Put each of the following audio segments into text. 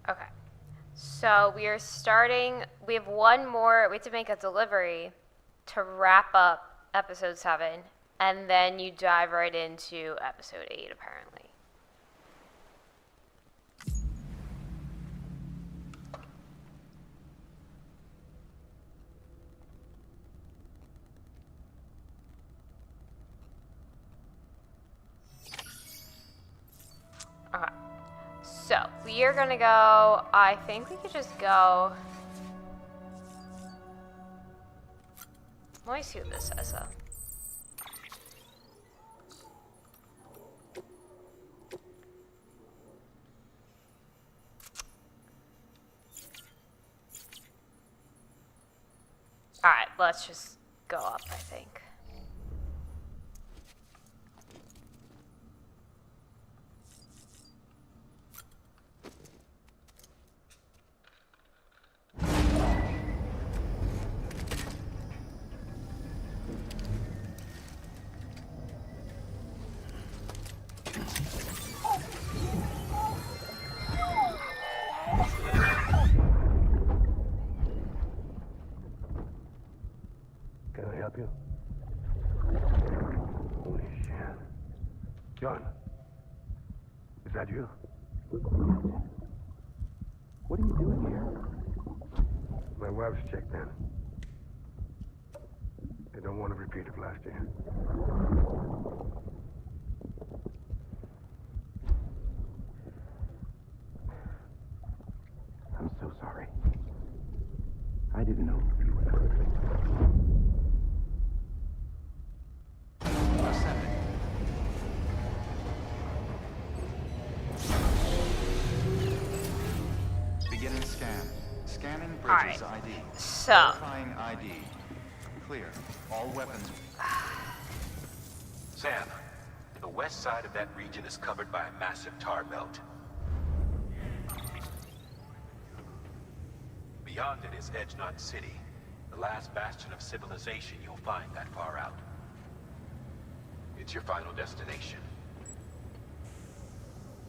Okay. So we are starting, we have one more, we have to make a delivery to wrap up episode 7, and then you dive right into episode 8, apparently. Okay. So, we are gonna go, I think we could just go, let me see what this says though. Alright, let's just go up, I think. Can I help you? Holy shit. John, is that you? What are you doing here? My wife's checked in. I don't want to repeat of last year. I'm so sorry. I didn't know you were. Beginning scan. Scanning bridges Alright. ID. So. Verifying ID. Clear. All weapons. Sam, the west side of that region is covered by a massive tar belt. Beyond it is Edgenot City, the last bastion of civilization you'll find that far out. It's your final destination.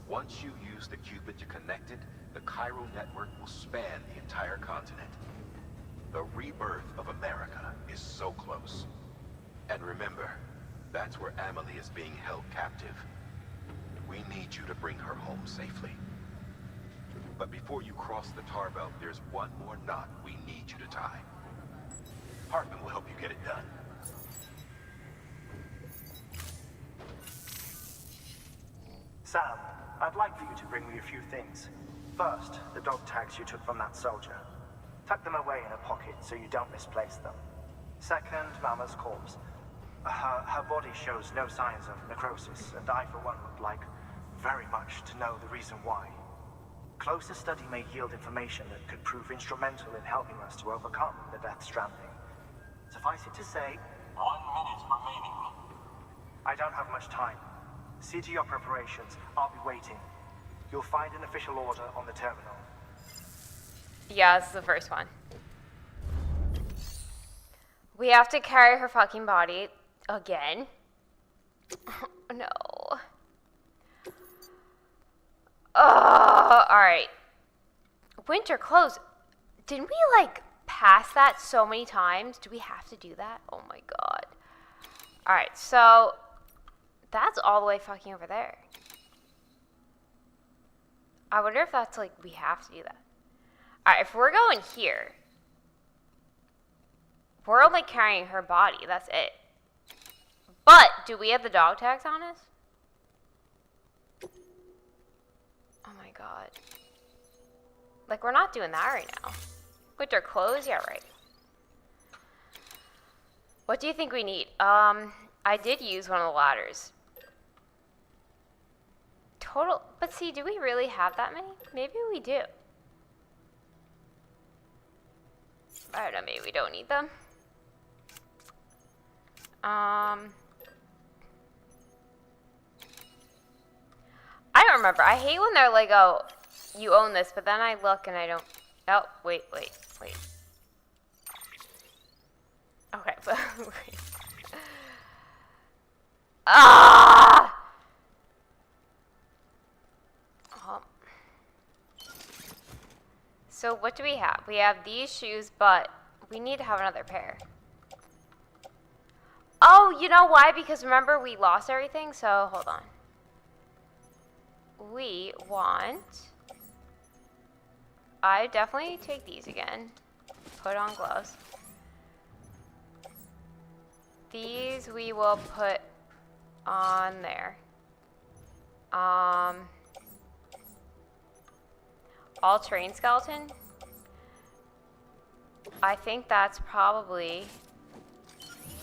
Once you use the qubit to connect it, the chiral network will span the entire continent. The rebirth of America is so close. And remember, that's where Amelie is being held captive. We need you to bring her home safely. But before you cross the tar belt, there's one more knot we need you to tie. Heartman will help you get it done. Sam, I'd like for you to bring me a few things. First, the dog tags you took from that soldier. Tuck them away in a pocket so you don't misplace them. Second, Mama's corpse. Her body shows no signs of necrosis, and I, for one, would like very much to know the reason why. Closer study may yield information that could prove instrumental in helping us to overcome the Death Stranding. Suffice it to say, 1 minute remaining. I don't have much time. See to your preparations. I'll be waiting. You'll find an official order on the terminal. Yeah, this is the first one. We have to carry her fucking body again. Oh, no. Oh, alright. Winter clothes. Didn't we, like, pass that so many times? Do we have to do that? Oh my god. Alright, so that's all the way fucking over there. I wonder if that's, like, we have to do that. Alright, if we're going here, we're only carrying her body. That's it. But, do we have the dog tags on us? Oh my god. Like, we're not doing that right now. Winter clothes? Yeah, right. What do you think we need? I did use one of the ladders. Total, but see, do we really have that many? Maybe we do. I don't know, maybe we don't need them. I don't remember. I hate when they're like, oh, you own this, but then I look and I don't. Oh, wait. Okay, but wait. Ah! So what do we have? We have these shoes, but we need to have another pair. Oh, you know why? Because remember we lost everything, so hold on. We want... I definitely take these again. Put on gloves. These we will put on there. All terrain skeleton. I think that's probably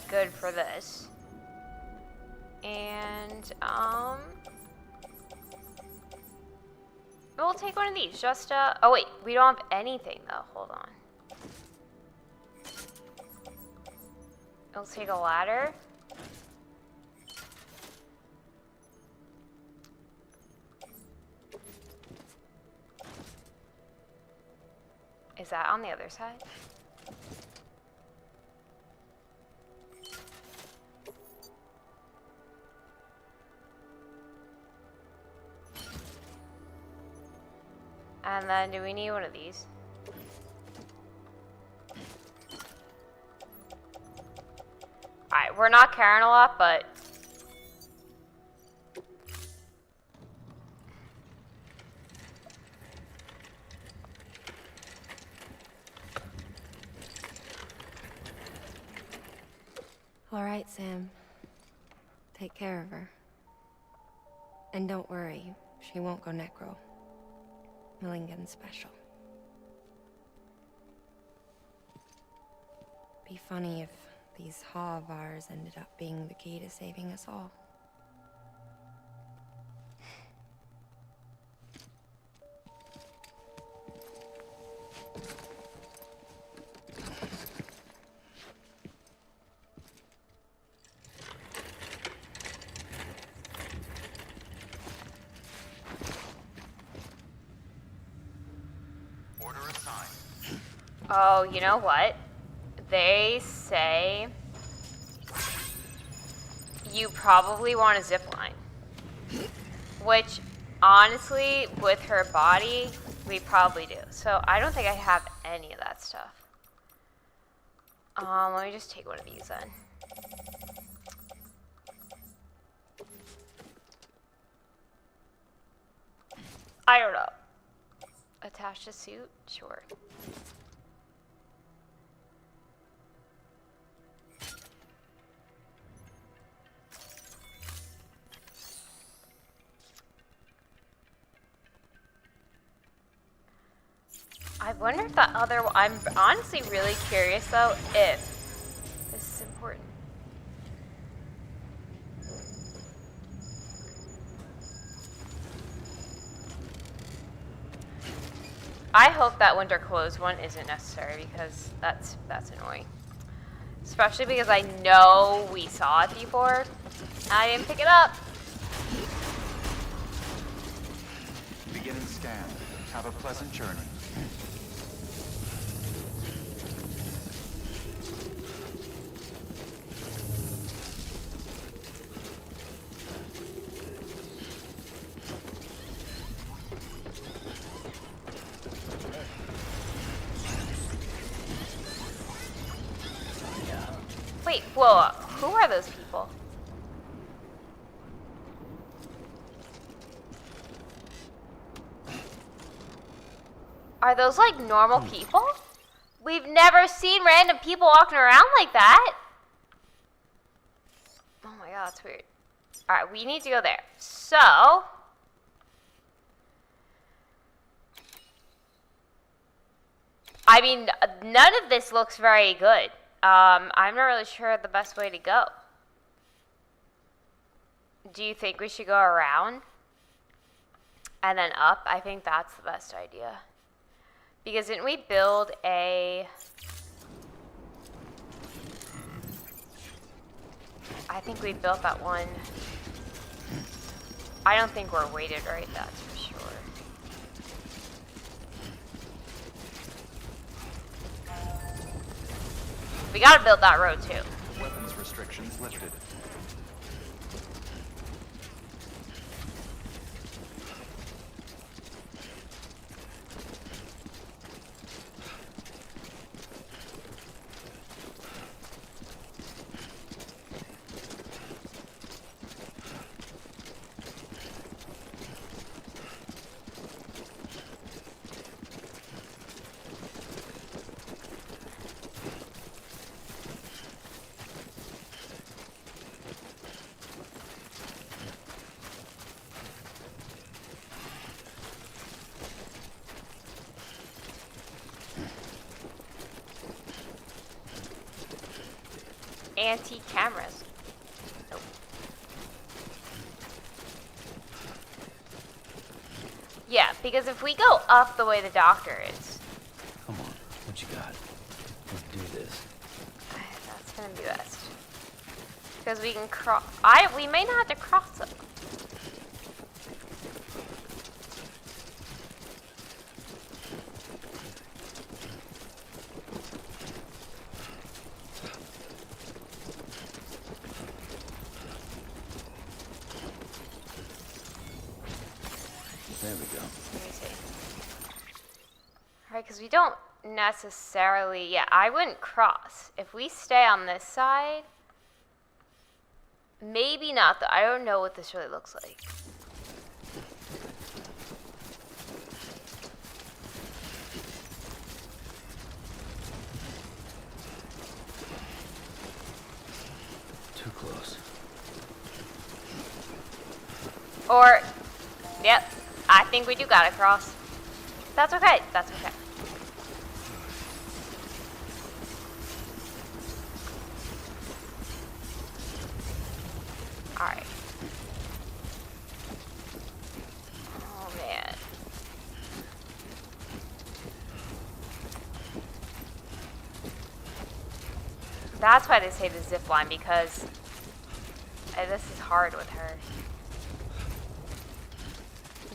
good for this. And we'll take one of these. Just oh wait, we don't have anything though. Hold on. We'll take a ladder. Is that on the other side? And then do we need one of these? Alright, we're not carrying a lot, but... All right, Sam. Take care of her. And don't worry, she won't go necro. Millingen's special. Be funny if these haw of ours ended up being the key to saving us all. Order assigned. Oh, you know what? They say you probably want a zip line. Which, honestly, with her body, we probably do. So I don't think I have any of that stuff. Let me just take one of these then. I don't know. Attach a suit? Sure. I wonder if that other one, I'm honestly really curious though if this is important. I hope that winter clothes one isn't necessary because that's annoying. Especially because I know we saw it before. I didn't pick it up. Beginning scan. Have a pleasant journey. Wait, whoa, who are those people? Are those like normal people? We've never seen random people walking around like that. Oh my god, that's weird. Alright, we need to go there. So... I mean, none of this looks very good. I'm not really sure the best way to go. Do you think we should go around? And then up? I think that's the best idea. Because didn't we build a... I think we built that one. I don't think we're weighted right, that's for sure. We gotta build that road too. Weapons restrictions lifted. anti-cameras. Nope. Yeah, because if we go up the way the doctor is... Come on, what you got? Let's do this. That's gonna be best. Because we can cross... we may not have to cross them. There we go. Let me see. Alright, because we don't necessarily... Yeah, I wouldn't cross. If we stay on this side... Maybe not, though. I don't know what this really looks like. Too close. Or... Yep. I think we do gotta cross. That's okay. That's okay. Alright. Oh, man. That's why they say the zip line, because this is hard with her.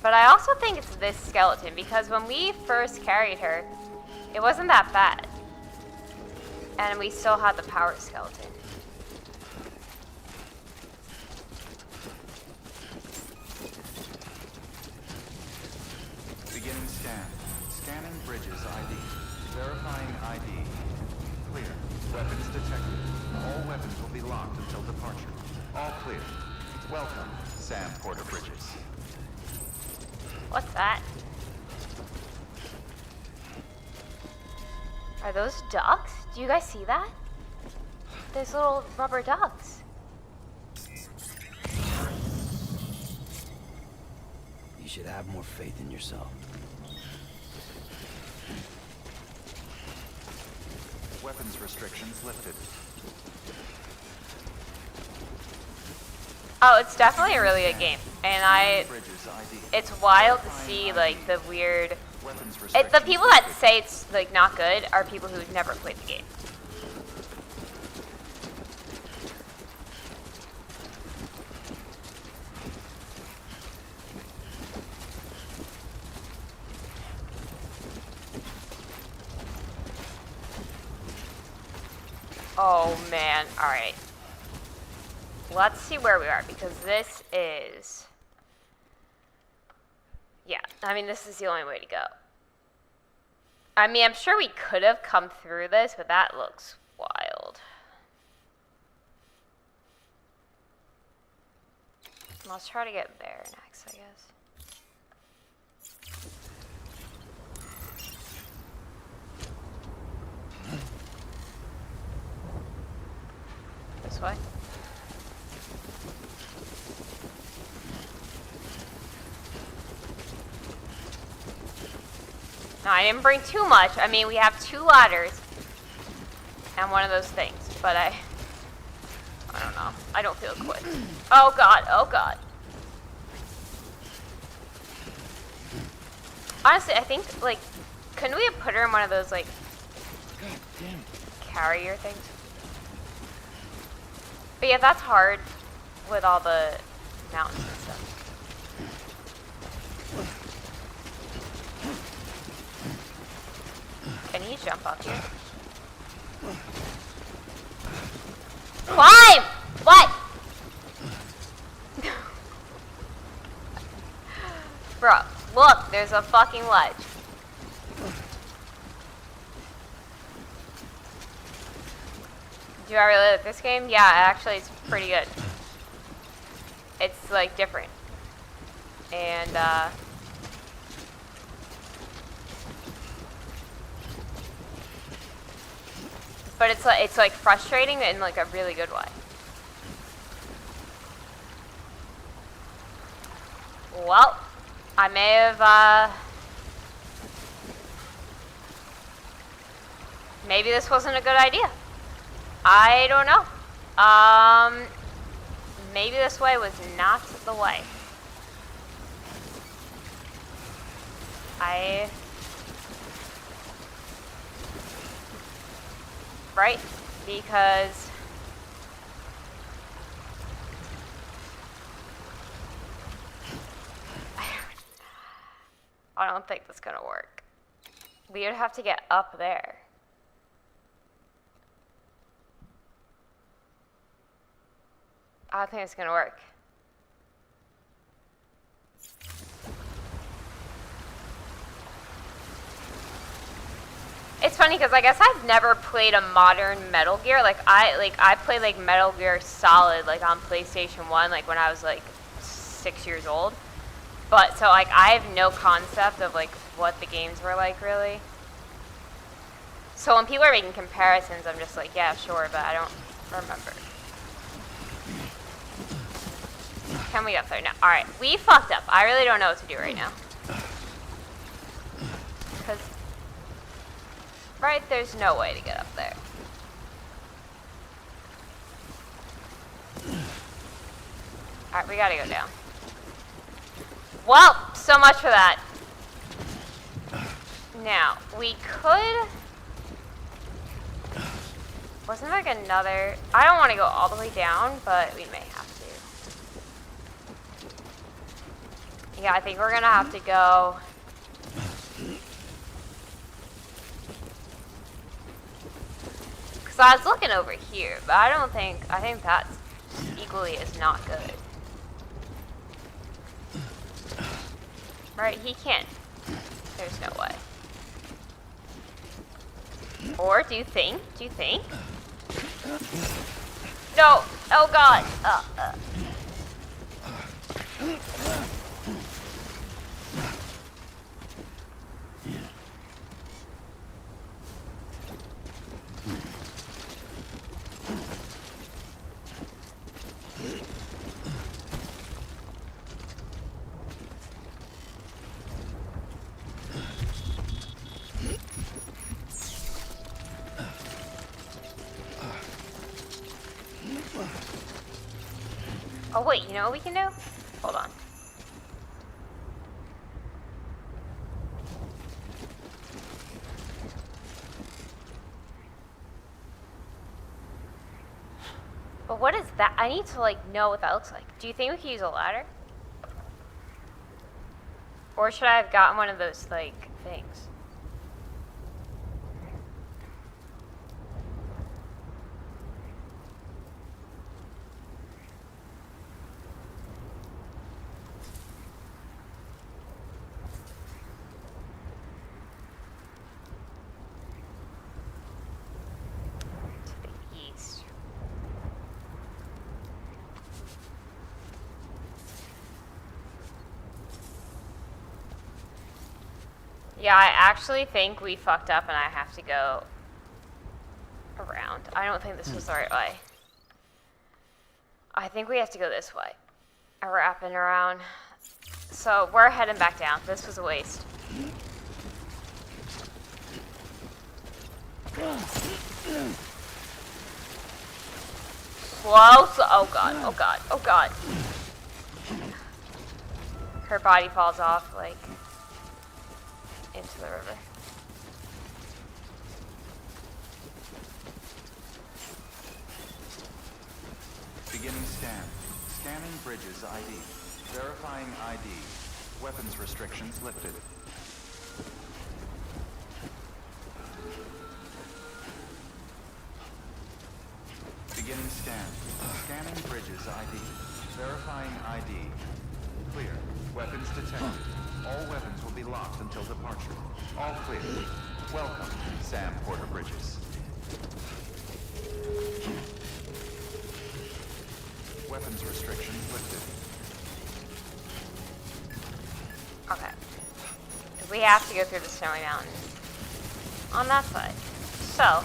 But I also think it's this skeleton, because when we first carried her, it wasn't that bad. And we still had the power skeleton. Beginning scan. Scanning bridges ID. Verifying ID. Clear. Weapons detected. All weapons will be locked until departure. All clear. Welcome, Sam Porter Bridges. What's that? Are those ducks? Do you guys see that? There's little rubber ducks. You should have more faith in yourself. Weapons restrictions lifted. Oh, it's definitely a really good game. And Bridges ID. it's wild to see, like, the weird... Weapons the restrictions people that lifted. say it's, like, not good are people who've never played the game. Oh, man. Alright. Let's see where we are, because this is... Yeah, I mean, this is the only way to go. I mean, I'm sure we could have come through this, but that looks wild. Let's try to get there next, I guess. This way? No, I didn't bring too much. I mean, we have 2 ladders and one of those things, but I don't know. I don't feel equipped. Oh god, oh god. Honestly, I think, like, couldn't we have put her in one of those, like, carrier things? But yeah, that's hard with all the mountains and stuff. Can he jump up here? Climb! What? Bro, look, there's a fucking ledge. Do I really like this game? Yeah, actually it's pretty good. It's like different. And but it's like frustrating in like a really good way. Well, I may have maybe this wasn't a good idea. I don't know. Maybe this way was not the way. Right? Because I don't think that's gonna work. We would have to get up there. I don't think it's gonna work. It's funny because I guess I've never played a modern Metal Gear. I played like Metal Gear Solid like on PlayStation 1 like when I was like 6 years old. But so like I have no concept of like what the games were like really. So when people are making comparisons, I'm just like, yeah, sure, but I don't remember. Can we get up there? No. Alright, we fucked up. I really don't know what to do right now. Because, right, there's no way to get up there. Alright, we gotta go down. Well, so much for that. Now, we could... Wasn't there like another... I don't want to go all the way down, but we may have to. Yeah, I think we're gonna have to go... Because I was looking over here, but I think that's equally as not good. Right, he can't. There's no way. Or, do you think? No! Oh god! Oh wait, you know what we can do? Hold on. But what is that? I need to like know what that looks like. Do you think we can use a ladder? Or should I have gotten one of those like things? Yeah, I actually think we fucked up and I have to go around. I don't think this was the right way. I think we have to go this way. Wrapping around. So we're heading back down. This was a waste. Slow, oh god, oh god, oh god. Her body falls off, like... into the river. Beginning scan. Scanning bridges ID. Verifying ID. Weapons restrictions lifted. Beginning scan. Scanning bridges ID. Verifying ID. Clear. Weapons detected. All weapons will be locked until departure. All clear. Welcome, Sam Porter Bridges. Weapons restrictions lifted. Okay. We have to go through the snowy mountain. On that side. So.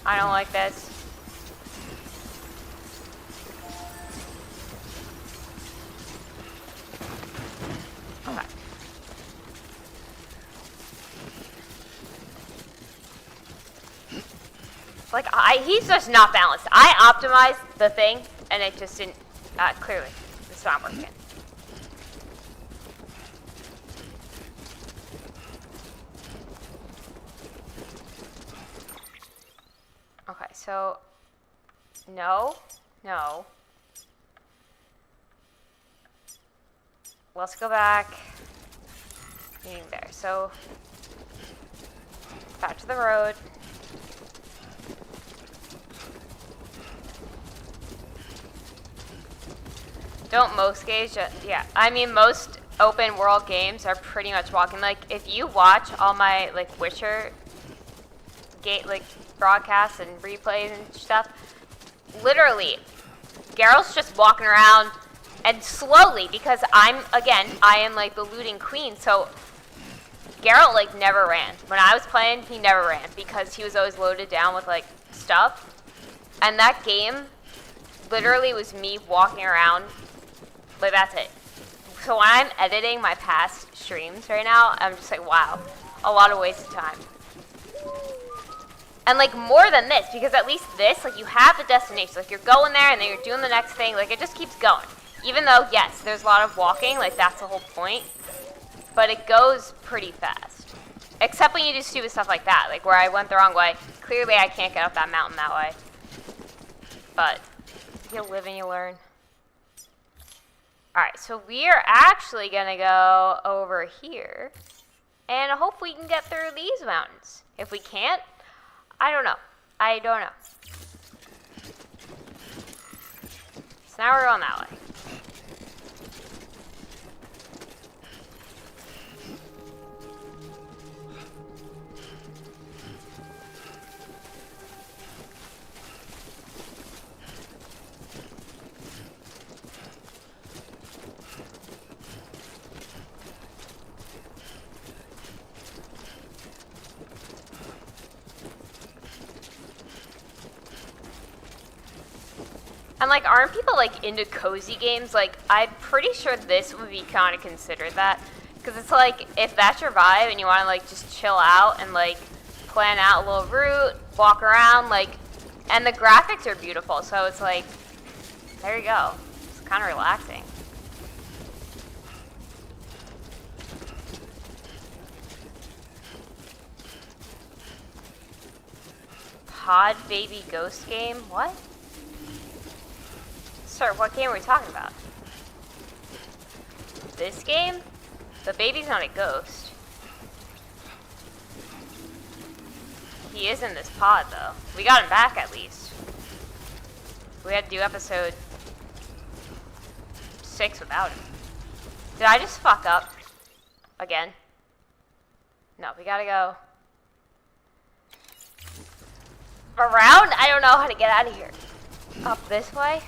I don't like this. Okay. Like, he's just not balanced. I optimized the thing, and it just didn't, clearly, it's not working. Okay, so, no. Let's go back. There, so, back to the road. Don't most games, yeah. I mean, most open world games are pretty much walking. Like, if you watch all my, like, Witcher broadcasts and replays and stuff, literally, Geralt's just walking around and slowly, because I am, like, the looting queen, so Geralt, like, never ran. When I was playing, he never ran, because he was always loaded down with, like, stuff. And that game literally was me walking around. Like, that's it. So when I'm editing my past streams right now, I'm just like, wow, a lot of wasted time. And, like, more than this, because at least this, like, you have the destination. Like, you're going there, and then you're doing the next thing. Like, it just keeps going. Even though, yes, there's a lot of walking. Like, that's the whole point. But it goes pretty fast. Except when you do stupid stuff like that. Like, where I went the wrong way. Clearly, I can't get up that mountain that way. But you live and you learn. Alright, so we are actually going to go over here. And hope we can get through these mountains. If we can't, I don't know. So now we're going that way. And, like, aren't people, like, into cozy games? Like, I'm pretty sure this would be kind of considered that. Because it's, like, if that's your vibe and you want to, like, just chill out and, like, plan out a little route, walk around, like, and the graphics are beautiful. So it's, like, there you go. It's kind of relaxing. Pod Baby Ghost game? What? Sir, what game are we talking about? This game? The baby's not a ghost. He is in this pod, though. We got him back, at least. We had to do episode 6 without him. Did I just fuck up? Again? No, we gotta go around? I don't know how to get out of here. Up this way?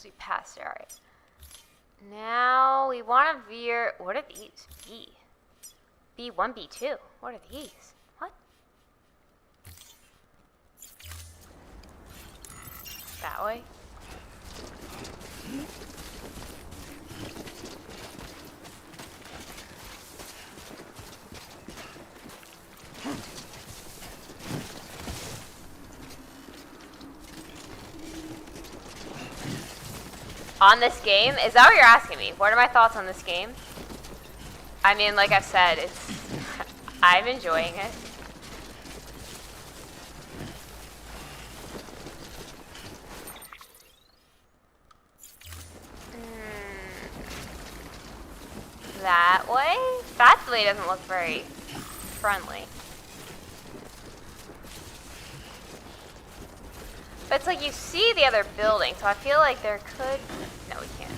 We passed it, alright. Now we want to veer. What are these? B1, B2. What are these? What? That way? On this game? Is that what you're asking me? What are my thoughts on this game? I mean, like I've said, I'm enjoying it. That way? That way doesn't look very friendly. But it's like you see the other building, so I feel like there could. No, we can't.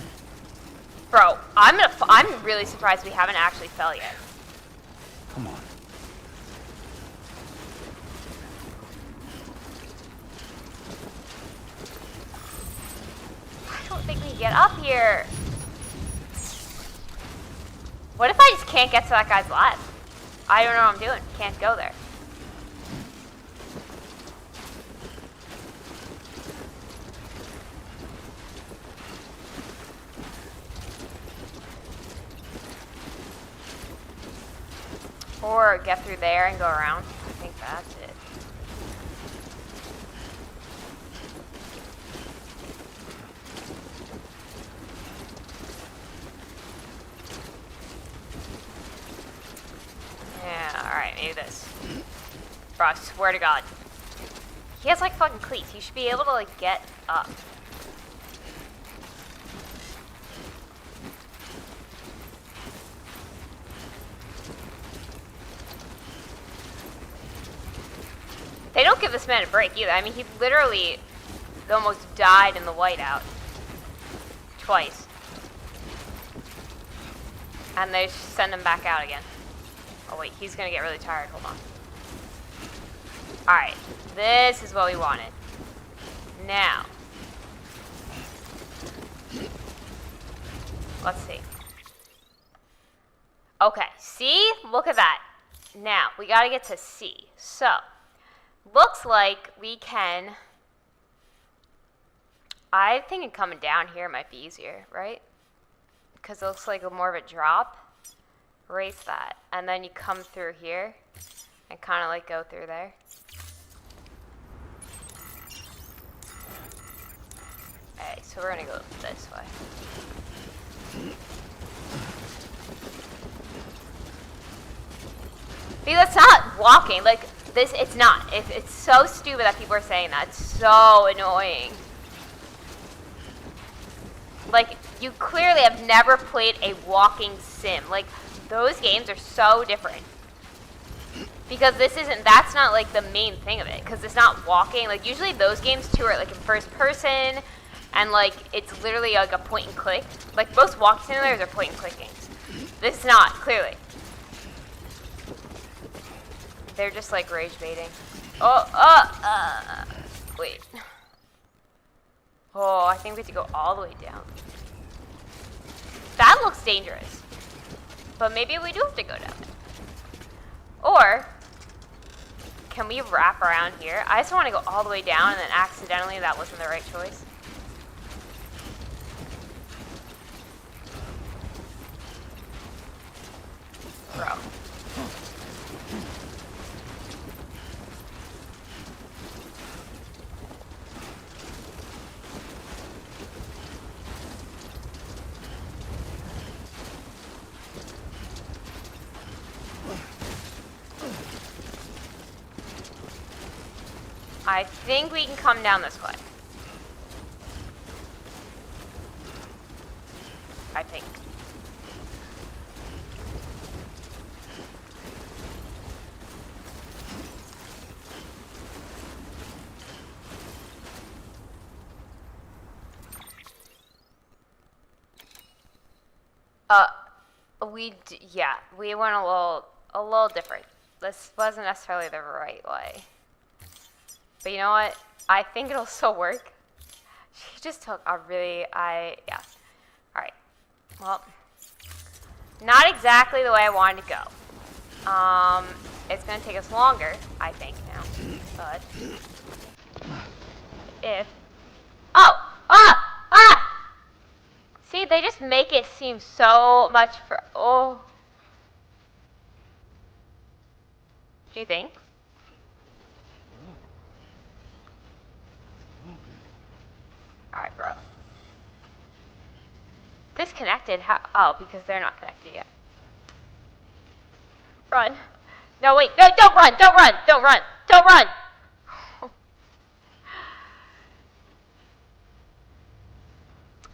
Bro, I'm really surprised we haven't actually fell yet. Come on. me get up here. What if I just can't get to that guy's lab? I don't know what I'm doing. Can't go there. Or get through there and go around. I think that's it. Yeah, alright, maybe this. Bro, I swear to God. He has like fucking cleats. He should be able to like get up. They don't give this man a break either. I mean, he literally almost died in the whiteout. Twice. And they send him back out again. Oh wait, he's gonna get really tired. Hold on. Alright, this is what we wanted. Now. Let's see. Okay, C, look at that. Now, we gotta get to C. So, looks like we can... I think coming down here might be easier, right? Because it looks like more of a drop. Erase that. And then you come through here and kind of like go through there. Alright, so we're going to go this way. See, that's not walking. Like, this, it's not. It's so stupid that people are saying that. It's so annoying. Like, you clearly have never played a walking sim. Like, those games are so different. Because this isn't, that's not like the main thing of it. Because it's not walking. Like, usually those games too are like in first person. And like, it's literally like a point and click. Like, most walk simulators are point and click games. This is not, clearly. They're just like rage baiting. Wait. Oh, I think we have to go all the way down. That looks dangerous. But maybe we do have to go down there. Or, can we wrap around here? I just want to go all the way down and then accidentally that wasn't the right choice. Bro. I think we can come down this way. I think. Yeah, we went a little different. This wasn't necessarily the right way. But you know what? I think it'll still work. She just took a really, yeah. Alright. Well, not exactly the way I wanted to go. It's going to take us longer, I think, now. But, if... Oh! See, they just make it seem so much for... Oh. Do you think? Alright, bro. Disconnected? How? Oh, because they're not connected yet. Run. No, wait. No, don't run. Don't run. Don't run. Don't run.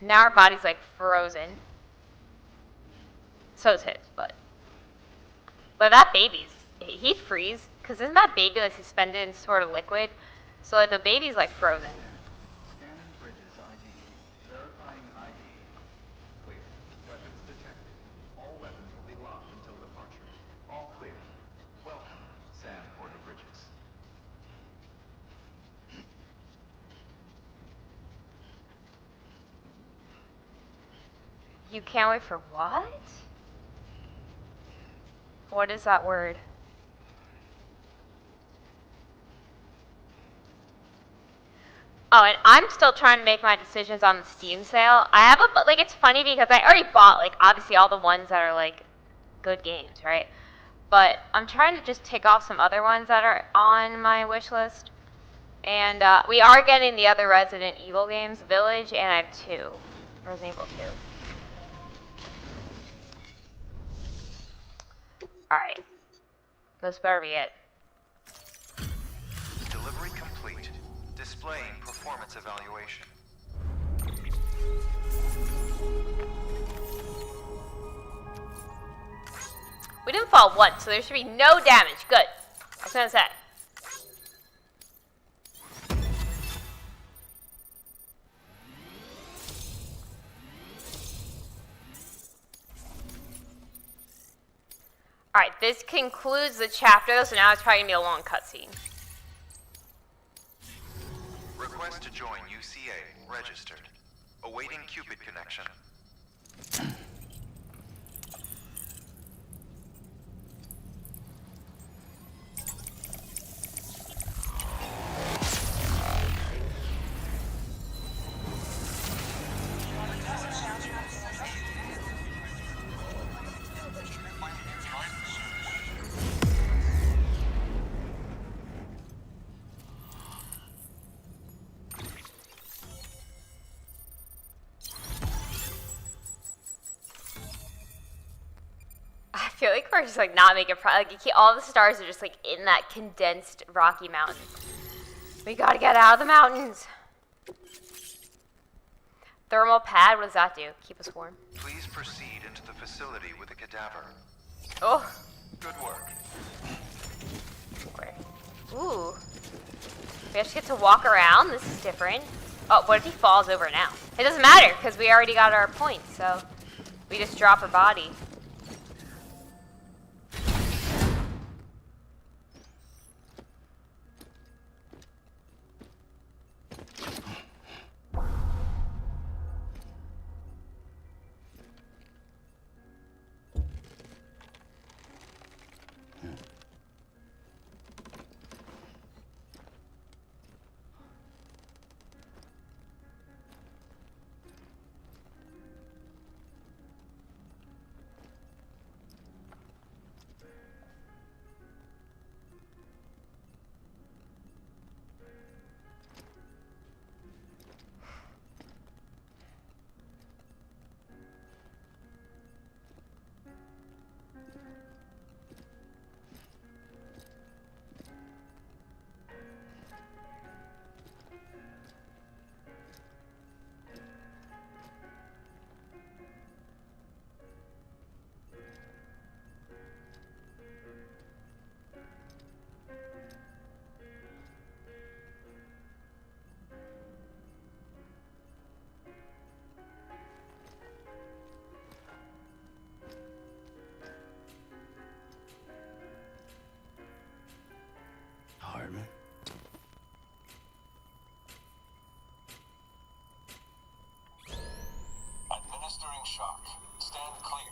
Now our body's like frozen. So is his, but that baby's, he'd freeze. Because isn't that baby like suspended in sort of liquid? So like the baby's like frozen. Scanning bridges ID. Verifying ID. Clear. Weapons detected. All weapons will be locked until departure. All clear. Welcome, Sam Porter Bridges. You can't wait for what? What is that word? Oh, and I'm still trying to make my decisions on the Steam sale. I have a, like, it's funny because I already bought, like, obviously all the ones that are, like, good games, right? But I'm trying to just tick off some other ones that are on my wish list. And we are getting the other Resident Evil games, Village, and I have 2. Resident Evil 2. Alright. This better be it. Delivery complete. Displaying performance evaluation. We didn't fall once, so there should be no damage. Good. I was gonna say. Alright, this concludes the chapter, so now it's probably gonna be a long cutscene. Request to join UCA. Registered. Awaiting Cupid connection. I feel like we're just like not making like all the stars are just like in that condensed Rocky Mountain. We gotta get out of the mountains. Thermal pad, what does that do? Keep us warm. Please proceed into the facility with the cadaver. Oh. Good work. Ooh. We actually get to walk around. This is different. Oh, what if he falls over now? It doesn't matter because we already got our points, so we just drop our body. Heartman? Administering shock. Stand clear.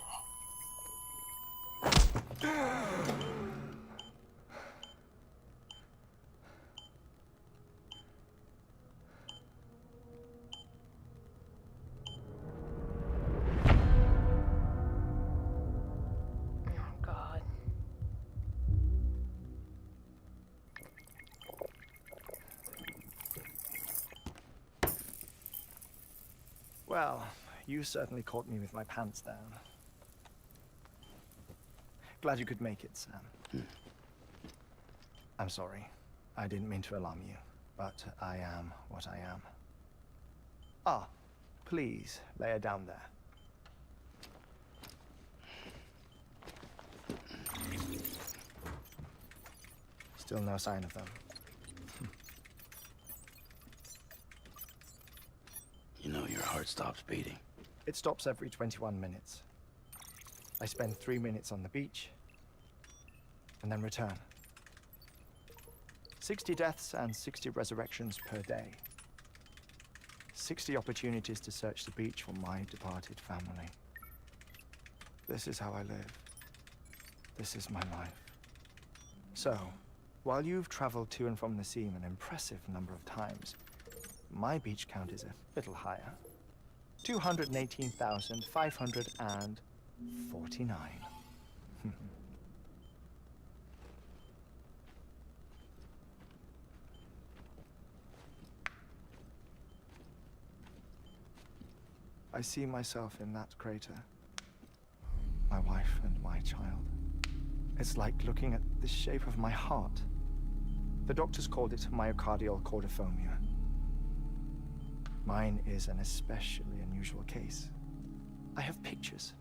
Oh, God. Well, you certainly caught me with my pants down. Glad you could make it, Sam. I'm sorry. I didn't mean to alarm you, but I am what I am. Ah, please, lay her down there. Still no sign of them. You know your heart stops beating. It stops every 21 minutes. I spend 3 minutes on the beach, and then return. 60 deaths and 60 resurrections per day. 60 opportunities to search the beach for my departed family. This is how I live. This is my life. So, while you've traveled to and from the seam an impressive number of times, my beach count is a little higher. 218,549. I see myself in that crater. My wife and my child. It's like looking at the shape of my heart. The doctors called it myocardial cordiformia. Mine is an especially unusual case. I have pictures.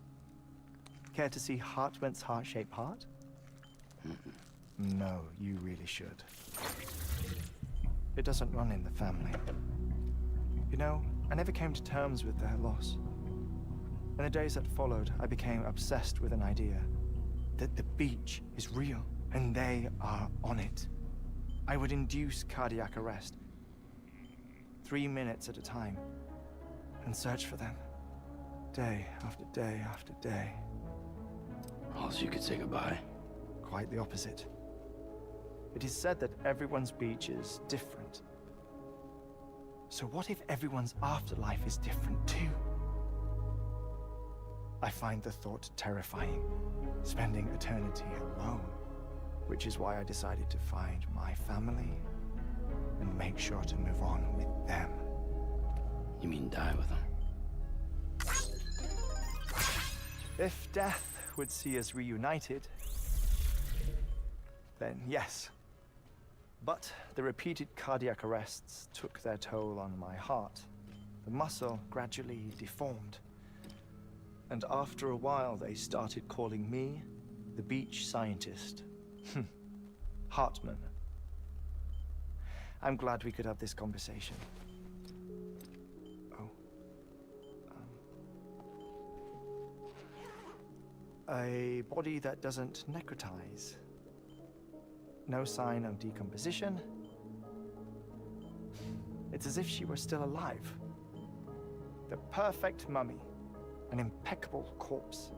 Care to see Heartman's heart-shaped heart? No, you really should. It doesn't run in the family. You know, I never came to terms with their loss. In the days that followed, I became obsessed with an idea that the beach is real, and they are on it. I would induce cardiac arrest, 3 minutes at a time, and search for them, day after day after day. Also, you could say goodbye. Quite the opposite. It is said that everyone's beach is different. So what if everyone's afterlife is different too? I find the thought terrifying, spending eternity alone, which is why I decided to find my family and make sure to move on with them. You mean die with them? If death would see us reunited, then yes. But the repeated cardiac arrests took their toll on my heart. The muscle gradually deformed. And after a while, they started calling me the beach scientist. Heartman. I'm glad we could have this conversation. Oh. A body that doesn't necrotize. No sign of decomposition. It's as if she were still alive. The perfect mummy. An impeccable corpse.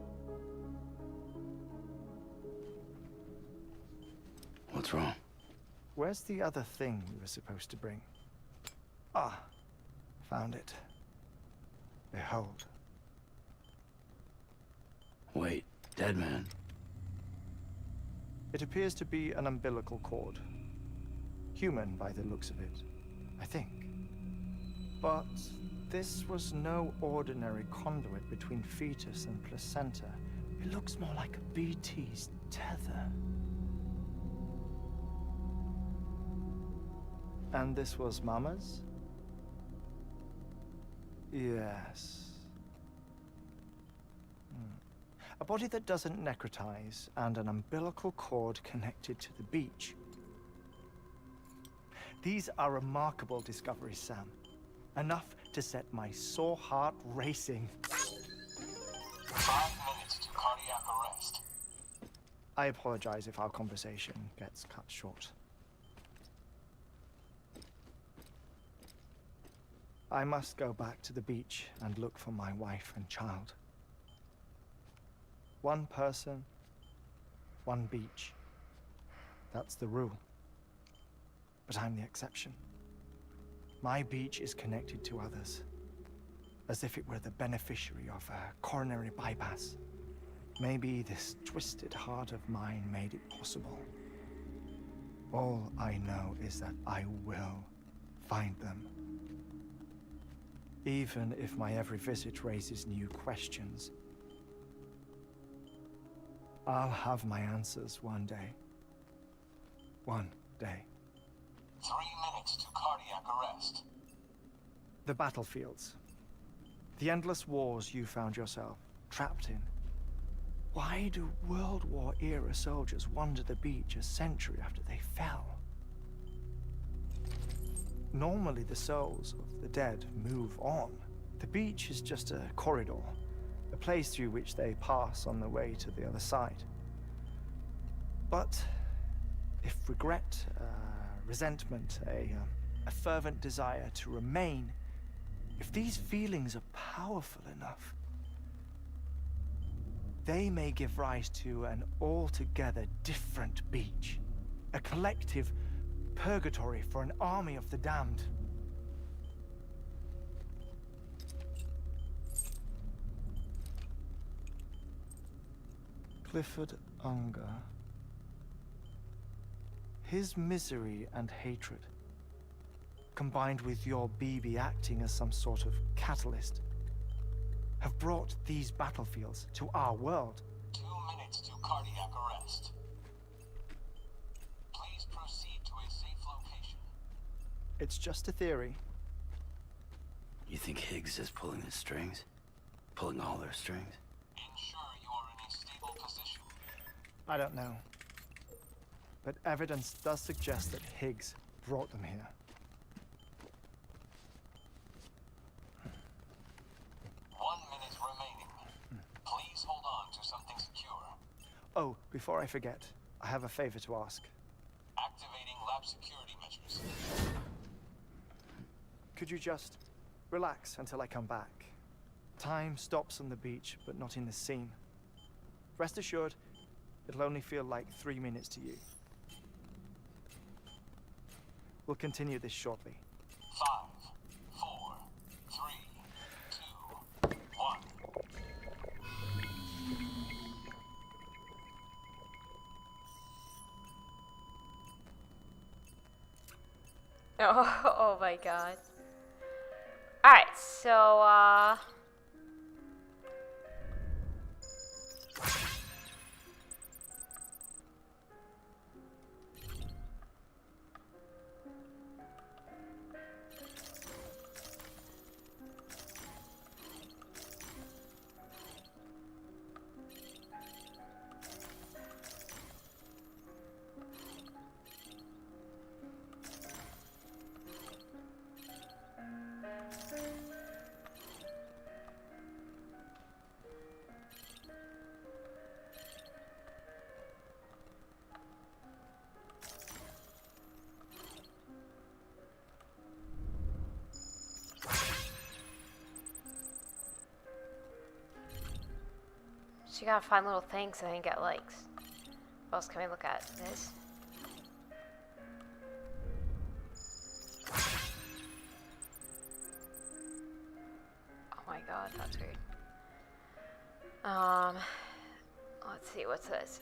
What's wrong? Where's the other thing you were supposed to bring? Ah, found it. Behold. Wait, dead man. It appears to be an umbilical cord. Human by the looks of it, I think. But this was no ordinary conduit between fetus and placenta. It looks more like a BT's tether. And this was Mama's? Yes. A body that doesn't necrotize and an umbilical cord connected to the beach. These are remarkable discoveries, Sam. Enough to set my sore heart racing. 5 minutes to cardiac arrest. I apologize if our conversation gets cut short. I must go back to the beach and look for my wife and child. One person, one beach. That's the rule. But I'm the exception. My beach is connected to others, as if it were the beneficiary of a coronary bypass. Maybe this twisted heart of mine made it possible. All I know is that I will find them. Even if my every visit raises new questions, I'll have my answers one day. One day. 3 minutes to cardiac arrest. The battlefields. The endless wars you found yourself trapped in. Why do World War era soldiers wander the beach a century after they fell? Normally the souls of the dead move on. The beach is just a corridor, a place through which they pass on the way to the other side. But if regret, resentment, a fervent desire to remain, if these feelings are powerful enough, they may give rise to an altogether different beach. A collective purgatory for an army of the damned. Clifford Unger. His misery and hatred, combined with your BB acting as some sort of catalyst, have brought these battlefields to our world. 2 minutes to cardiac arrest. Please proceed to a safe location. It's just a theory. You think Higgs is pulling the strings? Pulling all their strings? Ensure you are in a stable position. I don't know. But evidence does suggest that Higgs brought them here. 1 minute remaining. Please hold on to something secure. Oh, before I forget, I have a favor to ask. Activating lab security measures. Could you just relax until I come back? Time stops on the beach, but not in the scene. Rest assured, it'll only feel like 3 minutes to you. We'll continue this shortly. 5, 4, 3, 2, 1. Oh my god. Alright, so, so you gotta find little things and then get likes. What else can we look at? This? Oh my god, that's weird. Let's see, what's this?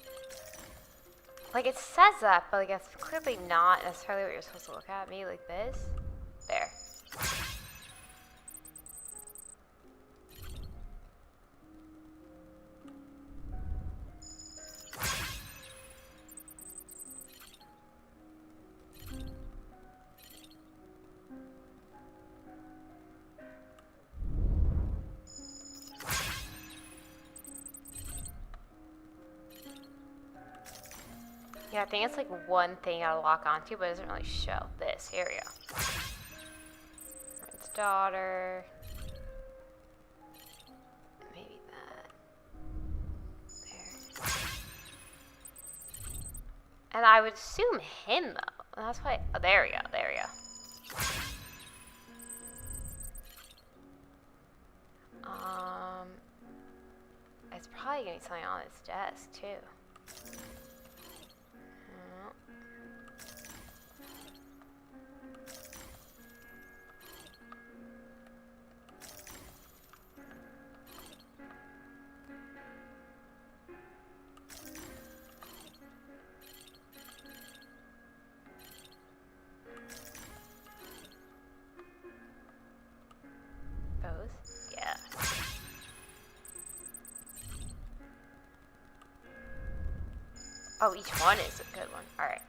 Like, it says that, but like, it's clearly not necessarily what you're supposed to look at. Maybe like this? There. Yeah, I think it's like one thing I'll lock onto, but it doesn't really show. This, here we go. Friend's daughter. Maybe that. There. And I would assume him, though. That's why, oh, there we go, there we go. It's probably gonna be something on his desk, too. Oh, each one is a good one. Alright.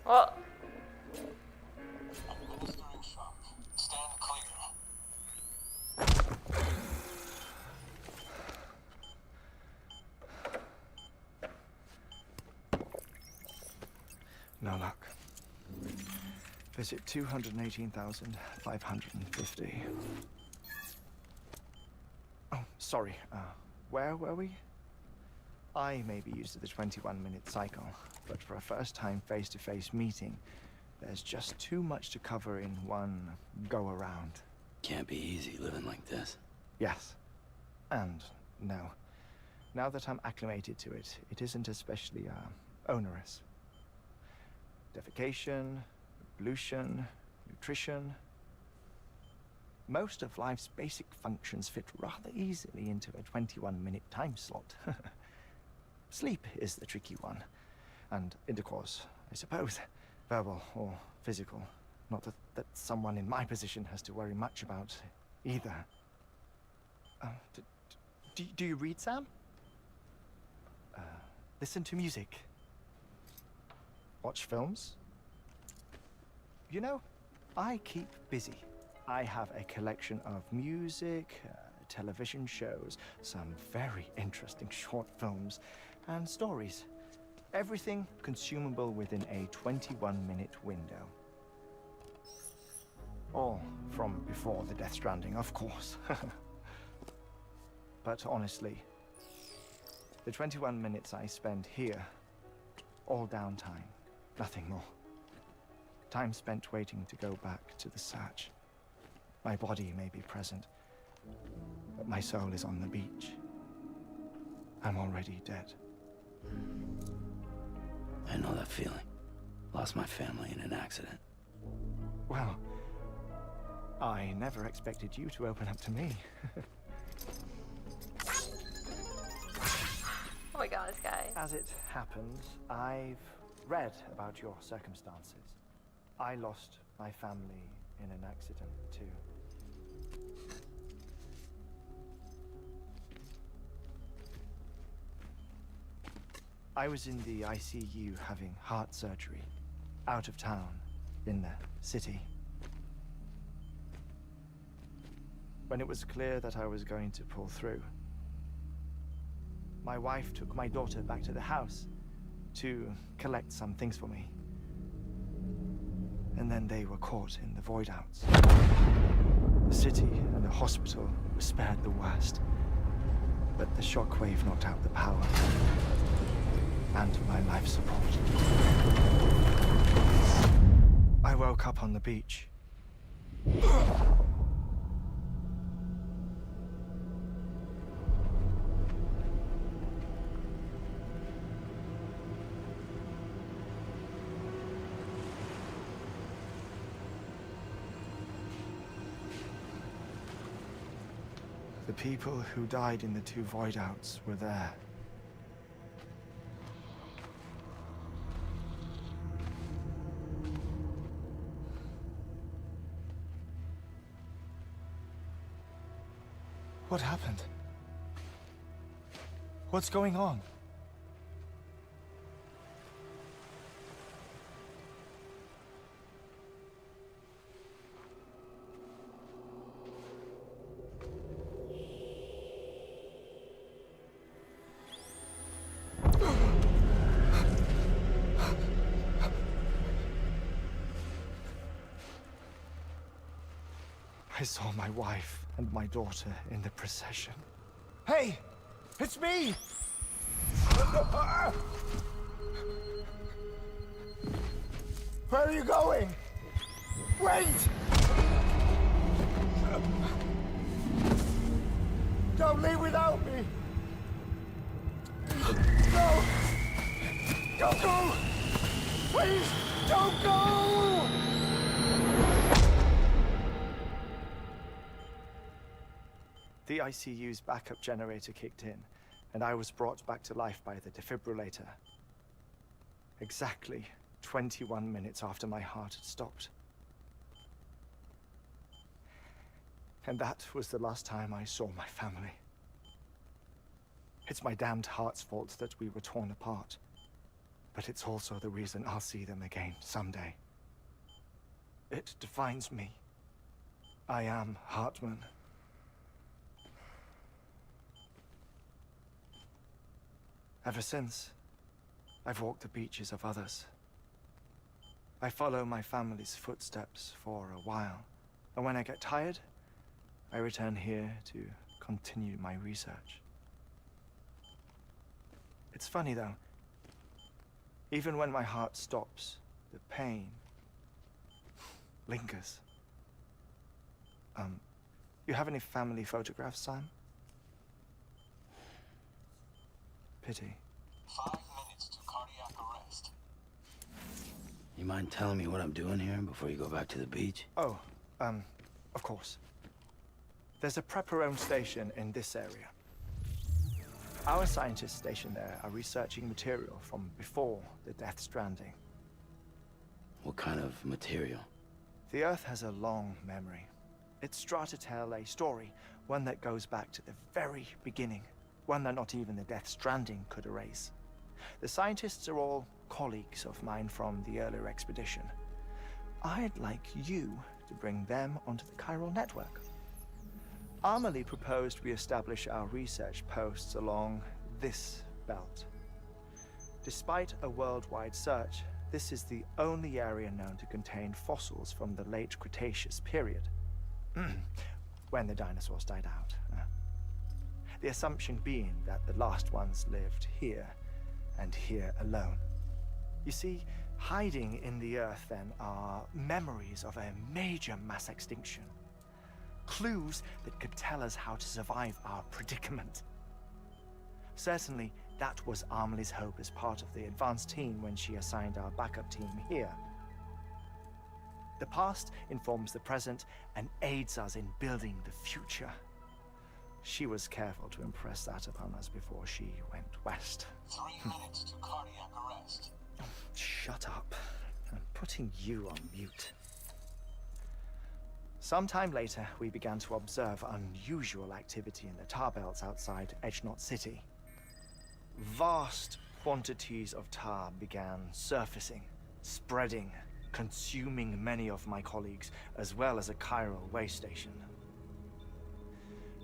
Well. Administering shock. Stand clear. No luck. Visit 218,550. Oh, sorry. Where were we? I may be used to the 21-minute cycle, but for a first-time face-to-face meeting, there's just too much to cover in one go-around. Can't be easy living like this. Yes. And no. Now that I'm acclimated to it, it isn't especially, onerous. Defecation, pollution, nutrition. Most of life's basic functions fit rather easily into a 21-minute time slot. Sleep is the tricky one. And intercourse, I suppose. Verbal or physical. Not that someone in my position has to worry much about either. Do you read, Sam? Listen to music. Watch films. You know, I keep busy. I have a collection of music, television shows, some very interesting short films, and stories. Everything consumable within a 21-minute window. All from before the Death Stranding, of course. But honestly, the 21 minutes I spend here, all downtime, nothing more. Time spent waiting to go back to the search. My body may be present, but my soul is on the beach. I'm already dead. I know that feeling. Lost my family in an accident. Well, I never expected you to open up to me. Oh my god, this guy. As it happens, I've read about your circumstances. I lost my family in an accident, too. I was in the ICU having heart surgery, out of town, in the city. When it was clear that I was going to pull through, my wife took my daughter back to the house to collect some things for me. And then they were caught in the void outs. The city and the hospital were spared the worst, but the shockwave knocked out the power and my life support. I woke up on the beach. The people who died in the two void outs were there. What happened? What's going on? I saw my wife and my daughter in the procession. Hey! It's me! Where are you going? Wait! Don't leave without me! No! Don't go! Please, don't go! The ICU's backup generator kicked in, and I was brought back to life by the defibrillator. Exactly 21 minutes after my heart had stopped. And that was the last time I saw my family. It's my damned heart's fault that we were torn apart, but it's also the reason I'll see them again someday. It defines me. I am Heartman. Ever since, I've walked the beaches of others. I follow my family's footsteps for a while, and when I get tired, I return here to continue my research. It's funny, though. Even when my heart stops, the pain lingers. You have any family photographs, Sam? Pity. 5 minutes to cardiac arrest. You mind telling me what I'm doing here before you go back to the beach? Oh, of course. There's a prepper-owned station in this area. Our scientists stationed there are researching material from before the Death Stranding. What kind of material? The Earth has a long memory. It's trying to tell a story, one that goes back to the very beginning, one that not even the Death Stranding could erase. The scientists are all colleagues of mine from the earlier expedition. I'd like you to bring them onto the Chiral network. Amelie proposed we establish our research posts along this belt. Despite a worldwide search, this is the only area known to contain fossils from the late Cretaceous period. When the dinosaurs died out. The assumption being that the last ones lived here, and here alone. You see, hiding in the Earth then are memories of a major mass extinction. Clues that could tell us how to survive our predicament. Certainly, that was Amelie's hope as part of the advanced team when she assigned our backup team here. The past informs the present and aids us in building the future. She was careful to impress that upon us before she went west. 3 minutes to cardiac arrest. Shut up. I'm putting you on mute. Sometime later, we began to observe unusual activity in the tar belts outside Edgenot City. Vast quantities of tar began surfacing, spreading, consuming many of my colleagues, as well as a chiral way station.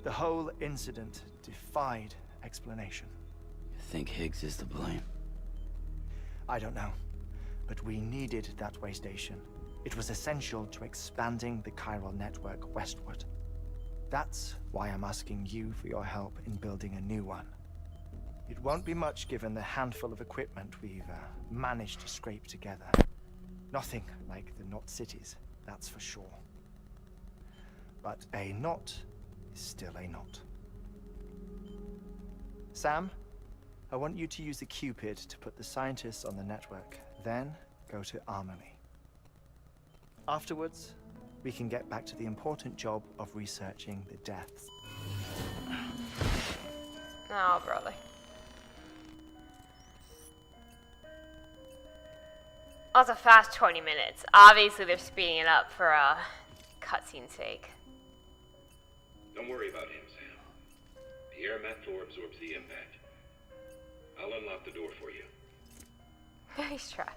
The whole incident defied explanation. You think Higgs is to blame? I don't know, but we needed that way station. It was essential to expanding the chiral network westward. That's why I'm asking you for your help in building a new one. It won't be much given the handful of equipment we've managed to scrape together. Nothing like the knot cities, that's for sure. But a knot is still a knot. Sam, I want you to use the Cupid to put the scientists on the network, then go to Amelie. Afterwards, we can get back to the important job of researching the deaths. Oh, brother. That was a fast 20 minutes. Obviously, they're speeding it up for cutscene's sake. Don't worry about him, Sam. The air mat floor absorbs the impact. I'll unlock the door for you. He's trapped.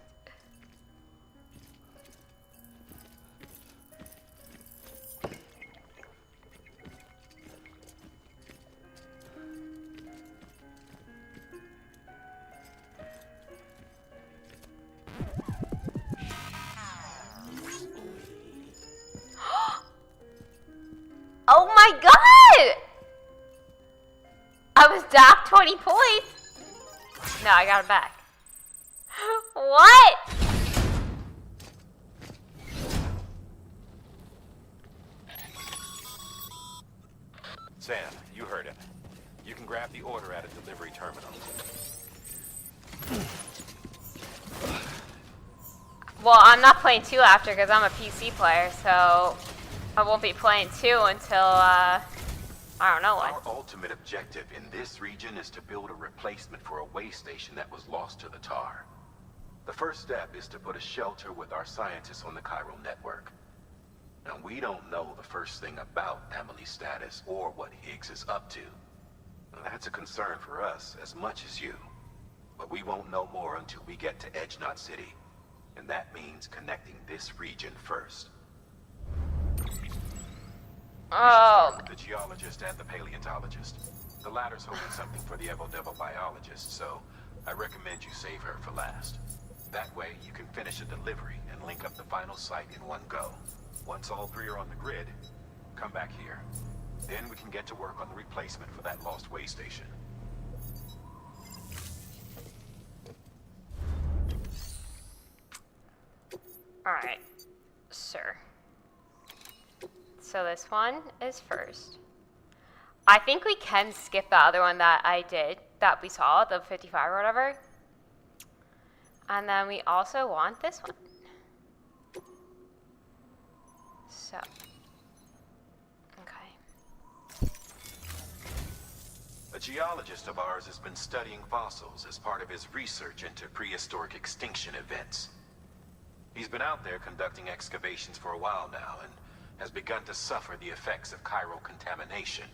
Oh my god! I was docked 20 points. No, I got it back. What? Sam, you heard him. You can grab the order at a delivery terminal. Well, I'm not playing 2 after because I'm a PC player, so I won't be playing 2 until, I don't know when. Our ultimate objective in this region is to build a replacement for a way station that was lost to the tar. The first step is to put a shelter with our scientists on the Chiral network. Now, we don't know the first thing about Amelie's status or what Higgs is up to. Now, that's a concern for us as much as you. But we won't know more until we get to Edgenot City. And that means connecting this region first. Oh. The geologist and the paleontologist. The latter's holding something for the Evo-Devil biologist, so I recommend you save her for last. That way, you can finish a delivery and link up the final site in one go. Once all 3 are on the grid, come back here. Then we can get to work on the replacement for that lost way station. Alright, sir. So this one is first. I think we can skip the other one that I did, that we saw, the 55 or whatever. And then we also want this one. So. Okay. A geologist of ours has been studying fossils as part of his research into prehistoric extinction events. He's been out there conducting excavations for a while now and has begun to suffer the effects of chiral contamination.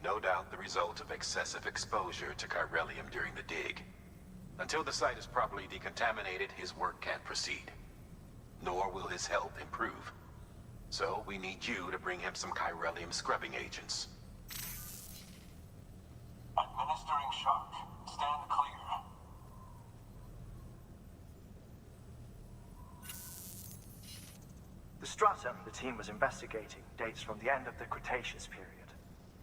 No doubt the result of excessive exposure to chiralium during the dig. Until the site is properly decontaminated, his work can't proceed. Nor will his health improve. So we need you to bring him some chiralium scrubbing agents. Administering shock. Stand clear. The stratum the team was investigating dates from the end of the Cretaceous period,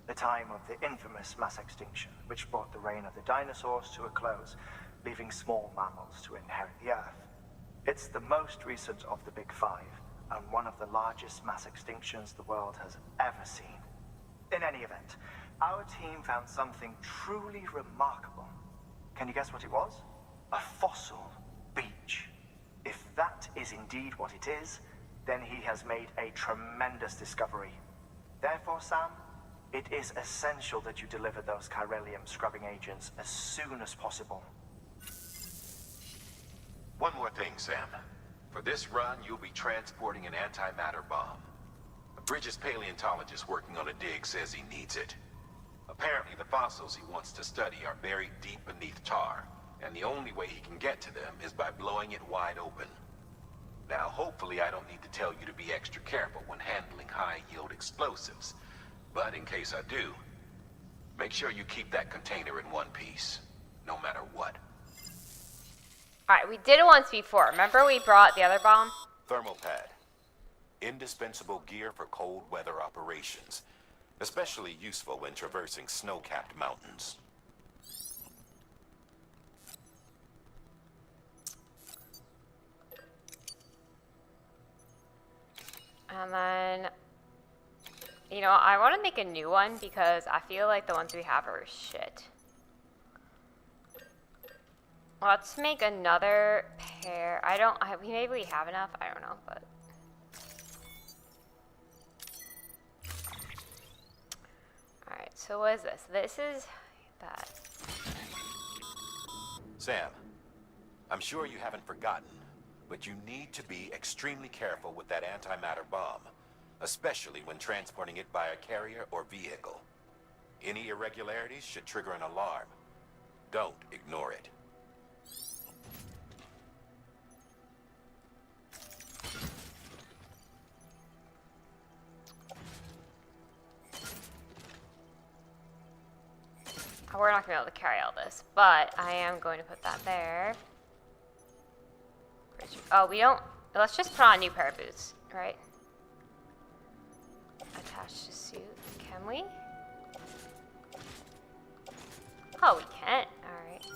the time of the infamous mass extinction, which brought the reign of the dinosaurs to a close, leaving small mammals to inherit the Earth. It's the most recent of the Big Five, and one of the largest mass extinctions the world has ever seen. In any event, our team found something truly remarkable. Can you guess what it was? A fossil beach. If that is indeed what it is, then he has made a tremendous discovery. Therefore, Sam, it is essential that you deliver those chiralium scrubbing agents as soon as possible. One more thing, Sam. For this run, you'll be transporting an antimatter bomb. A Bridges paleontologist working on a dig says he needs it. Apparently, the fossils he wants to study are buried deep beneath tar, and the only way he can get to them is by blowing it wide open. Now, hopefully I don't need to tell you to be extra careful when handling high-yield explosives. But in case I do, make sure you keep that container in one piece, no matter what. Alright, we did it once before. Remember we brought the other bomb? Thermal pad. Indispensable gear for cold weather operations. Especially useful when traversing snow-capped mountains. And then, you know, I want to make a new one because I feel like the ones we have are shit. Let's make another pair. Maybe we have enough. I don't know, but. Alright, so what is this? This is that. Sam, I'm sure you haven't forgotten, but you need to be extremely careful with that antimatter bomb, especially when transporting it by a carrier or vehicle. Any irregularities should trigger an alarm. Don't ignore it. We're not going to be able to carry all this, but I am going to put that there. Oh, we don't. Let's just put on a new pair of boots, right? Attach to suit. Can we? Oh, we can. Alright.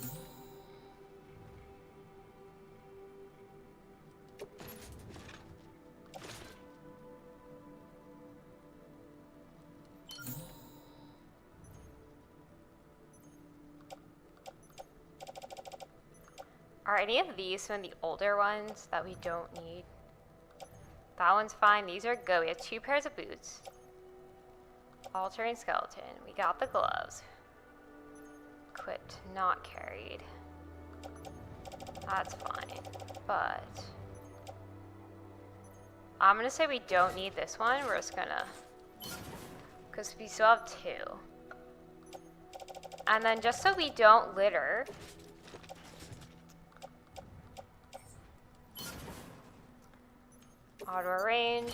Are any of these some of the older ones that we don't need? That one's fine. These are good. We have 2 pairs of boots. Altering skeleton. We got the gloves. Equipped, not carried. That's fine. But I'm gonna say we don't need this one. We're just gonna, because we still have 2. And then just so we don't litter, auto arrange.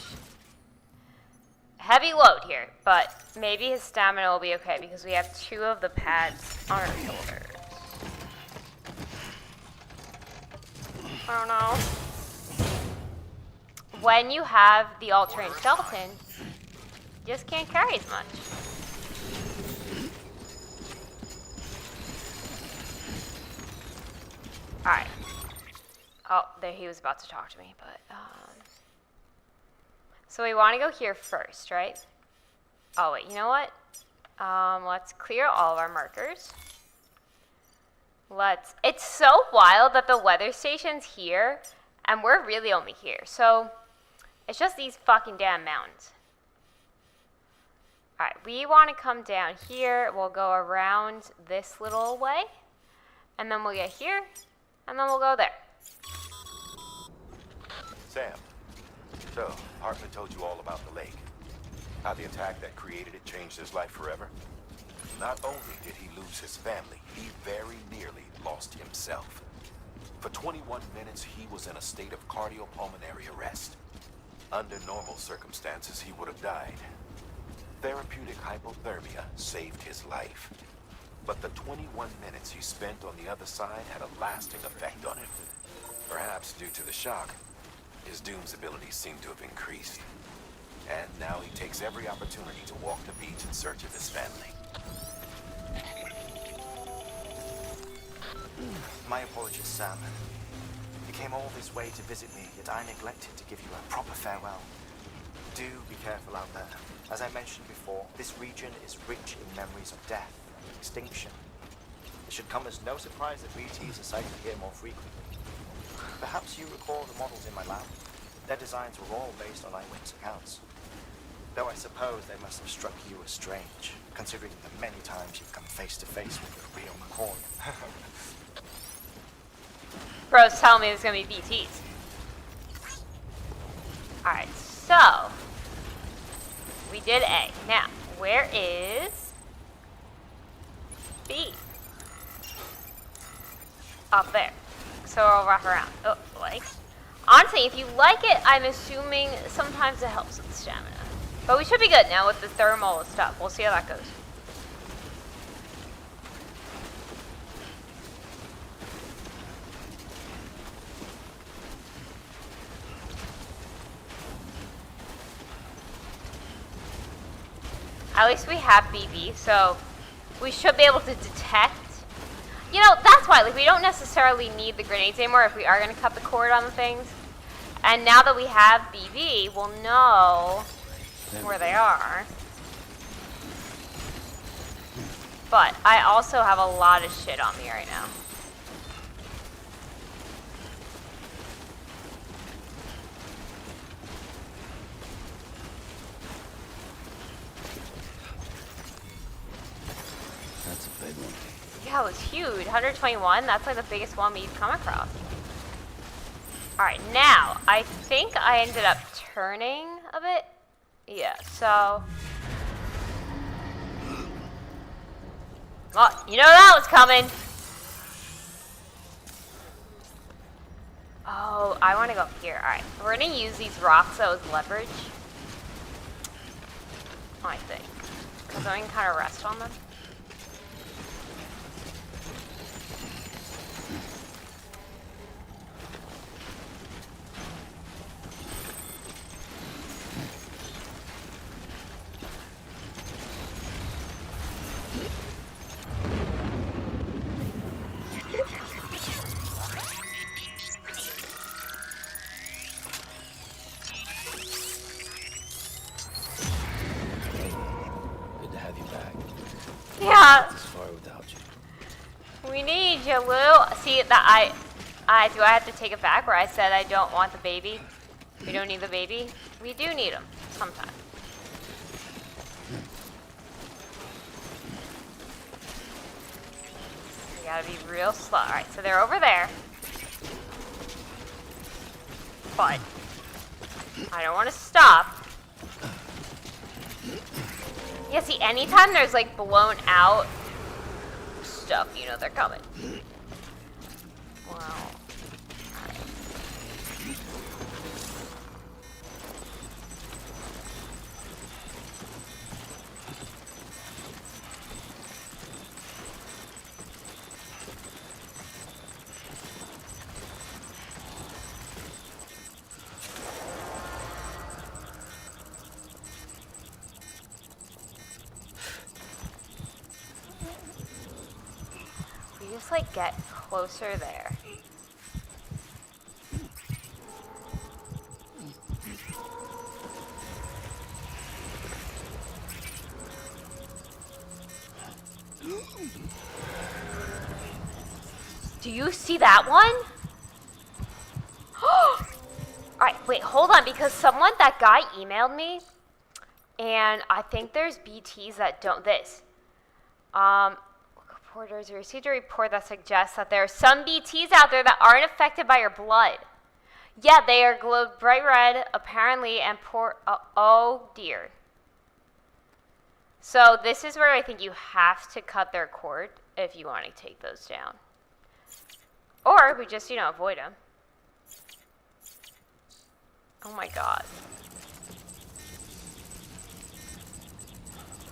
Heavy load here, but maybe his stamina will be okay because we have 2 of the pads on our shoulders. I don't know. When you have the altering skeleton, you just can't carry as much. Alright. Oh, there he was about to talk to me, but so we want to go here first, right? Oh wait, you know what? Let's clear all of our markers. It's so wild that the weather station's here, and we're really only here. So, it's just these fucking damn mountains. Alright, we want to come down here. We'll go around this little way, and then we'll get here, and then we'll go there. Sam, so Heartman told you all about the lake. How the attack that created it changed his life forever. Not only did he lose his family, he very nearly lost himself. For 21 minutes, he was in a state of cardiopulmonary arrest. Under normal circumstances, he would have died. Therapeutic hypothermia saved his life. But the 21 minutes he spent on the other side had a lasting effect on him. Perhaps due to the shock, his Doom's abilities seem to have increased. And now he takes every opportunity to walk the beach in search of his family. My apologies, Sam. You came all this way to visit me, yet I neglected to give you a proper farewell. Do be careful out there. As I mentioned before, this region is rich in memories of death and extinction. It should come as no surprise that BTs are sighted here more frequently. Perhaps you recall the models in my lab. Their designs were all based on eyewitness accounts. Though I suppose they must have struck you as strange, considering the many times you've come face to face with the real McCoy. Bro's telling me there's gonna be BTs. Alright, so we did A. Now, where is B? Up there. So we'll wrap around. Oh, like. Honestly, if you like it, I'm assuming sometimes it helps with stamina. But we should be good now with the thermal stuff. We'll see how that goes. At least we have BB, so we should be able to detect. You know, that's why, like, we don't necessarily need the grenades anymore if we are going to cut the cord on the things. And now that we have BB, we'll know where they are. But I also have a lot of shit on me right now. That's a big one. Yeah, it was huge. 121, that's like the biggest one we've come across. Alright, now, I think I ended up turning a bit. Yeah, so... Oh, you know that was coming! Oh, I want to go up here. Alright, we're going to use these rocks as leverage. I think. Because then we can kind of rest on them. Yeah. This far without you. We need you, Lou. See, that do I have to take it back where I said I don't want the baby? We don't need the baby? We do need him sometimes. We gotta be real slow. Alright, so they're over there. But I don't want to stop. Yeah, see, anytime there's like blown out stuff, you know they're coming. Wow. Alright. Just like get closer there. you see that one? Alright, wait, hold on, because that guy emailed me, and I think there's BTs that don't this. Reporters received a report that suggests that there are some BTs out there that aren't affected by your blood. Yeah, they are glowed bright red, apparently, and oh dear. So this is where I think you have to cut their cord if you want to take those down. Or we just, avoid them. Oh my god.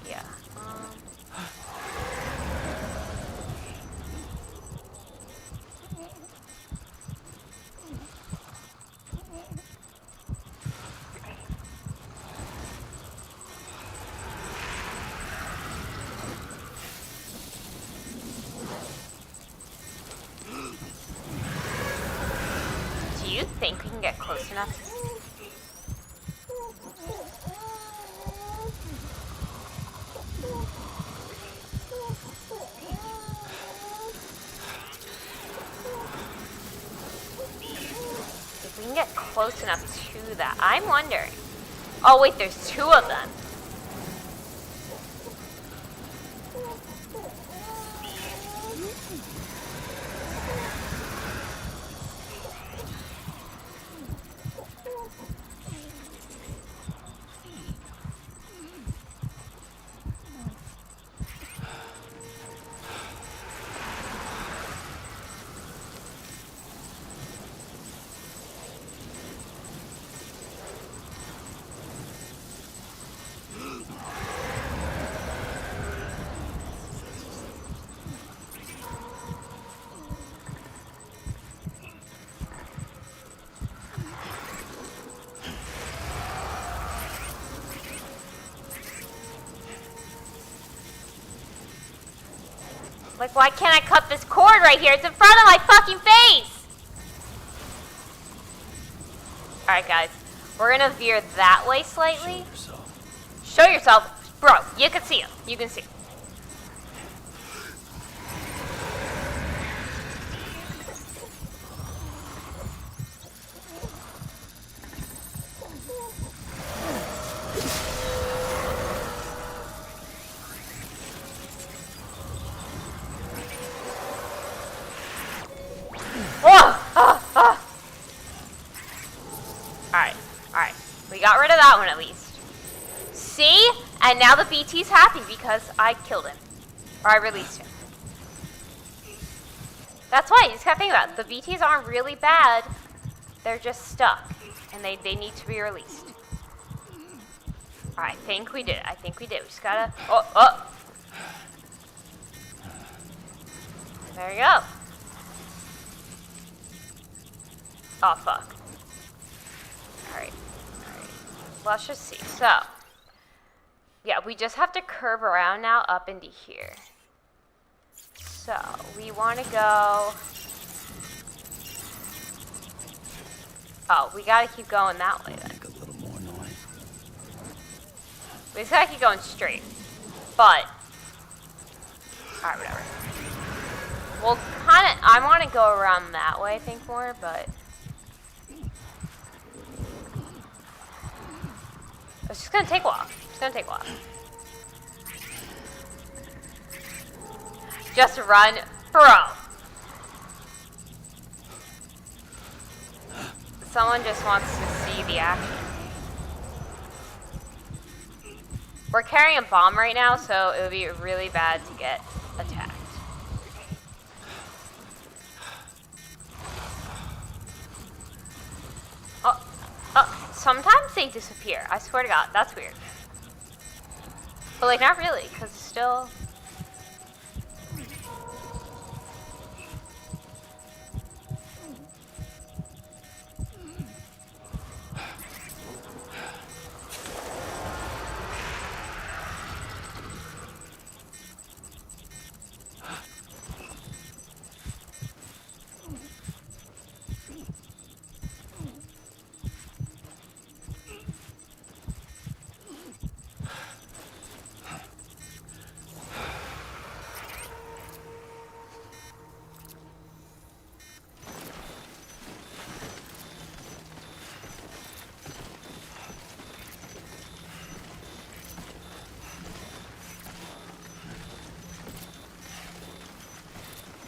Yeah. Do you think we can get close enough? If we can get close enough to that, I'm wondering. Oh wait, there's two of them. Like, why can't I cut this cord right here? It's in front of my fucking face! Alright, guys. We're gonna veer that way slightly. Show yourself. Bro, you can see him. You can see him. Alright. We got rid of that one at least. See? And now the BT's happy because I killed him. Or I released him. That's why you just gotta think about it. The BTs aren't really bad. They're just stuck. And they need to be released. Alright, I think we did it. We just gotta... Oh! There you go. Oh, fuck. Alright. Let's just see. So, yeah, we just have to curve around now up into here. So, we want to go... Oh, we gotta keep going that way then. Make a little more noise. We just gotta keep going straight. But... Alright, whatever. Well, I want to go around that way, I think, more, but... It's just gonna take a while. Just run, bro. Someone just wants to see the action. We're carrying a bomb right now, so it would be really bad to get attacked. Sometimes they disappear. I swear to God, that's weird. But like, not really, because it's still...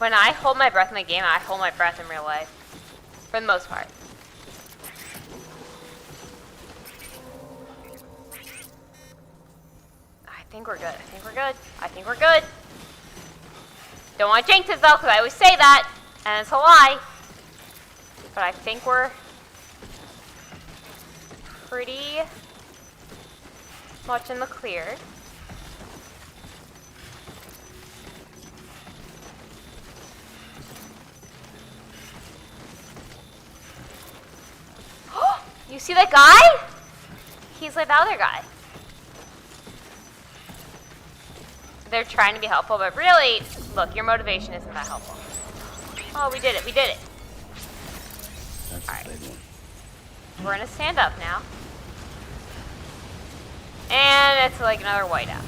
When I hold my breath in the game, I hold my breath in real life. For the most part. I think we're good. I think we're good. I think we're good. Don't want to jinx it though, because I always say that. And it's a lie. But I think we're pretty much in the clear. You see that guy? He's like the other guy. They're trying to be helpful, but really, look, your motivation isn't that helpful. Oh, we did it. We did it. That's all right. a big one. We're gonna stand up now. And it's like another whiteout.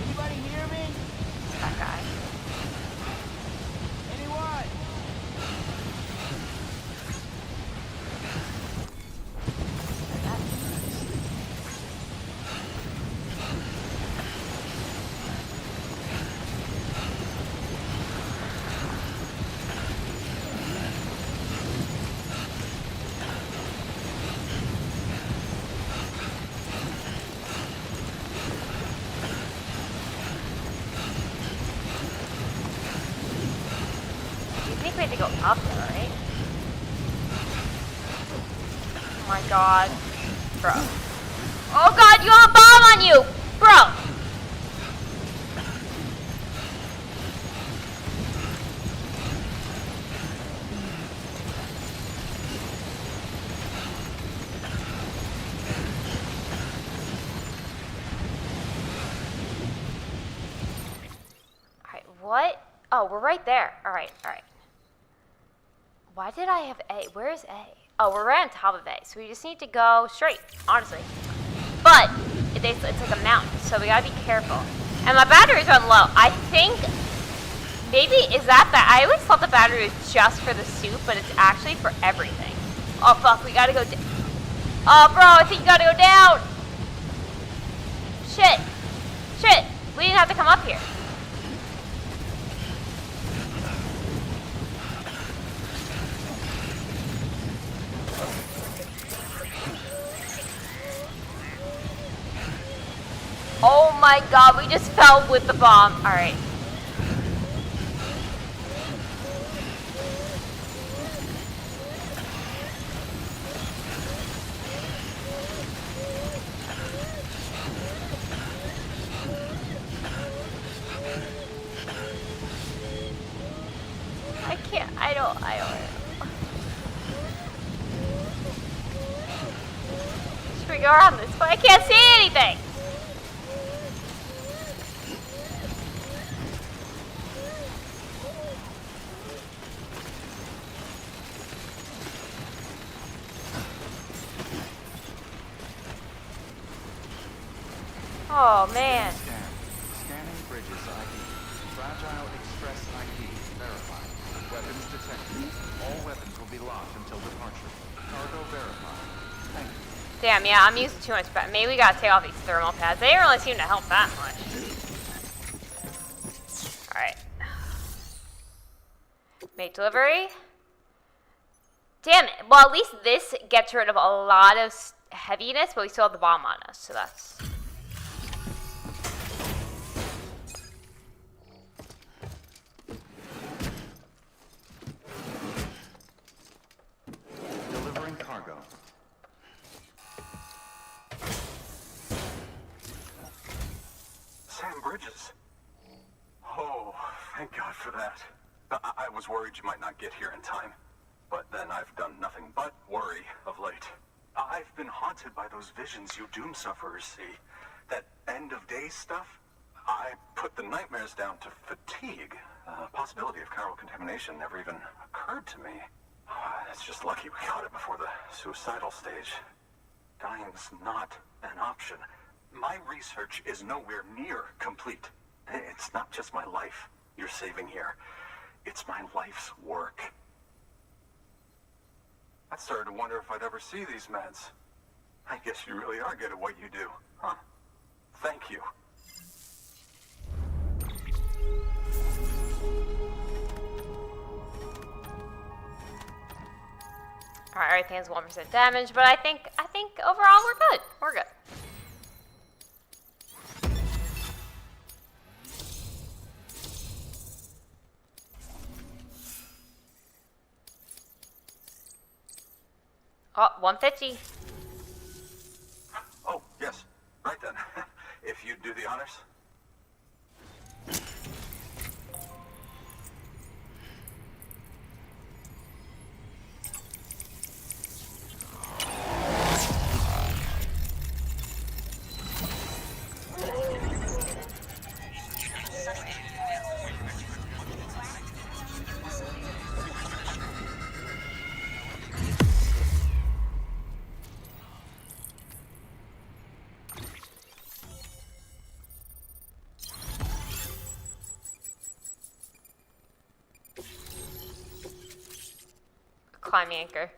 Anybody hear me? That guy. Anyone? I think we had to go up there, right? Oh my god. Bro. Oh god, you have a bomb on you! Bro! Alright, what? Oh, we're right there. Alright, alright. Why did I have A? Where is A? Oh, we're right on top of A, so we just need to go straight, honestly. But it's like a mountain, so we gotta be careful. And my batteries run low. I think maybe is that I always thought the battery was just for the suit, but it's actually for everything. Oh fuck, we gotta go. Oh bro, I think you gotta go down. Shit, shit. We didn't have to come up here. Oh my god, we just fell with the bomb. Alright. I don't. Should we go around this way? I can't see anything! Oh man. Scanning bridges ID. Fragile Express ID verified. Weapons detected. All weapons will be locked until departure. Cargo verified. Thank you. Damn, yeah, I'm using too much, but maybe we gotta take off these thermal pads. They didn't really seem to help that much. Alright. Make delivery. Damn it. Well, at least this gets rid of a lot of heaviness, but we still have the bomb on us, so that's... Delivering cargo. Sam Bridges. Oh, thank God for that. I was worried you might not get here in time. But then I've done nothing but worry of late. I've been haunted by those visions you doom sufferers see. That end of day stuff. I put the nightmares down to fatigue. Possibility of chiral contamination never even occurred to me. It's just lucky we caught it before the suicidal stage. Dying's not an option. My research is nowhere near complete. It's not just my life you're saving here. It's my life's work. I started to wonder if I'd ever see these meds. I guess you really are good at what you do, huh? Thank you. Alright, everything has 1% damage, but I think overall we're good. We're good. Oh, 150. Oh, yes. Right then. If you'd do the honors. Climbing anchor.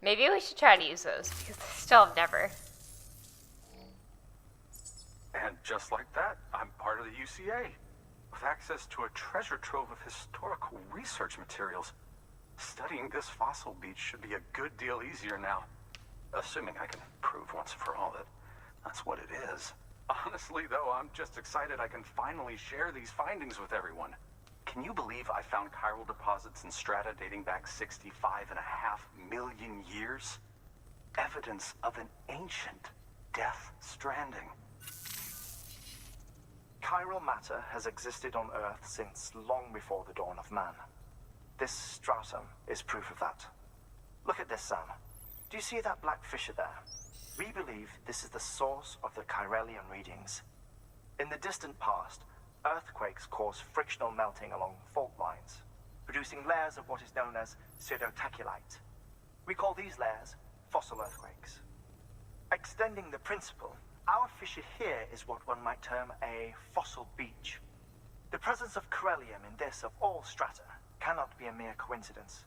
Maybe we should try to use those because I still have never. And just like that, I'm part of the UCA, with access to a treasure trove of historical research materials. Studying this fossil beach should be a good deal easier now, assuming I can prove once and for all that that's what it is. Honestly, though, I'm just excited I can finally share these findings with everyone. Can you believe I found chiral deposits in strata dating back 65.5 million years? Evidence of an ancient Death Stranding. Chiral matter has existed on Earth since long before the dawn of man. This stratum is proof of that. Look at this, Sam. Do you see that black fissure there? We believe this is the source of the Chiralian readings. In the distant past, earthquakes cause frictional melting along fault lines, producing layers of what is known as pseudotaculite. We call these layers fossil earthquakes. Extending the principle, our fissure here is what one might term a fossil beach. The presence of chiralium in this of all strata cannot be a mere coincidence.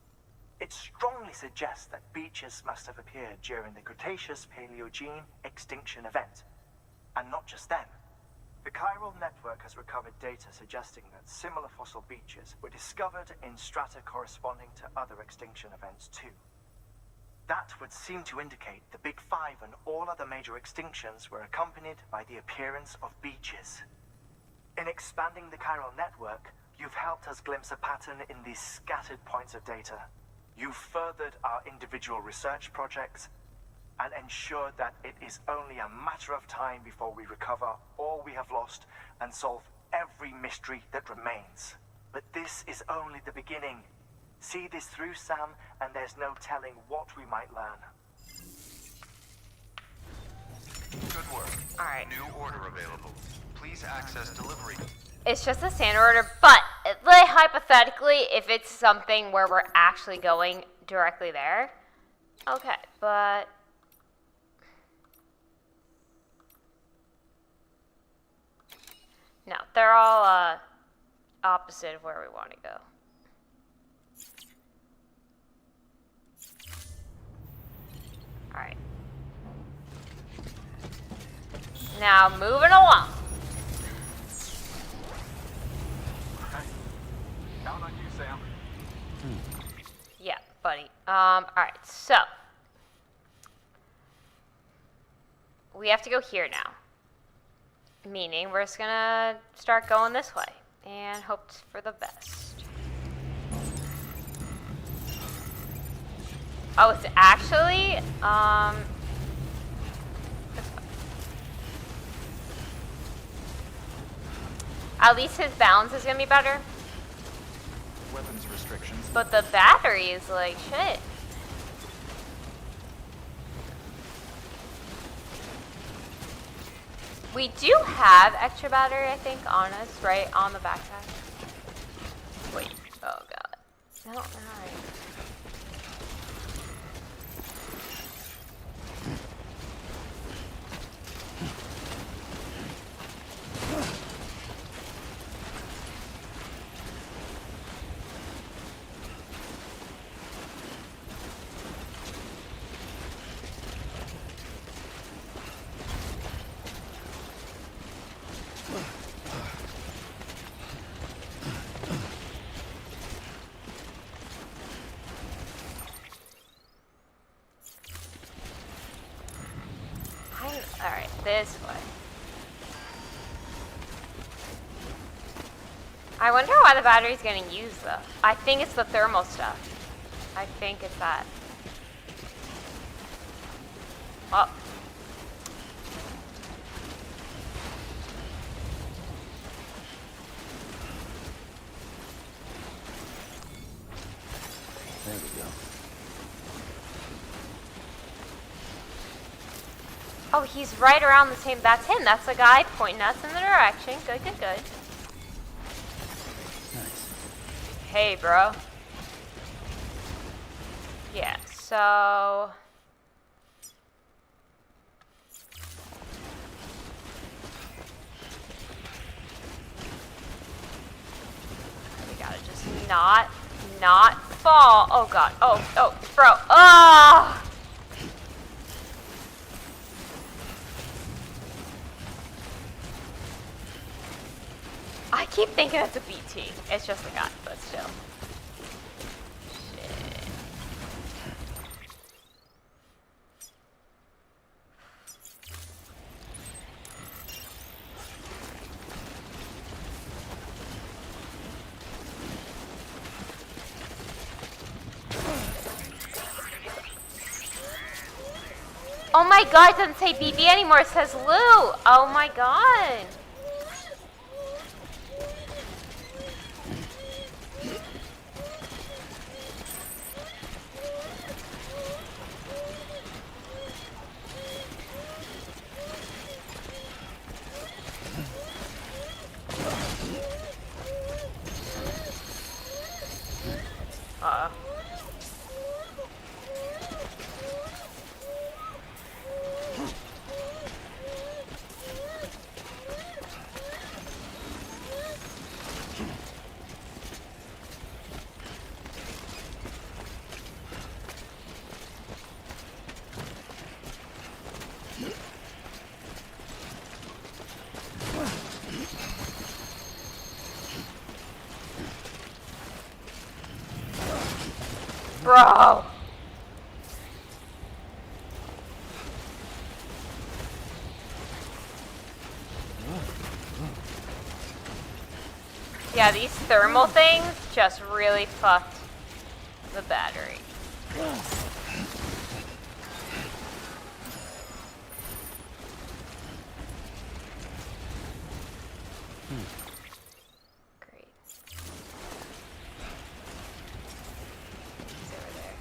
It strongly suggests that beaches must have appeared during the Cretaceous-Paleogene extinction event. And not just then. The chiral network has recovered data suggesting that similar fossil beaches were discovered in strata corresponding to other extinction events too. That would seem to indicate the Big Five and all other major extinctions were accompanied by the appearance of beaches. In expanding the chiral network, you've helped us glimpse a pattern in these scattered points of data. You've furthered our individual research projects and ensured that it is only a matter of time before we recover all we have lost and solve every mystery that remains. But this is only the beginning. See this through, Sam, and there's no telling what we might learn. Good work. Alright. New order available. Please access delivery. It's just a standard order, but like, hypothetically, if it's something where we're actually going directly there, okay, but no, they're all opposite of where we want to go. All right. Now moving along. Count on you, Sam. Yeah, buddy. All right, so we have to go here now. Meaning we're just gonna start going this way and hope for the best. Oh, it's actually this way. At least his balance is gonna be better. Weapons restrictions. But the battery is like shit. We do have extra battery, I think, on us, right? On the backpack. Wait. Oh, God. No, alright. this way. I wonder why the battery's getting used though. I think it's the thermal stuff. I think it's that. Oh. There we go. Oh, he's right around the same. That's him. That's the guy pointing us in the direction. Good, good, good. Nice. Hey, bro. Yeah, so... we gotta just not fall. Oh, God. Oh, bro. Oh! I keep thinking it's a BT. It's just a guy, but still. Shit. Oh my god, it doesn't say BB anymore, it says Lou. Oh my god. Bro. Yeah, these thermal things just really fucked the battery. Great. He's over there.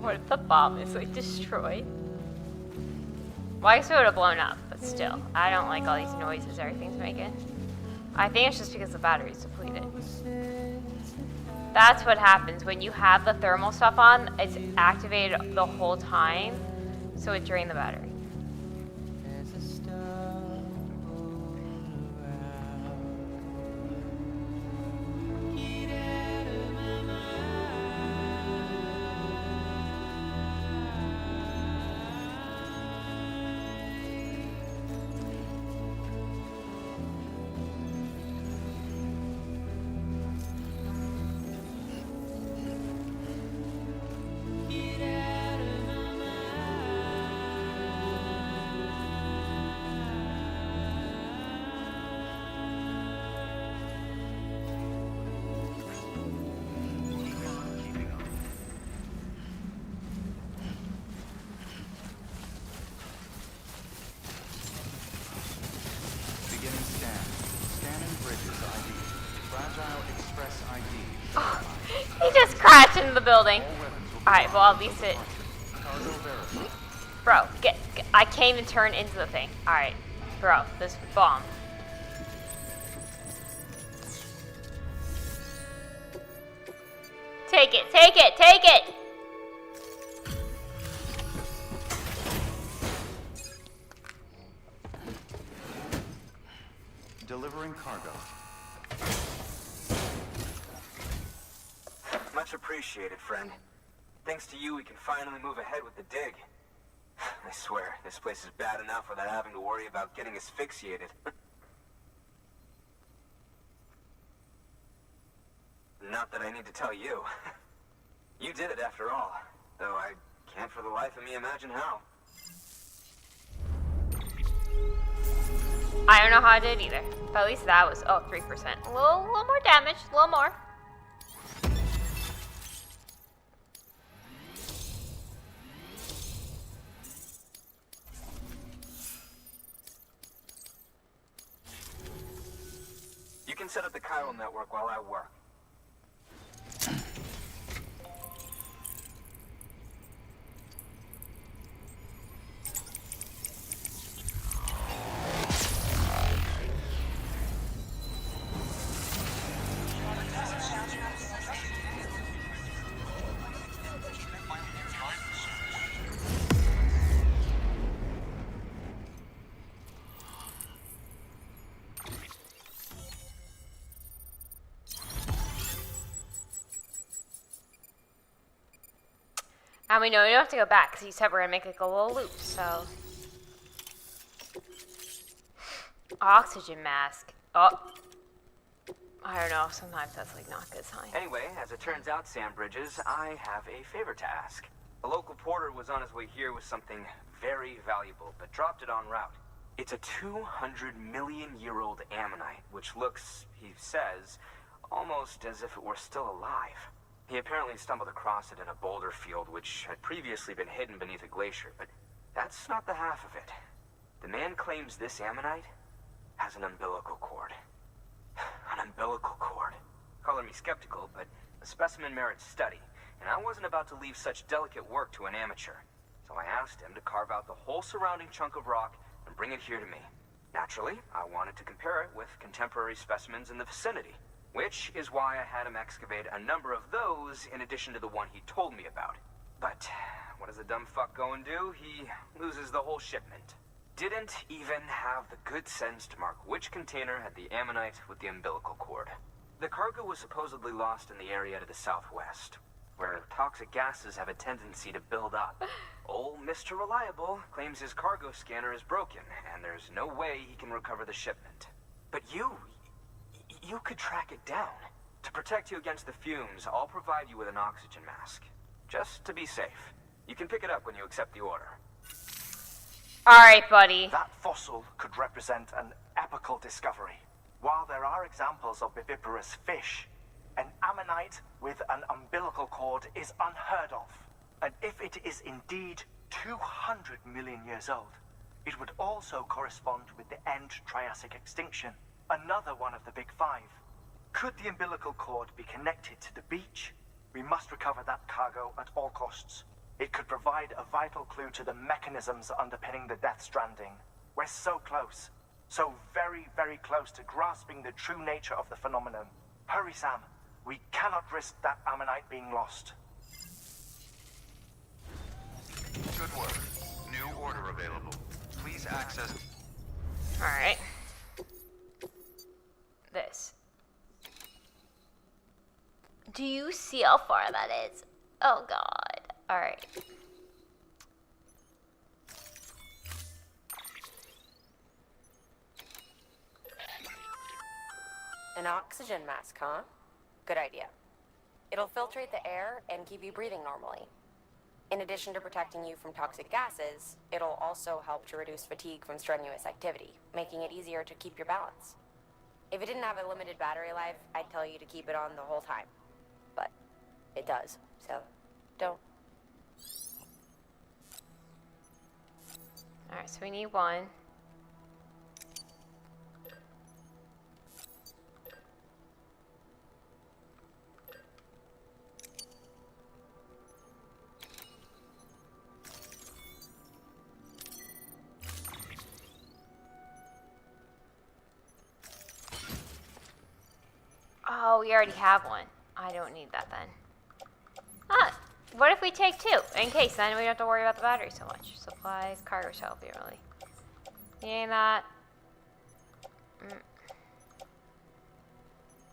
What if the bomb is like destroyed? Well, I guess it would have blown up, but still. I don't like all these noises everything's making. I think it's just because the battery's depleted. That's what happens when you have the thermal stuff on. It's activated the whole time, so it drained the battery. Oh, he just crashed into the building. Alright, well at least it... Bro, get I can't even turn into the thing. Alright, bro, this bomb. Take it, take it, take it! Delivering cargo. Much appreciated, friend. Thanks to you, we can finally move ahead with the dig. I swear, this place is bad enough without having to worry about getting asphyxiated. Not that I need to tell you. You did it after all, though I can't for the life of me imagine how. I don't know how I did either, but at least that was, 3%. A little more damage, a little more. You can set up the chiral network while I work. And we know we don't have to go back because he said we're gonna make like a little loop, so. Oxygen mask. Oh. I don't know, sometimes that's like not a good sign. Anyway, as it turns out, Sam Bridges, I have a favor to ask. A local porter was on his way here with something very valuable, but dropped it en route. It's a 200-million-year-old ammonite, which looks, he says, almost as if it were still alive. He apparently stumbled across it in a boulder field which had previously been hidden beneath a glacier, but that's not the half of it. The man claims this ammonite has an umbilical cord. An umbilical cord. Color me skeptical, but the specimen merits study, and I wasn't about to leave such delicate work to an amateur. So I asked him to carve out the whole surrounding chunk of rock and bring it here to me. Naturally, I wanted to compare it with contemporary specimens in the vicinity, which is why I had him excavate a number of those in addition to the one he told me about. But what does the dumb fuck go and do? He loses the whole shipment. Didn't even have the good sense to mark which container had the ammonite with the umbilical cord. The cargo was supposedly lost in the area to the southwest, where toxic gases have a tendency to build up. Old Mr. Reliable claims his cargo scanner is broken, and there's no way he can recover the shipment. But you could track it down. To protect you against the fumes, I'll provide you with an oxygen mask. Just to be safe. You can pick it up when you accept the order. Alright, buddy. That fossil could represent an epical discovery. While there are examples of viviparous fish, an ammonite with an umbilical cord is unheard of. And if it is indeed 200 million years old, it would also correspond with the end Triassic extinction, another one of the big five. Could the umbilical cord be connected to the beach? We must recover that cargo at all costs. It could provide a vital clue to the mechanisms underpinning the Death Stranding. We're so close. So very, very close to grasping the true nature of the phenomenon. Hurry, Sam. We cannot risk that ammonite being lost. Good work. New order available. Please access... Alright. This. Do you see how far that is? Oh god. Alright. An oxygen mask, huh? Good idea. It'll filtrate the air and keep you breathing normally. In addition to protecting you from toxic gases, it'll also help to reduce fatigue from strenuous activity, making it easier to keep your balance. If it didn't have a limited battery life, I'd tell you to keep it on the whole time. But it does, so don't. Alright, so we need one. we already have one. I don't need that then. Ah, what if we take 2? In case, then we don't have to worry about the battery so much. Supplies, cargo shelf, really. Need that.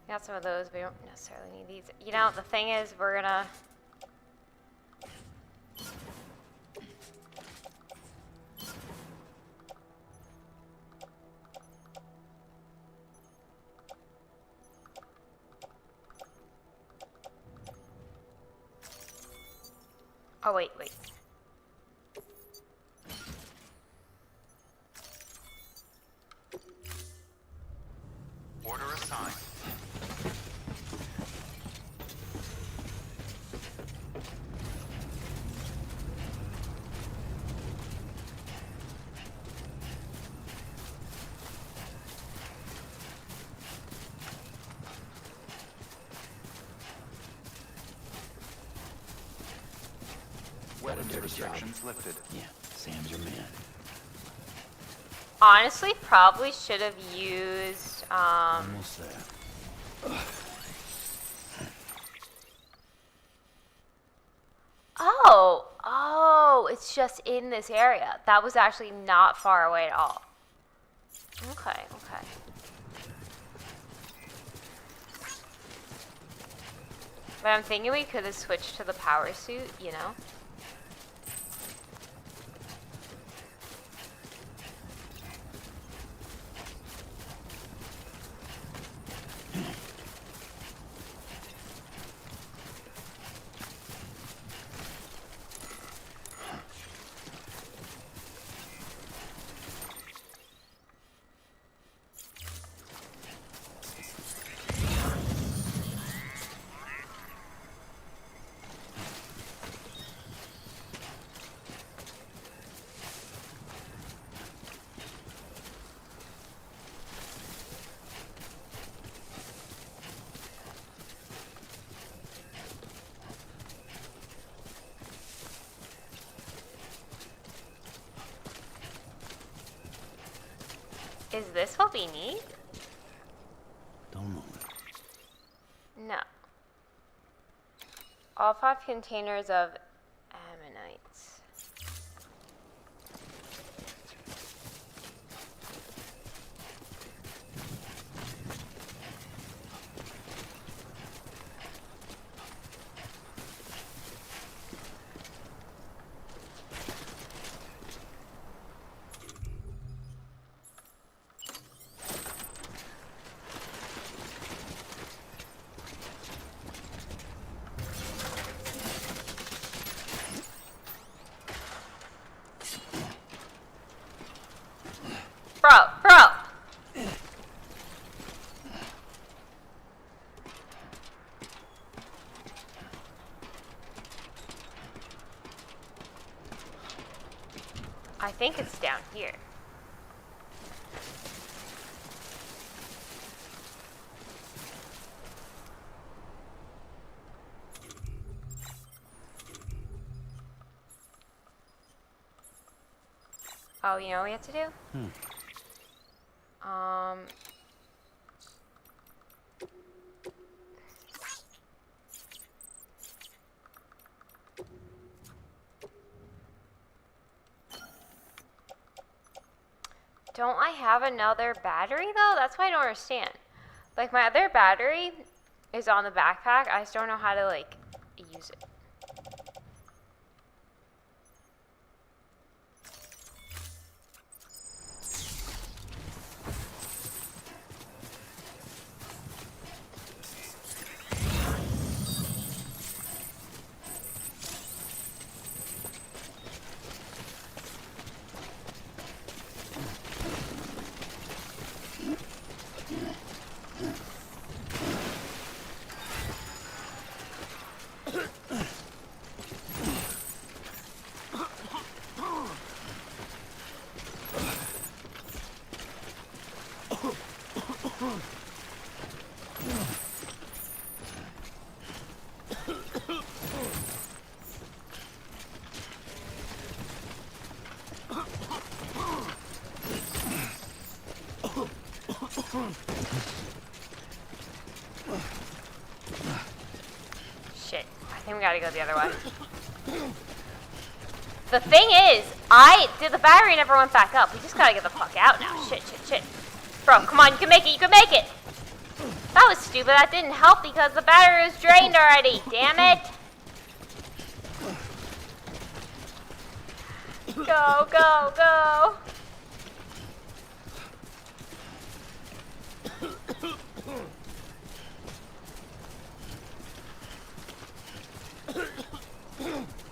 Got some of those, but we don't necessarily need these. You know, the thing is, we're gonna... Oh, wait. Order assigned. Weapons restrictions lifted. Yeah, Sam's your man. Honestly, probably should have used, Almost there. Oh, it's just in this area. That was actually not far away at all. Okay. But I'm thinking we could have switched to the power suit, you know? Is this what we need? Don't know. No. All 5 containers of ammonites. Bro! I think it's down here. Oh, you know what we have to do? Don't I have another battery though? That's why I don't understand. Like my other battery is on the backpack. I just don't know how to like use it. shit. I think we gotta go the other way. The thing is, the battery never went back up. We just gotta get the fuck out now. Shit. Bro, come on, you can make it, That was stupid, that didn't help because the battery was drained already. Damn it. Go.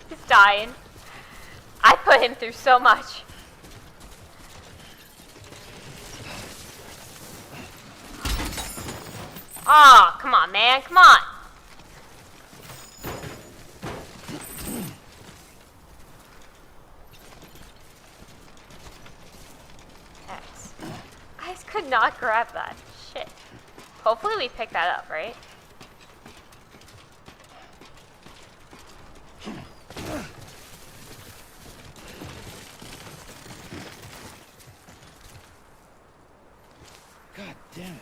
He's dying. I put him through so much. Oh, come on, man. Come on. X. I just could not grab that. Shit. Hopefully we pick that up, right? God damn it.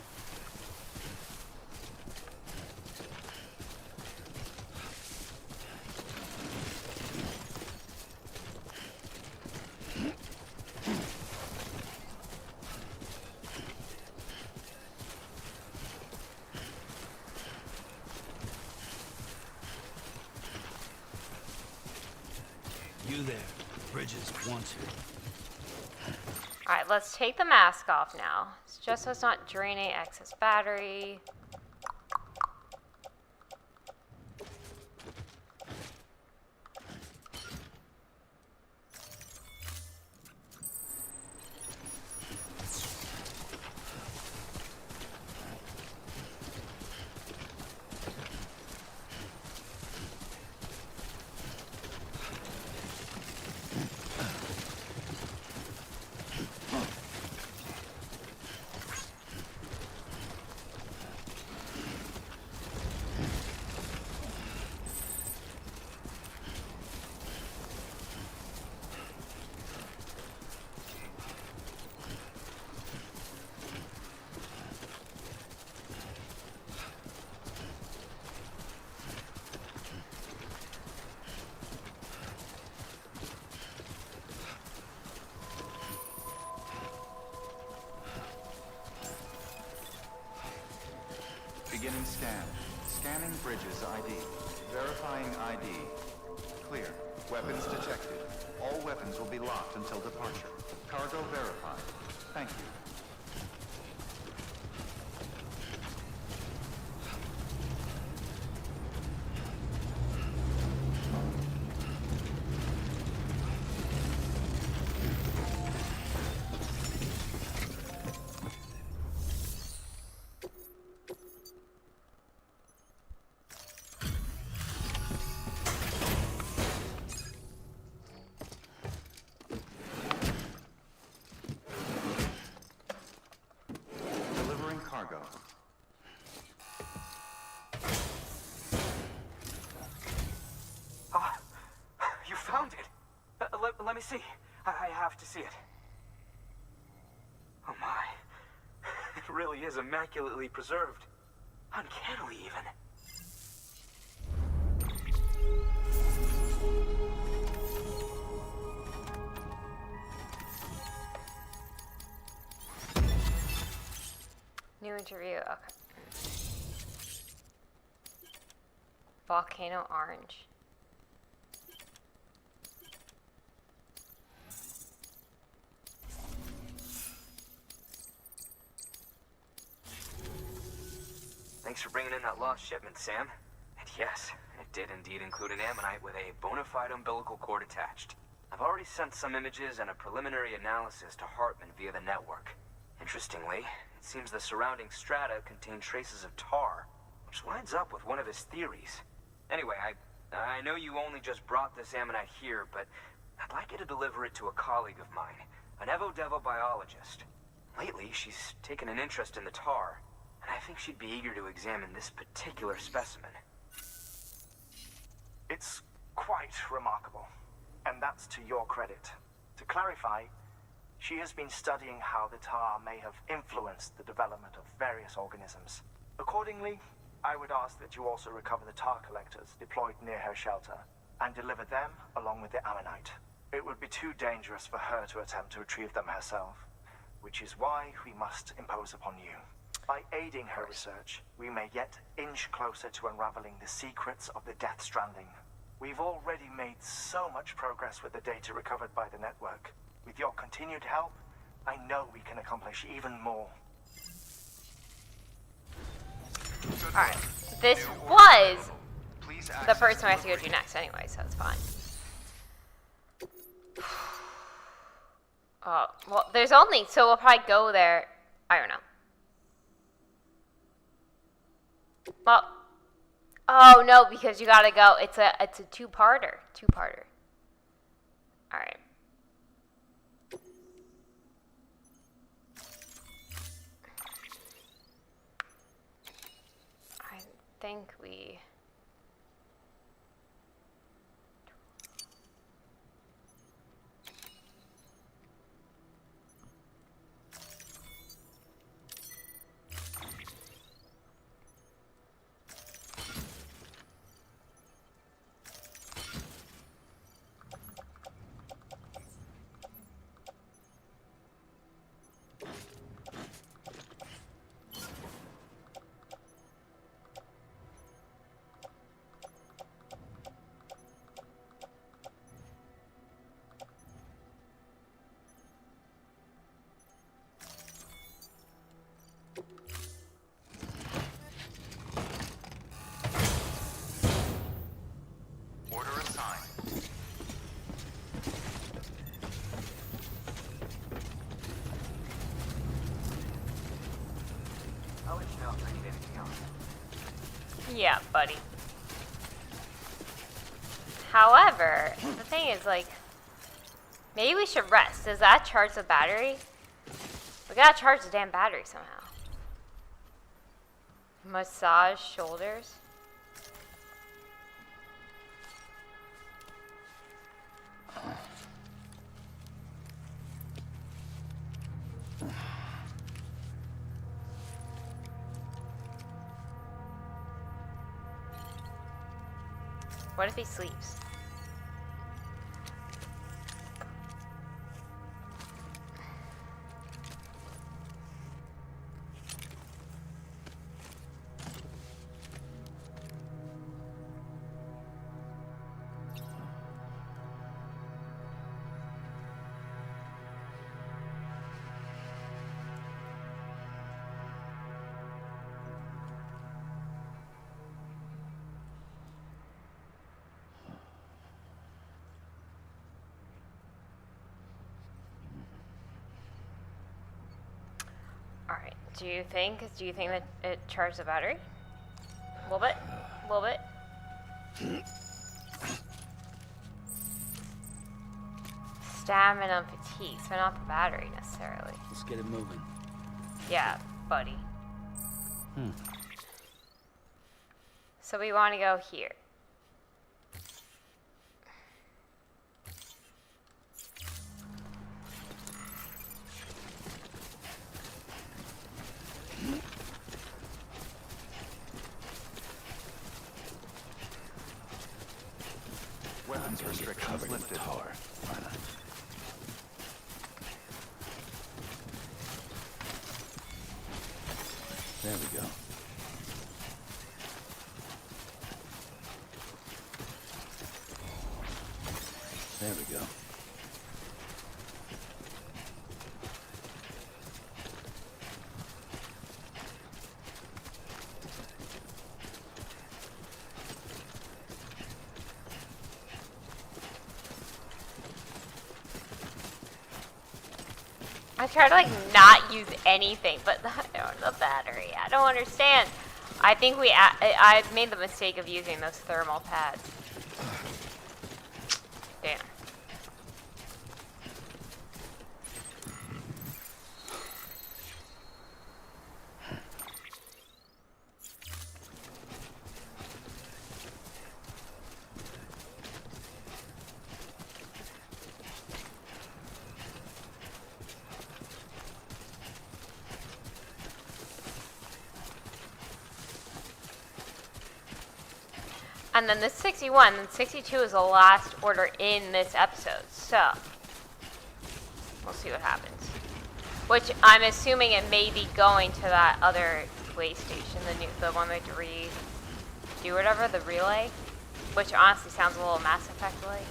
You there. Bridges wants you. Alright, let's take the mask off now. It's just so it's not draining excess battery. Beginning scan. Scanning bridges ID. Verifying ID. Clear. Weapons detected. All weapons will be locked until departure. Cargo verified. Thank you. Cargo. Ah, you found it. Let me see. I have to see it. Oh my. It really is immaculately preserved. Uncannily even. New interview, okay. Volcano orange. Thanks for bringing in that lost shipment, Sam. And yes, it did indeed include an ammonite with a bona fide umbilical cord attached. I've already sent some images and a preliminary analysis to Heartman via the network. Interestingly, it seems the surrounding strata contain traces of tar, which lines up with one of his theories. Anyway, I know you only just brought this ammonite here, but I'd like you to deliver it to a colleague of mine, an Evo-Devo biologist. Lately, she's taken an interest in the tar, and I think she'd be eager to examine this particular specimen. It's quite remarkable, and that's to your credit. To clarify, she has been studying how the tar may have influenced the development of various organisms. Accordingly, I would ask that you also recover the tar collectors deployed near her shelter, and deliver them along with the ammonite. It would be too dangerous for her to attempt to retrieve them herself, which is why we must impose upon you. By aiding her research, we may yet inch closer to unraveling the secrets of the Death Stranding. We've already made so much progress with the data recovered by the network. With your continued help, I know we can accomplish even more. Alright, this was the person I have to go to next anyway, so it's fine. Oh, well, there's only, so we'll probably go there, I don't know. Well, oh no, because you gotta go, it's a two-parter. Alright. I think we... Yeah, buddy. However, the thing is, like, maybe we should rest. Does that charge the battery? We gotta charge the damn battery somehow. Massage shoulders. What if he sleeps? Alright, do you think that it charged the battery? A little bit? Stamina and fatigue, so not the battery necessarily. Let's get it moving. Yeah, buddy. So we want to go here. Weapons restrictions lifted. There we go. There we go. I try to like not use anything, but the battery. I don't understand. I think I made the mistake of using those thermal pads. Damn. And then the 61, and 62 is the last order in this episode. So, we'll see what happens. Which I'm assuming it may be going to that other way station, the one that do whatever, the relay, which honestly sounds a little Mass Effect-like.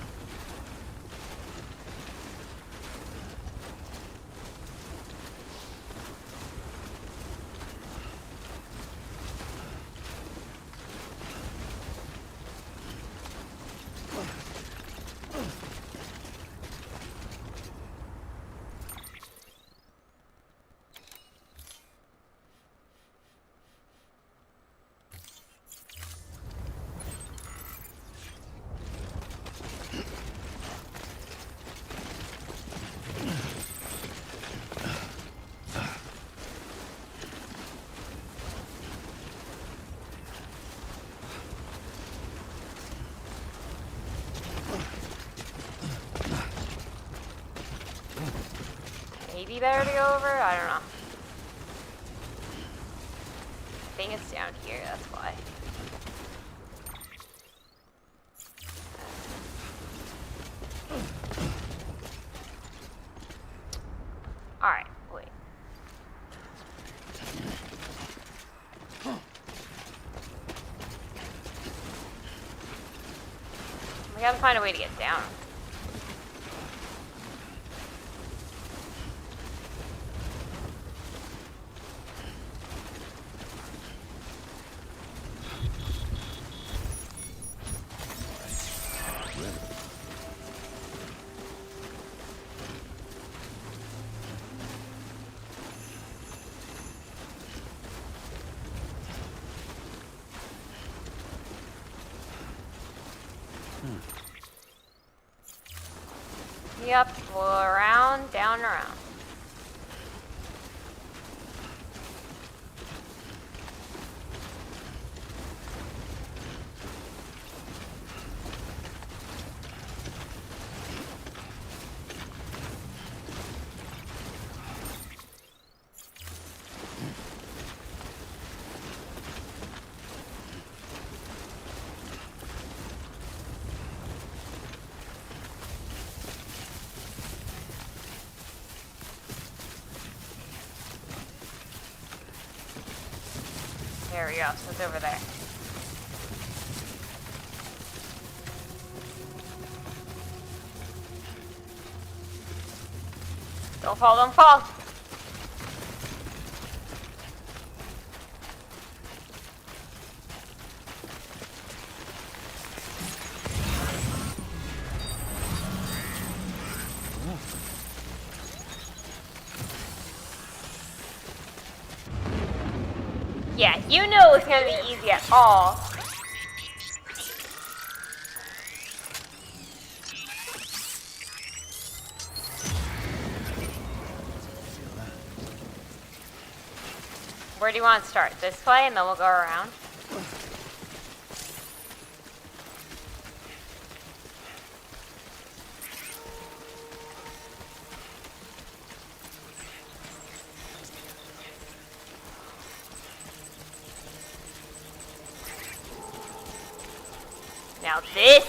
Maybe better to go over? I don't know. I think it's down here, that's why. Alright, wait. We gotta find a way to get down. Yep, well, around, down, around. There we go, so it's over there. Don't fall, don't fall! Yeah, you know it's gonna be easy at all. Where do you want to start? This way, and then we'll go around? Now this...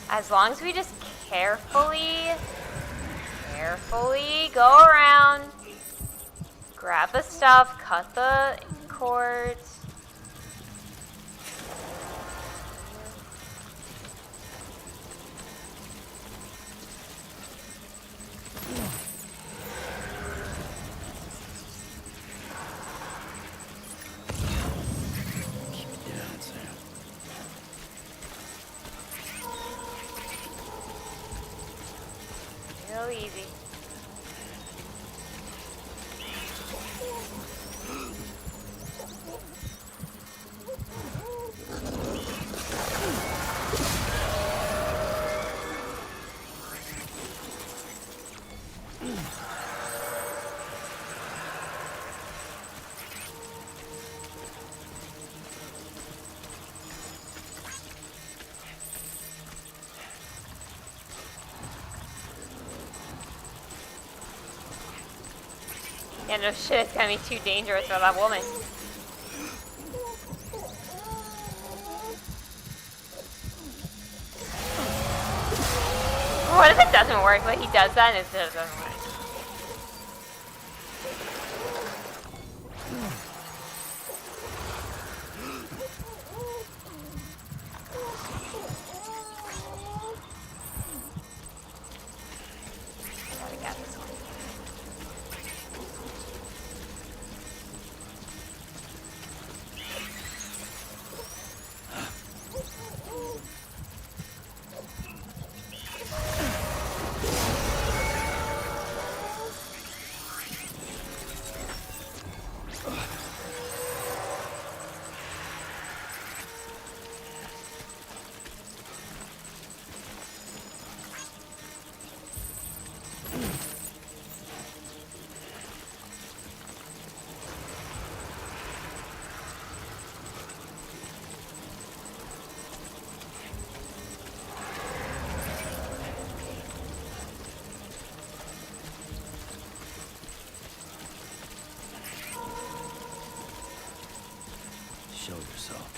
As long as we just carefully go around, grab the stuff, cut the cords. Real easy. Yeah, no shit, it's gonna be too dangerous for that woman. What if it doesn't work? Like he does that and it still doesn't work. Gotta get this one. Show yourself.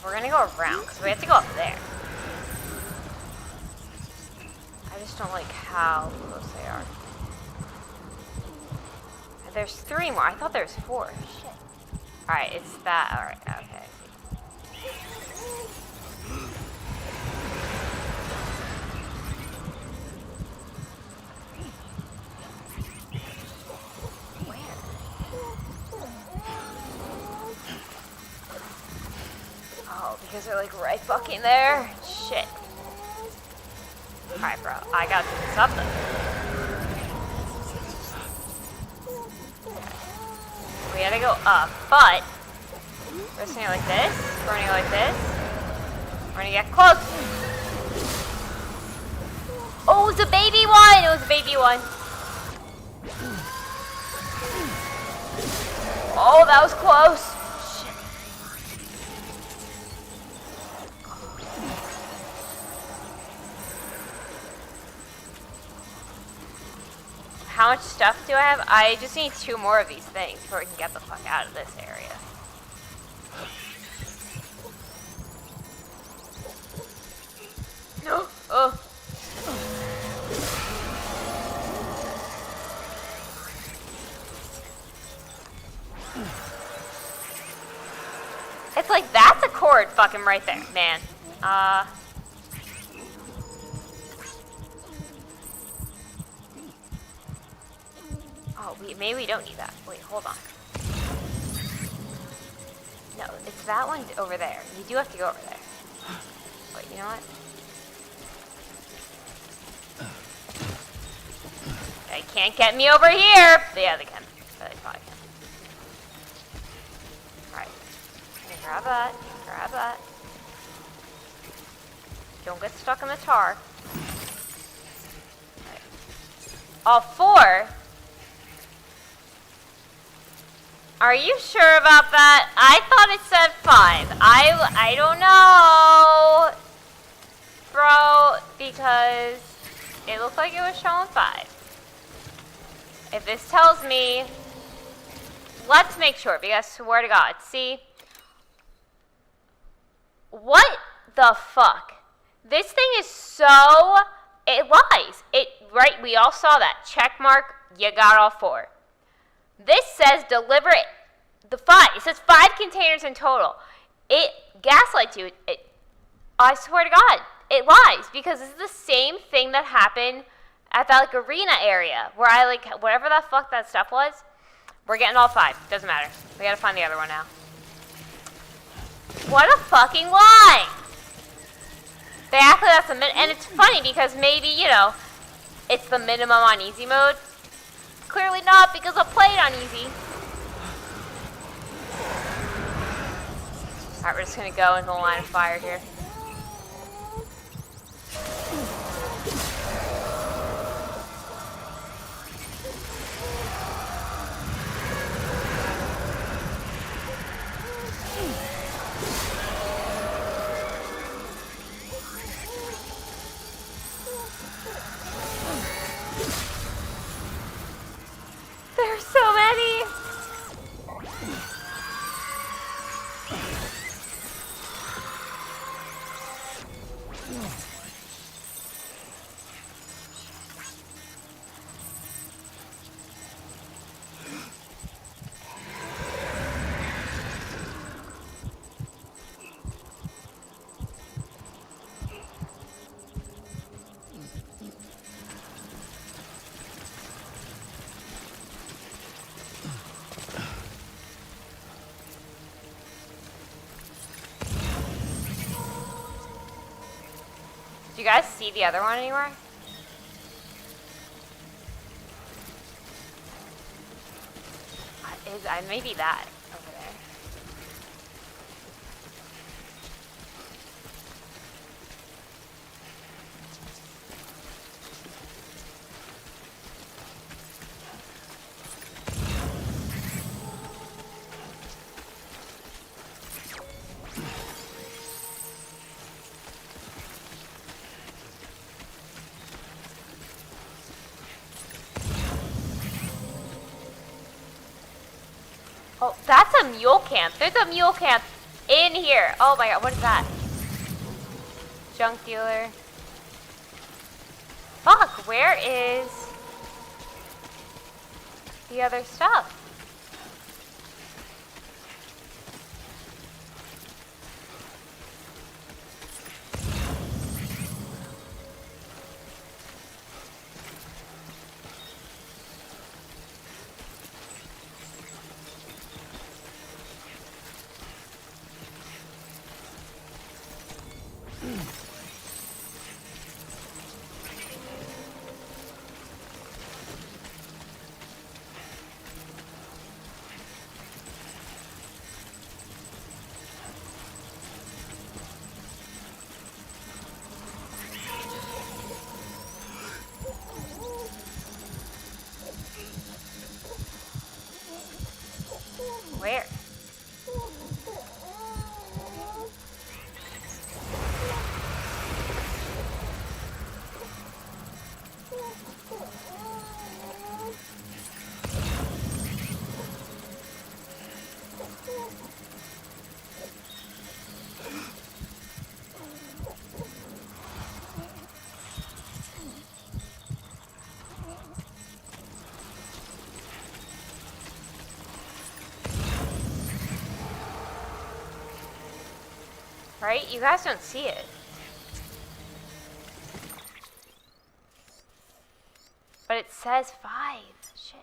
We're gonna go around, because we have to go up there. I just don't like how close they are. There's 3 more. I thought there was 4. Shit. Alright, it's that. Alright, okay. Because they're like right fucking there. Shit. Alright, bro. I gotta do something. We gotta go up, but we're just gonna go like this. We're gonna go like this. We're gonna get close. Oh, it was a baby one! It was a baby one. Oh, that was close. How much stuff do I have? I just need 2 more of these things before we can get the fuck out of this area. No. Oh. It's like that's a cord fucking right there, man. Oh, maybe we don't need that. Wait, hold on. No, it's that one over there. You do have to go over there. Wait, you know what? They can't get me over here! Yeah, they can. They probably can. Alright. Grab that. Grab that. Don't get stuck in the tar. Right. All 4? Are you sure about that? I thought it said 5. I don't know, bro, because it looked like it was showing 5. If this tells me, let's make sure, because swear to God, see, what the fuck? This thing is so, it lies. Right, we all saw that. Check mark, you got all 4. This says deliver the 5. It says 5 containers in total. It gaslights you. I swear to God, it lies because this is the same thing that happened at that like arena area where I like whatever the fuck that stuff was, We're getting all 5. Doesn't matter. We gotta find the other one now. What a fucking lie! They act like that's the and it's funny because maybe, you know, it's the minimum on easy mode. Clearly not, because I played on easy. Alright, we're just gonna go into the line of fire here. There's so many! Do you guys see the other one anywhere? Maybe that over there. Oh, that's a mule camp. There's a mule camp in here. Oh my god, what is that? Junk dealer. Fuck, where is the other stuff? Where? Right? You guys don't see it. But it says 5. Shit.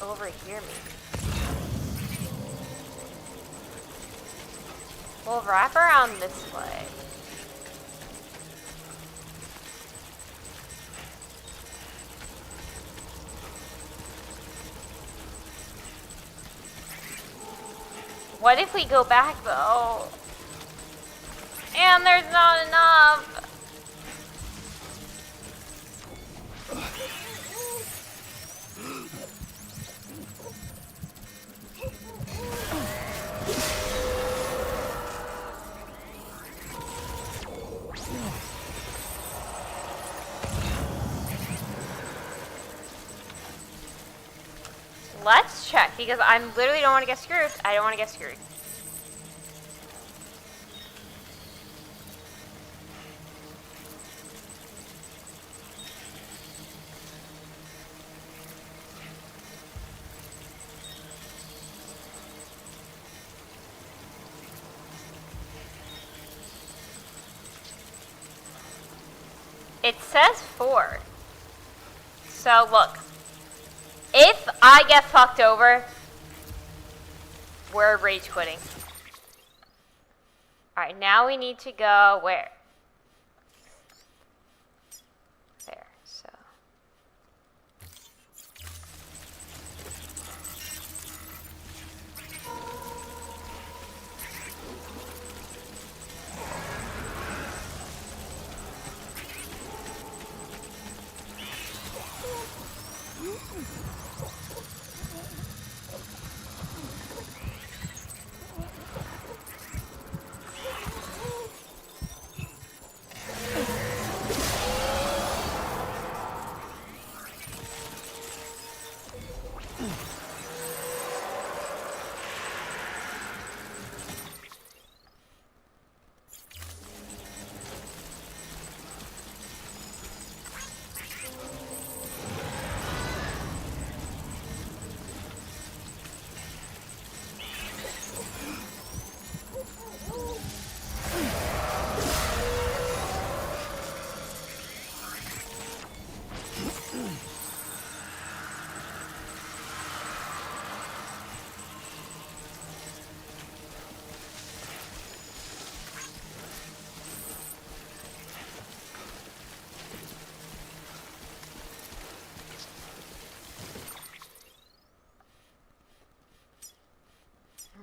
Overhear me. We'll wrap around this way. What if we go back though? And there's not enough. Let's check, because I literally don't want to get screwed. I don't want to get screwed. It says 4. So look. If I get fucked over, we're rage quitting. Alright, now we need to go where? There, so.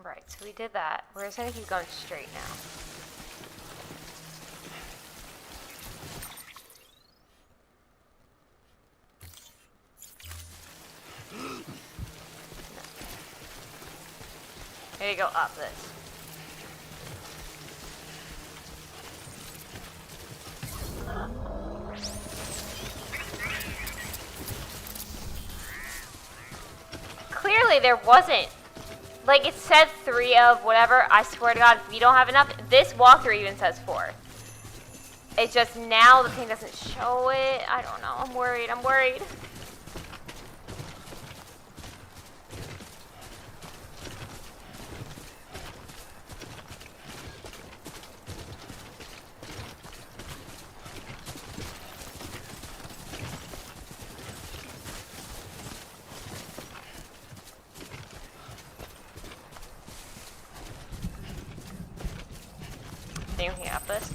Right, so we did that. We're just gonna keep going straight now. There you go, up this. Clearly there wasn't. Like, it said 3 of whatever. I swear to God, if we don't have enough, this walkthrough even says 4. It's just now the thing doesn't show it. I don't know. I'm worried. I'm worried. Think we can up this?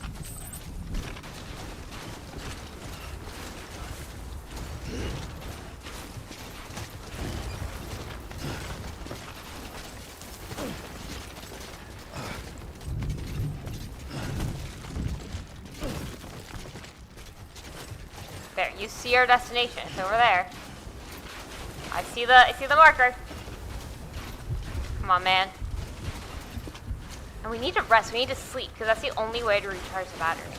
There, you see our destination. It's over there. I see the marker. Come on, man. And we need to rest. We need to sleep, because that's the only way to recharge the battery.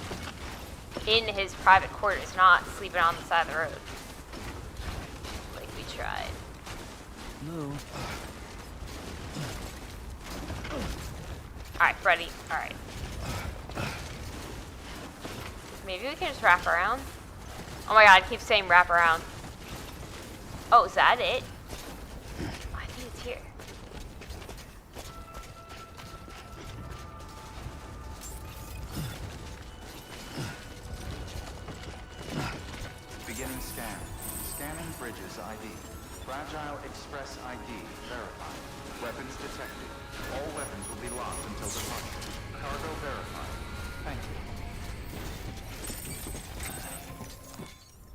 In his private quarters, not sleeping on the side of the road. Like we tried. No. Alright, Freddy. Alright. Maybe we can just wrap around? Oh my god, I keep saying wrap around. Oh, is that it? I think it's here. Beginning scan. Scanning bridges ID. Fragile Express ID verified. Weapons detected. All weapons will be locked until departure. Cargo verified. Thank you.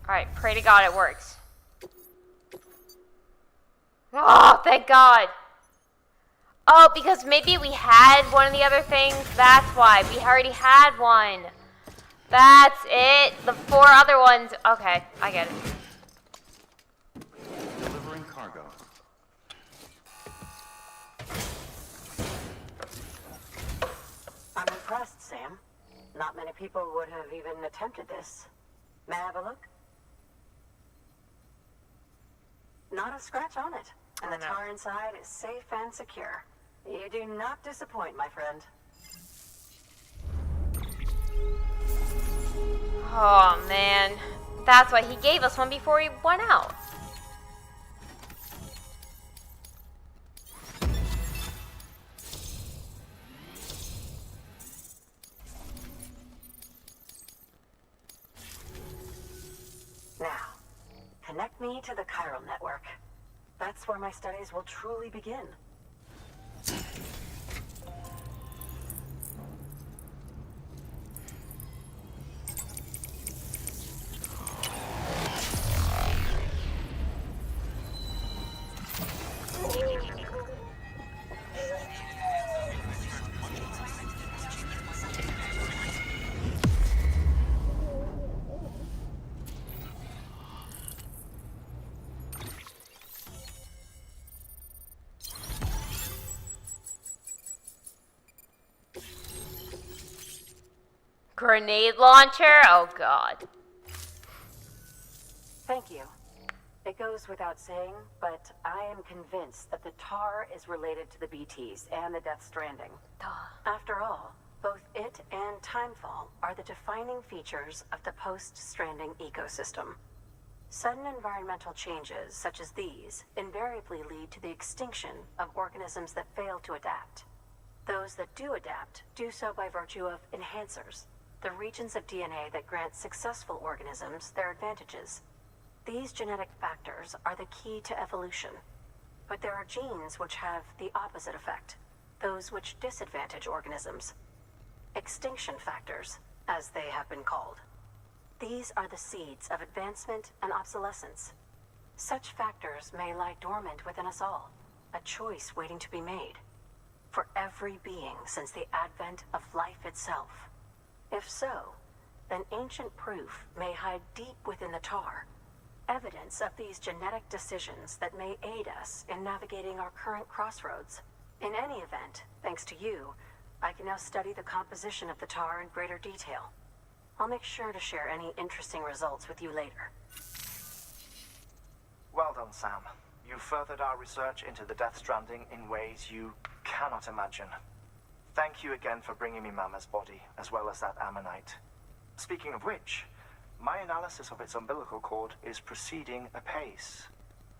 Alright, pray to God it works. Oh, thank God. Oh, because maybe we had one of the other things. That's why. We already had one. That's it. The 4 other ones. Okay, I get it. Delivering cargo. I'm impressed, Sam. Not many people would have even attempted this. May I have a look? Not a scratch on it. And the tar inside is safe and secure. You do not disappoint, my friend. Oh, man. That's why he gave us one before he went out. Now, connect me to the Chiral network. That's where my studies will truly begin. Grenade launcher? Oh, God. Thank you. It goes without saying, but I am convinced that the tar is related to the BTs and the Death Stranding. After all, both it and Timefall are the defining features of the post-stranding ecosystem. Sudden environmental changes such as these invariably lead to the extinction of organisms that fail to adapt. Those that do adapt do so by virtue of enhancers, the regions of DNA that grant successful organisms their advantages. These genetic factors are the key to evolution. But there are genes which have the opposite effect, those which disadvantage organisms. Extinction factors, as they have been called. These are the seeds of advancement and obsolescence. Such factors may lie dormant within us all, a choice waiting to be made. For every being since the advent of life itself. If so, then ancient proof may hide deep within the tar, evidence of these genetic decisions that may aid us in navigating our current crossroads. In any event, thanks to you, I can now study the composition of the tar in greater detail. I'll make sure to share any interesting results with you later. Well done, Sam. You furthered our research into the Death Stranding in ways you cannot imagine. Thank you again for bringing me Mama's body, as well as that ammonite. Speaking of which, my analysis of its umbilical cord is proceeding apace.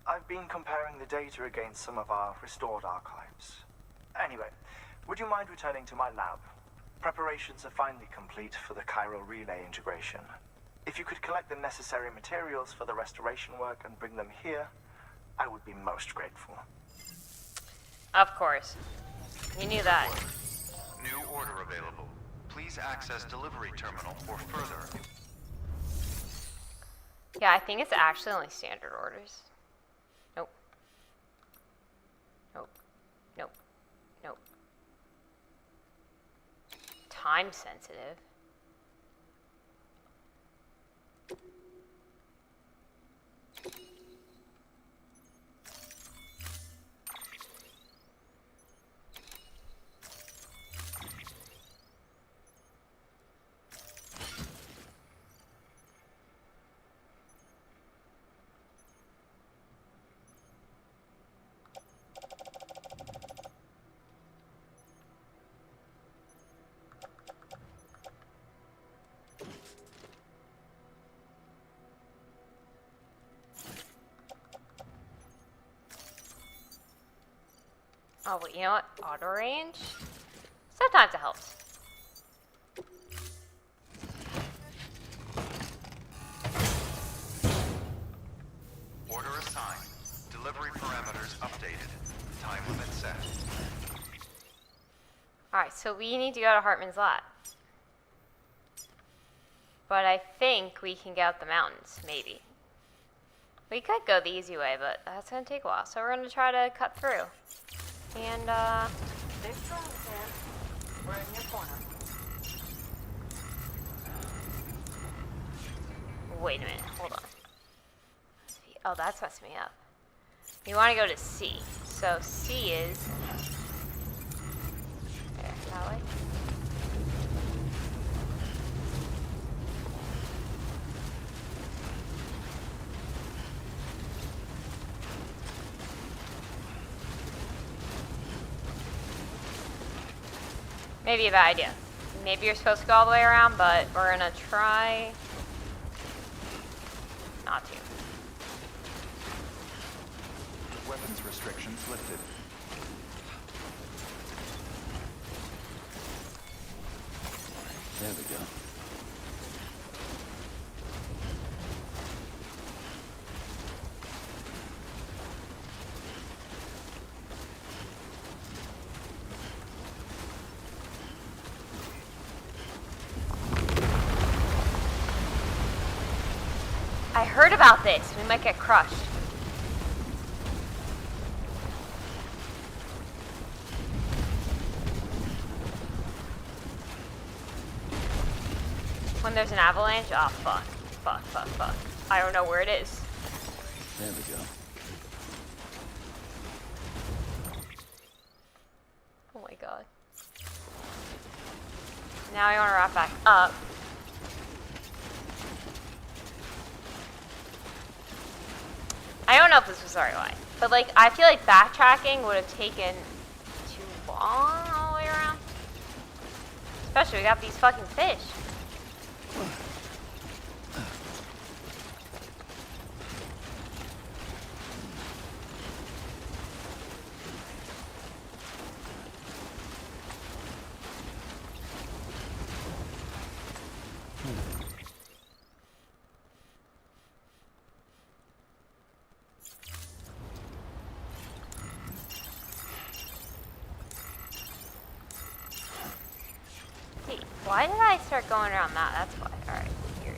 I've been comparing the data against some of our restored archives. Anyway, would you mind returning to my lab? Preparations are finally complete for the Chiral Relay integration. If you could collect the necessary materials for the restoration work and bring them here, I would be most grateful. Of course. You knew that. New order available. Please access delivery terminal for further. Yeah, I think it's actually only standard orders. Nope. Nope. Nope. Nope. Time sensitive. Oh, wait, you know what? Auto range? Sometimes it helps. Order assigned. Delivery parameters updated. Time limit set. Alright, so we need to go to Heartman's lab. But I think we can get up the mountains, maybe. We could go the easy way, but that's going to take a while. So we're going to try to cut through. And, Stay strong, Sam. We're in your corner. wait a minute, hold on. Oh, that's messing me up. You want to go to C. So C is... There, that way. Maybe a bad idea. Maybe you're supposed to go all the way around, but we're gonna try not to. Weapons restrictions lifted. There we go. I heard about this. We might get crushed. When there's an avalanche? Oh, fuck. Fuck, fuck, fuck. I don't know where it is. There we go. Oh my god. Now I want to wrap back up. I don't know if this was the right way, but like, I feel like backtracking would have taken too long all the way around. Especially, we got these fucking fish. Why did I start going around that? That's why. Alright, weird.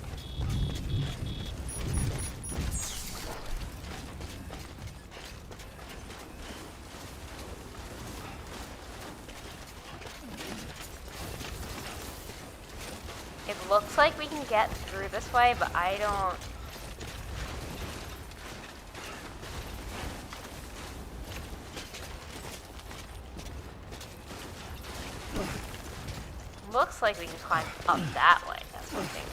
It looks like we can get through this way, but I don't... Looks like we can climb up that way. That's what I think.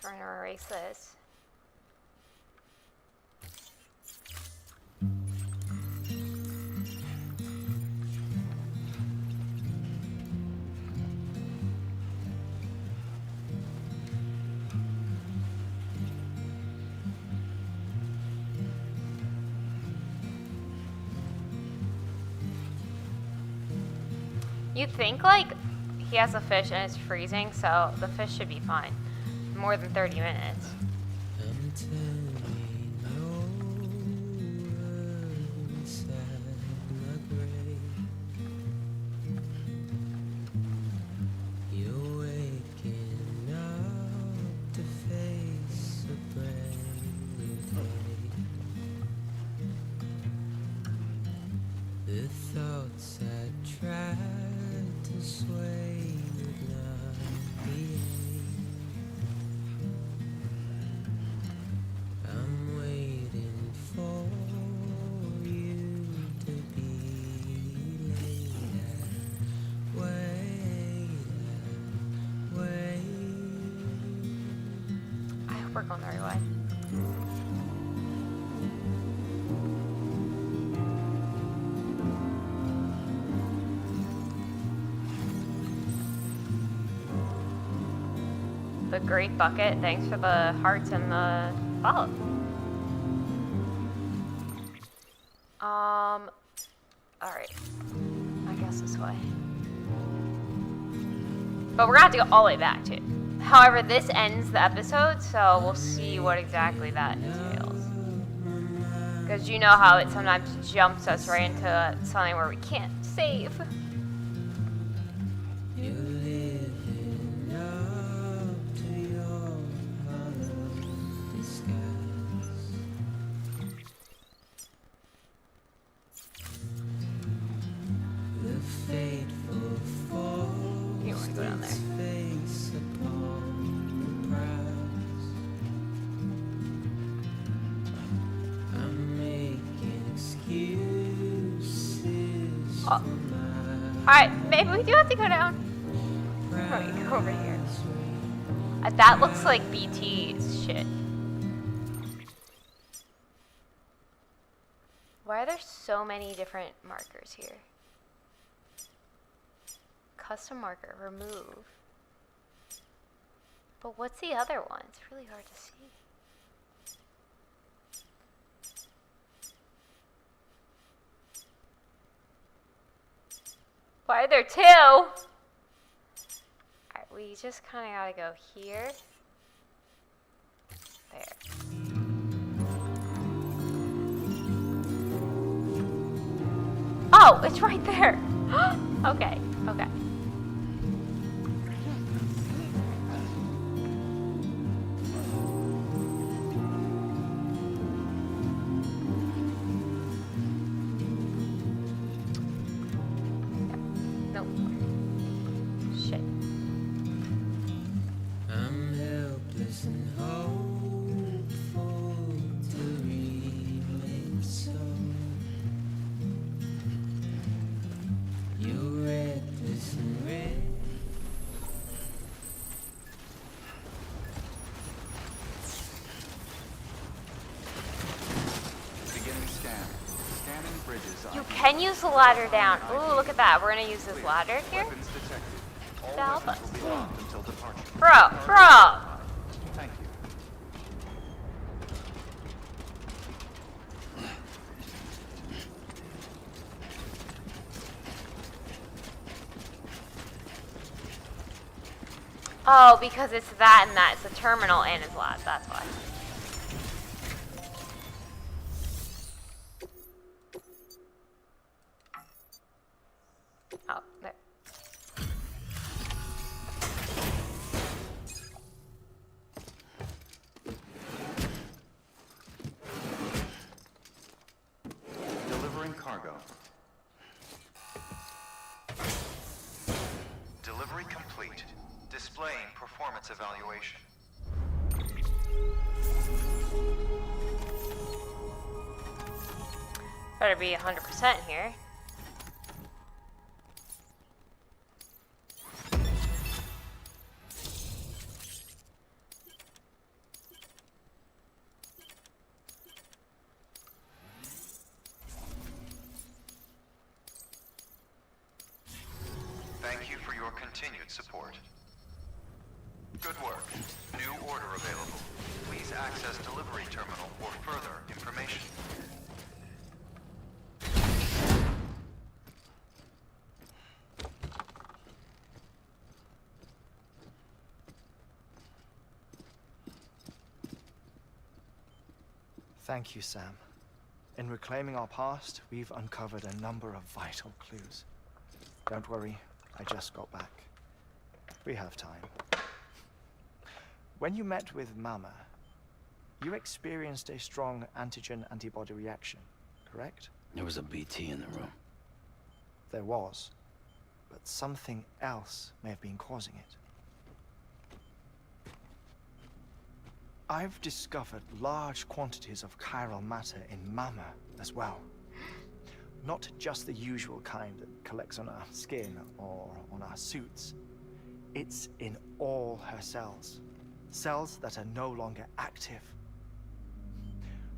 We're gonna erase this. You'd think like he has a fish and it's freezing, so the fish should be fine. More than 30 minutes. The thoughts I tried to sway would not behave. I'm waiting for you to be later. Wait. I hope we're going the right way. The great bucket. Thanks for the hearts and the follow. Alright. I guess this way. But we're gonna have to go all the way back too. However, this ends the episode, so we'll see what exactly that entails. Because you know how it sometimes jumps us right into something where we can't save. You want to go down there. Oh. Alright, maybe we do have to go down. Let me go over here. That looks like BT's shit. Why are there so many different markers here? Custom marker, remove. But what's the other one? It's really hard to see. Why are there two? Alright, we just kind of gotta go here. There. Oh, it's right there. Okay, okay. You can use the ladder down. Ooh, look at that. We're gonna use this ladder here to help us. Bro. Thank you. Oh, because it's that and that. It's a terminal and his lab. That's why. Oh, there. Delivering cargo. Delivery complete. Displaying performance evaluation. Better be 100% here. Thank you for your continued support. Good work. New order available. Please access delivery terminal for further information. Thank you, Sam. In reclaiming our past, we've uncovered a number of vital clues. Don't worry, I just got back. We have time. When you met with Mama, you experienced a strong antigen-antibody reaction, correct? There was a BT in the room. There was, but something else may have been causing it. I've discovered large quantities of chiral matter in Mama as well. Not just the usual kind that collects on our skin or on our suits. It's in all her cells. Cells that are no longer active.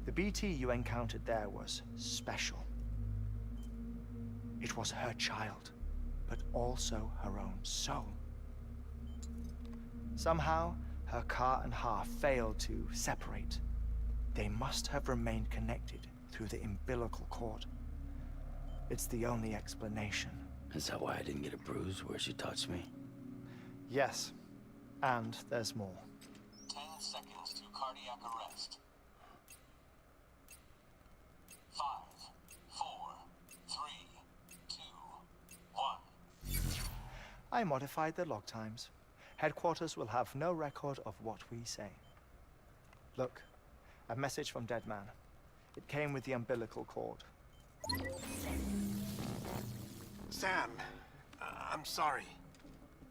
The BT you encountered there was special. It was her child, but also her own soul. Somehow, her car and half failed to separate. They must have remained connected through the umbilical cord. It's the only explanation. Is that why I didn't get a bruise where she touched me? Yes. And there's more. 10 seconds to cardiac arrest. 5, 4, 3, 2, 1. I modified the log times. Headquarters will have no record of what we say. Look, a message from Deadman. It came with the umbilical cord. Sam, I'm sorry.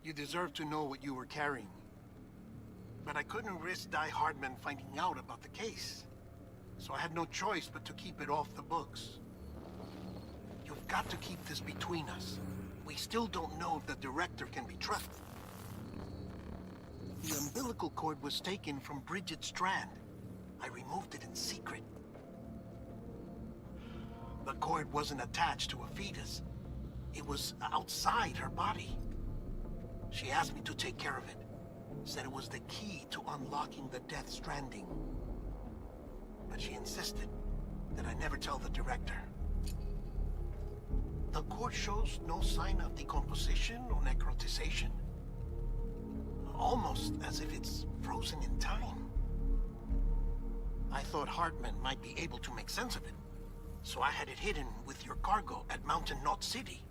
You deserve to know what you were carrying. But I couldn't risk Die-Hardman finding out about the case. So I had no choice but to keep it off the books. You've got to keep this between us. We still don't know if the director can be trusted. The umbilical cord was taken from Bridget Strand. I removed it in secret. The cord wasn't attached to a fetus. It was outside her body. She asked me to take care of it. Said it was the key to unlocking the Death Stranding. But she insisted that I never tell the director. The cord shows no sign of decomposition or necrotization. Almost as if it's frozen in time. I thought Heartman might be able to make sense of it. So I had it hidden with your cargo at Mountain Knot City.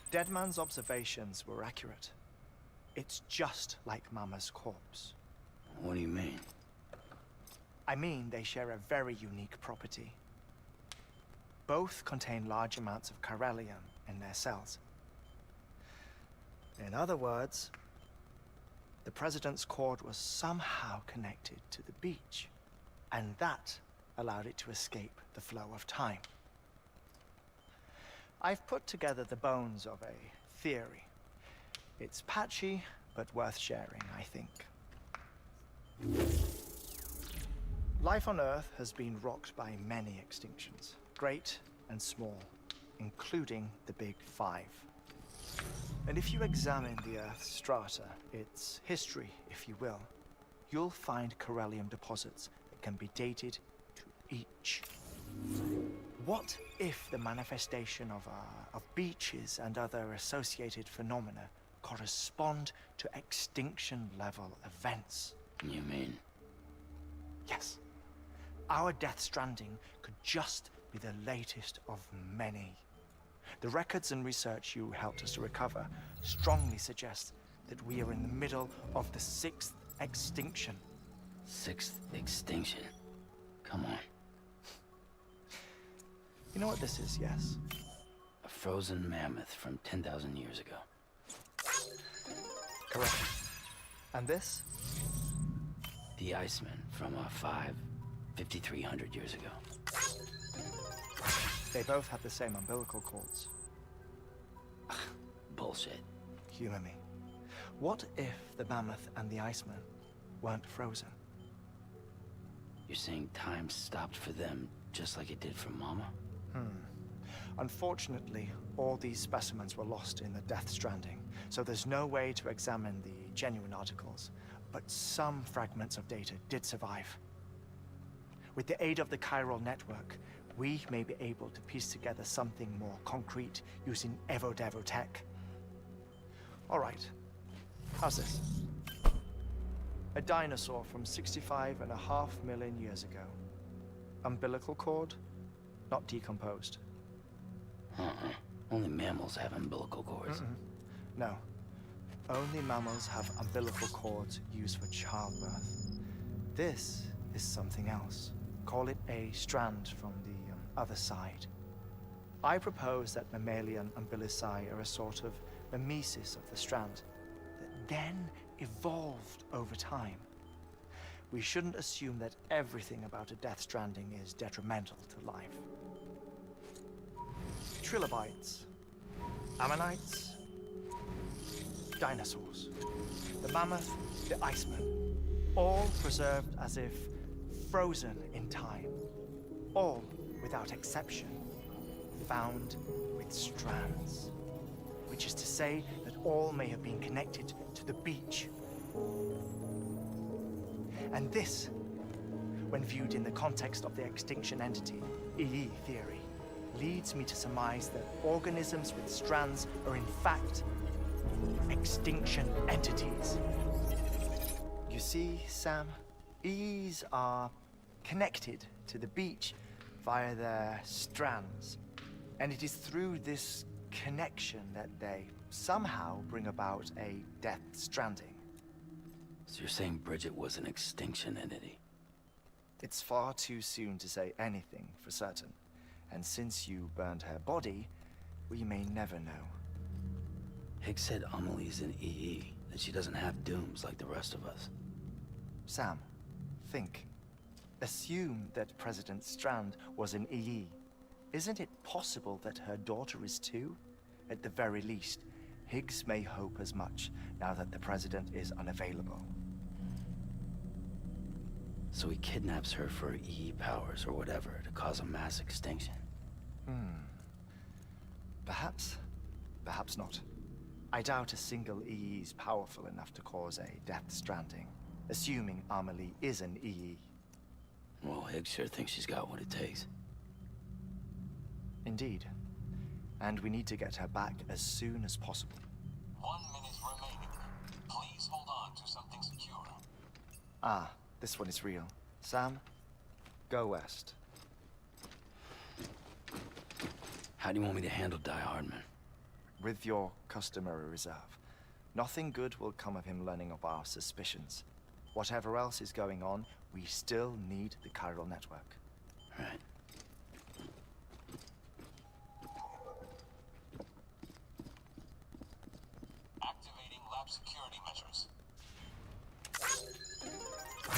Deadman's observations were accurate. It's just like Mama's corpse. What do you mean? I mean they share a very unique property. Both contain large amounts of chiralium in their cells. In other words, the President's cord was somehow connected to the beach, and that allowed it to escape the flow of time. I've put together the bones of a theory. It's patchy, but worth sharing, I think. Life on Earth has been rocked by many extinctions, great and small, including the Big Five. And if you examine the Earth's strata, its history, if you will, you'll find chiralium deposits that can be dated to each. What if the manifestation of beaches and other associated phenomena correspond to extinction-level events? You mean? Yes. Our Death Stranding could just be the latest of many. The records and research you helped us to recover strongly suggest that we are in the middle of the 6th extinction. 6th extinction? Come on. You know what this is, yes? A frozen mammoth from 10,000 years ago. Correct. And this? The Iceman from 5,300 years ago. They both have the same umbilical cords. Bullshit. Humor me. What if the mammoth and the Iceman weren't frozen? You're saying time stopped for them just like it did for Mama? Unfortunately, all these specimens were lost in the Death Stranding, so there's no way to examine the genuine articles, but some fragments of data did survive. With the aid of the chiral network, we may be able to piece together something more concrete using Evo-Devo tech. All right, how's this? A dinosaur from 65.5 million years ago. Umbilical cord, not decomposed. Only mammals have umbilical cords. No. Only mammals have umbilical cords used for childbirth. This is something else. Call it a strand from the other side. I propose that mammalian umbilici are a sort of mimesis of the strand that then evolved over time. We shouldn't assume that everything about a Death Stranding is detrimental to life. Trilobites, ammonites, dinosaurs, the mammoth, the Iceman, all preserved as if frozen in time, all without exception, found with strands, which is to say that all may have been connected to the beach. And this when viewed in the context of the extinction entity, EE theory, leads me to surmise that organisms with strands are in fact extinction entities. You see, Sam, EEs are connected to the beach via their strands, and it is through this connection that they somehow bring about a Death Stranding. So you're saying Bridget was an extinction entity? It's far too soon to say anything for certain, and since you burned her body, we may never know. Higgs said Amelie's an EE, that she doesn't have dooms like the rest of us. Sam, think. Assume that President Strand was an EE. Isn't it possible that her daughter is too? At the very least, Higgs may hope as much now that the President is unavailable. So he kidnaps her for EE powers or whatever to cause a mass extinction. Perhaps. Perhaps not. I doubt a single EE is powerful enough to cause a Death Stranding, assuming Amelie is an EE. Well, Higgs sure thinks she's got what it takes. Indeed. And we need to get her back as soon as possible. 1 minute remaining. Please hold on to something secure. Ah, this one is real. Sam, go west. How do you want me to handle Die-Hardman? With your customary reserve. Nothing good will come of him learning of our suspicions. Whatever else is going on, we still need the chiral network. Right. Activating lab security measures.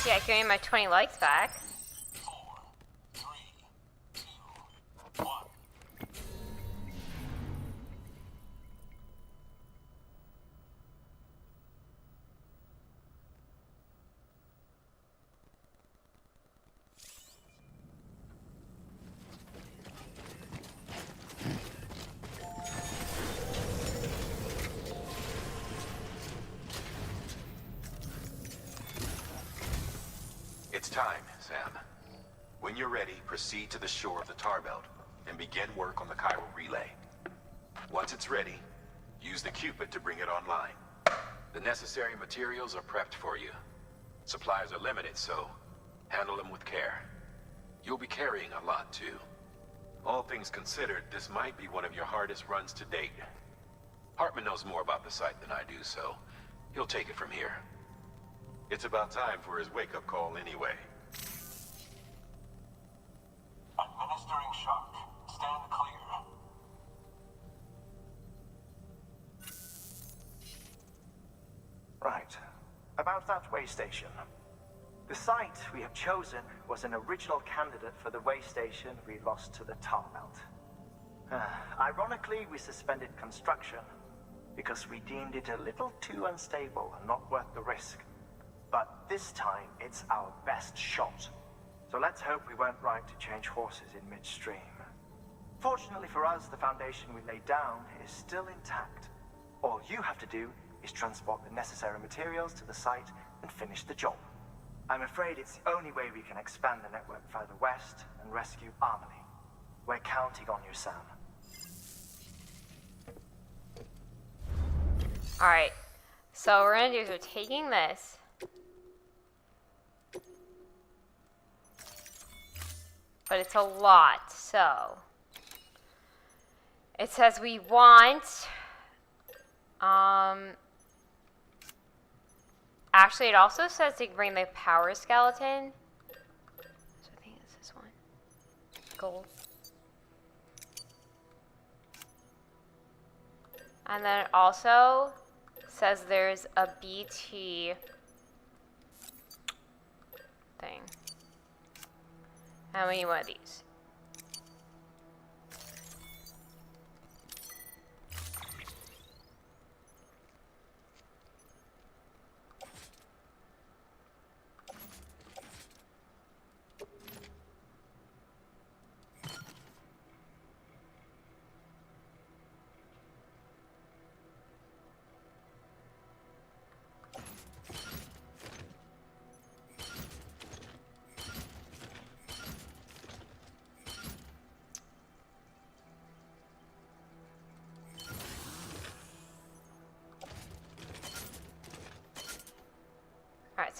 Yeah, give me my 20 likes back. 4, 3, 2, 1. It's time, Sam. When you're ready, proceed to the shore of the tar belt and begin work on the Chiral Relay. Once it's ready, use the Cupid to bring it online. The necessary materials are prepped for you. Supplies are limited, so handle them with care. You'll be carrying a lot, too. All things considered, this might be one of your hardest runs to date. Heartman knows more about the site than I do, so he'll take it from here. It's about time for his wake-up call anyway. Administering shock. Stand clear. Right. About that way station. The site we have chosen was an original candidate for the way station we lost to the tar belt. Ironically, we suspended construction because we deemed it a little too unstable and not worth the risk. But this time, it's our best shot. So let's hope we weren't right to change horses in midstream. Fortunately for us, the foundation we laid down is still intact. All you have to do is transport the necessary materials to the site and finish the job. I'm afraid it's the only way we can expand the network further west and rescue Amelie. We're counting on you, Sam. Alright, so what we're gonna do is we're taking this. But it's a lot, so. It says we want, actually it also says to bring the power skeleton. So I think it's this one. Gold. And then it also says there's a BT thing. And we need one of these.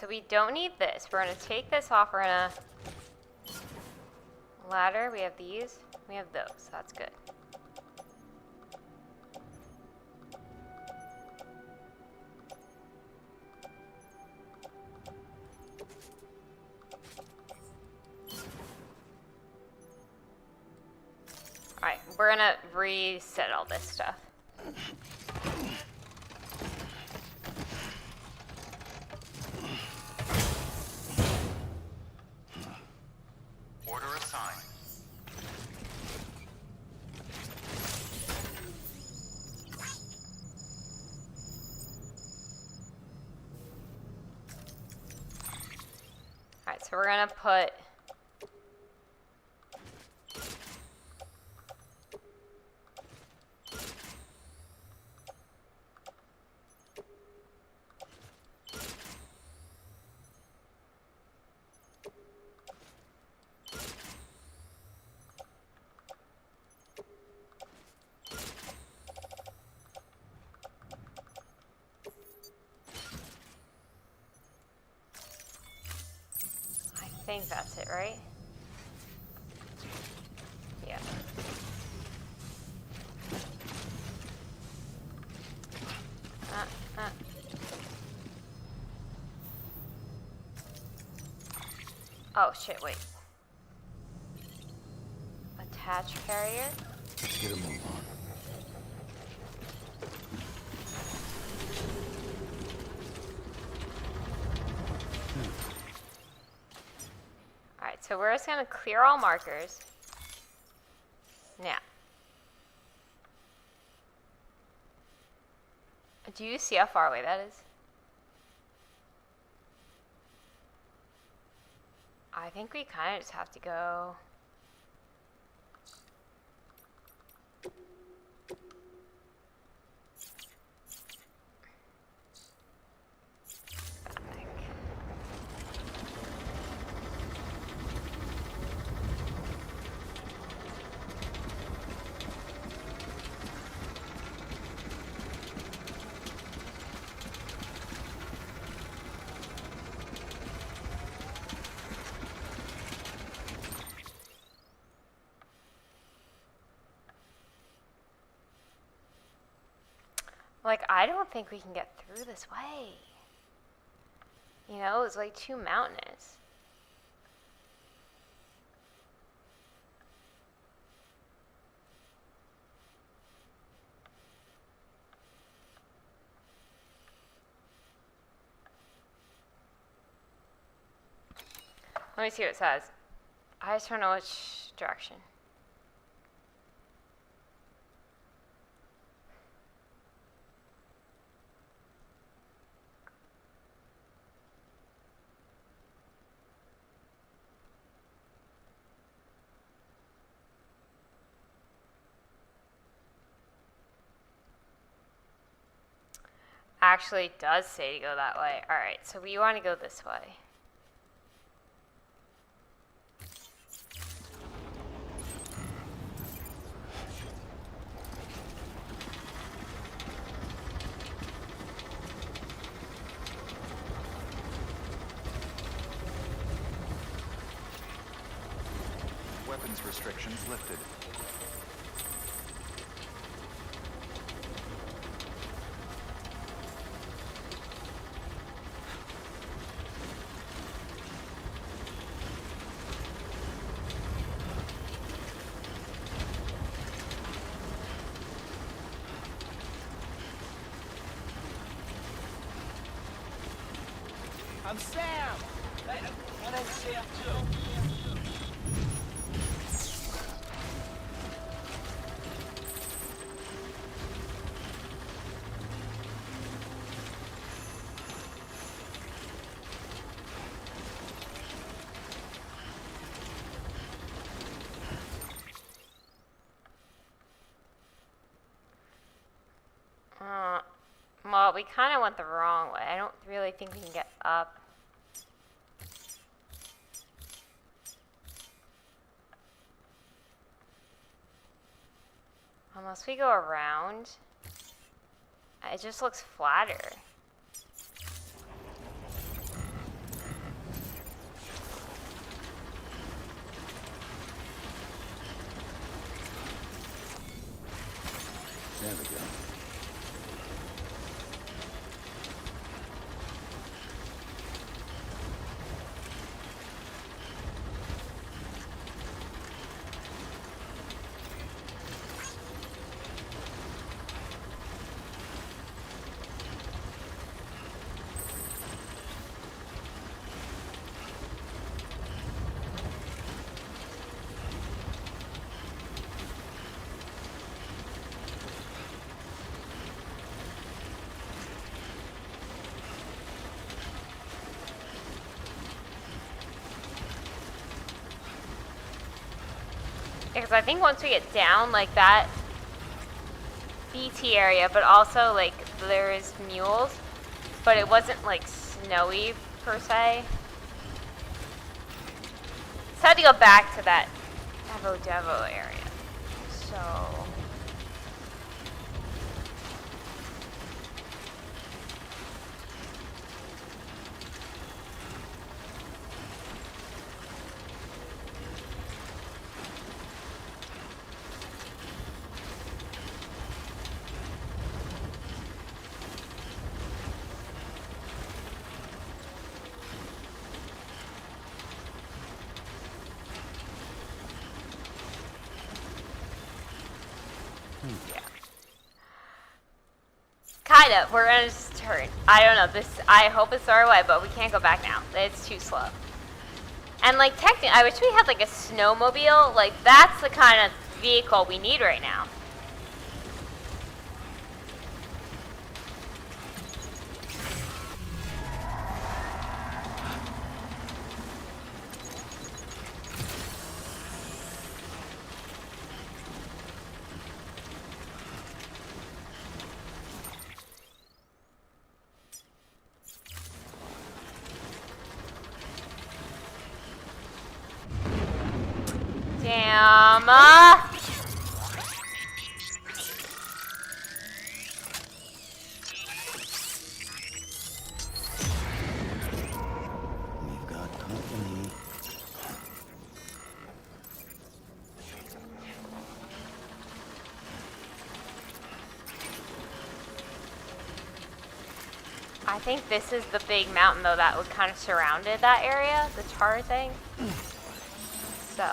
so we don't need this. We're gonna take this off. We're gonna ladder. We have these. We have those. That's good. Alright, we're gonna reset all this stuff. Order assigned. Alright, so we're gonna put I think that's it, right? Yeah. Oh shit, wait. Attach carrier? Let's get a move on. Alright, so we're just gonna clear all markers. Now. Do you see how far away that is? I think we kind of just have to go. Like, I don't think we can get through this way. You know, it's like too mountainous. Let me see what it says. I just don't know which direction. Actually, it does say to go that way. Alright, so we want to go this way. Weapons restrictions lifted. I'm Sam! My name's Sam, too. Well, we kind of went the wrong way. I don't really think we can get up. Unless we go around. It just looks flatter. because I think once we get down like that BT area, but also like there is mules, but it wasn't like snowy per se. So I had to go back to that Devo area. So kind of. We're gonna just turn. I don't know. This. I hope it's our way, but we can't go back now. It's too slow. And like technically, I wish we had like a snowmobile. Like that's the kind of vehicle we need right now. Damn. We've got company. I think this is the big mountain though that would kind of surrounded that area, the tar thing. So.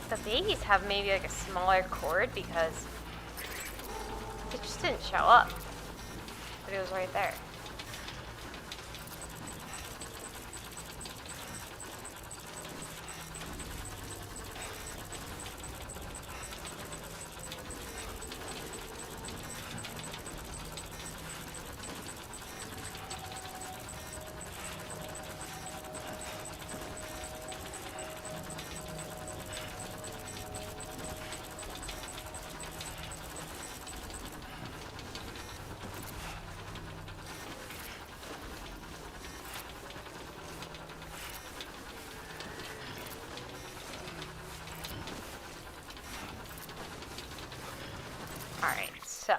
The babies have maybe like a smaller cord because it just didn't show up, but it was right there. Alright, so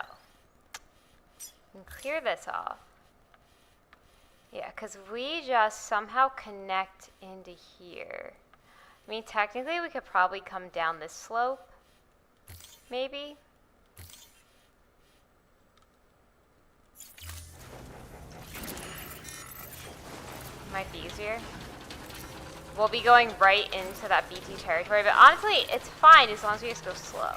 we can clear this off. Yeah, because we just somehow connect into here. I mean, technically we could probably come down this slope. Maybe. Might be easier. We'll be going right into that BT territory, but honestly, it's fine as long as we just go slow.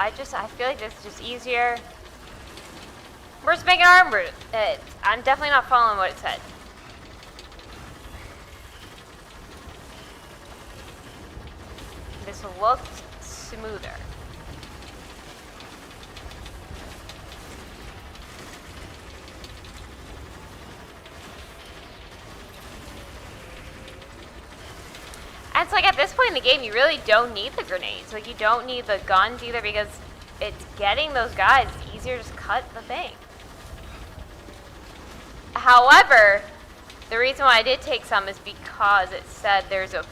I feel like this is just easier. We're just making our own route. I'm definitely not following what it said. This looked smoother. And it's like at this point in the game, you really don't need the grenades. Like you don't need the guns either because it's getting those guys. It's easier to just cut the thing. However, the reason why I did take some is because it said there's a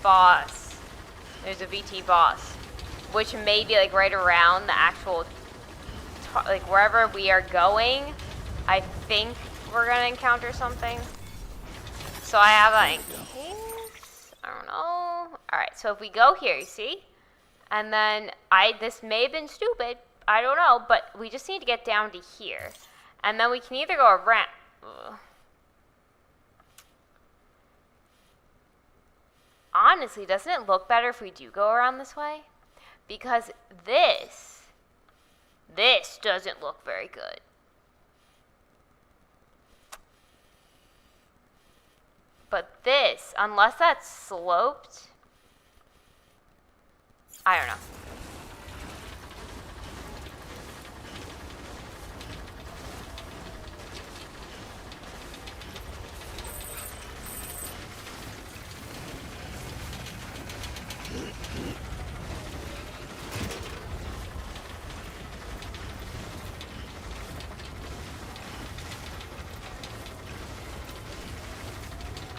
boss. There's a BT boss, which may be like right around the actual, like wherever we are going. I think we're gonna encounter something. So I have that in case. I don't know. All right, so if we go here, you see, and then this may have been stupid. I don't know, but we just need to get down to here, and then we can either go around. Ugh. Honestly, doesn't it look better if we do go around this way? Because this doesn't look very good. But this, unless that's sloped, I don't know.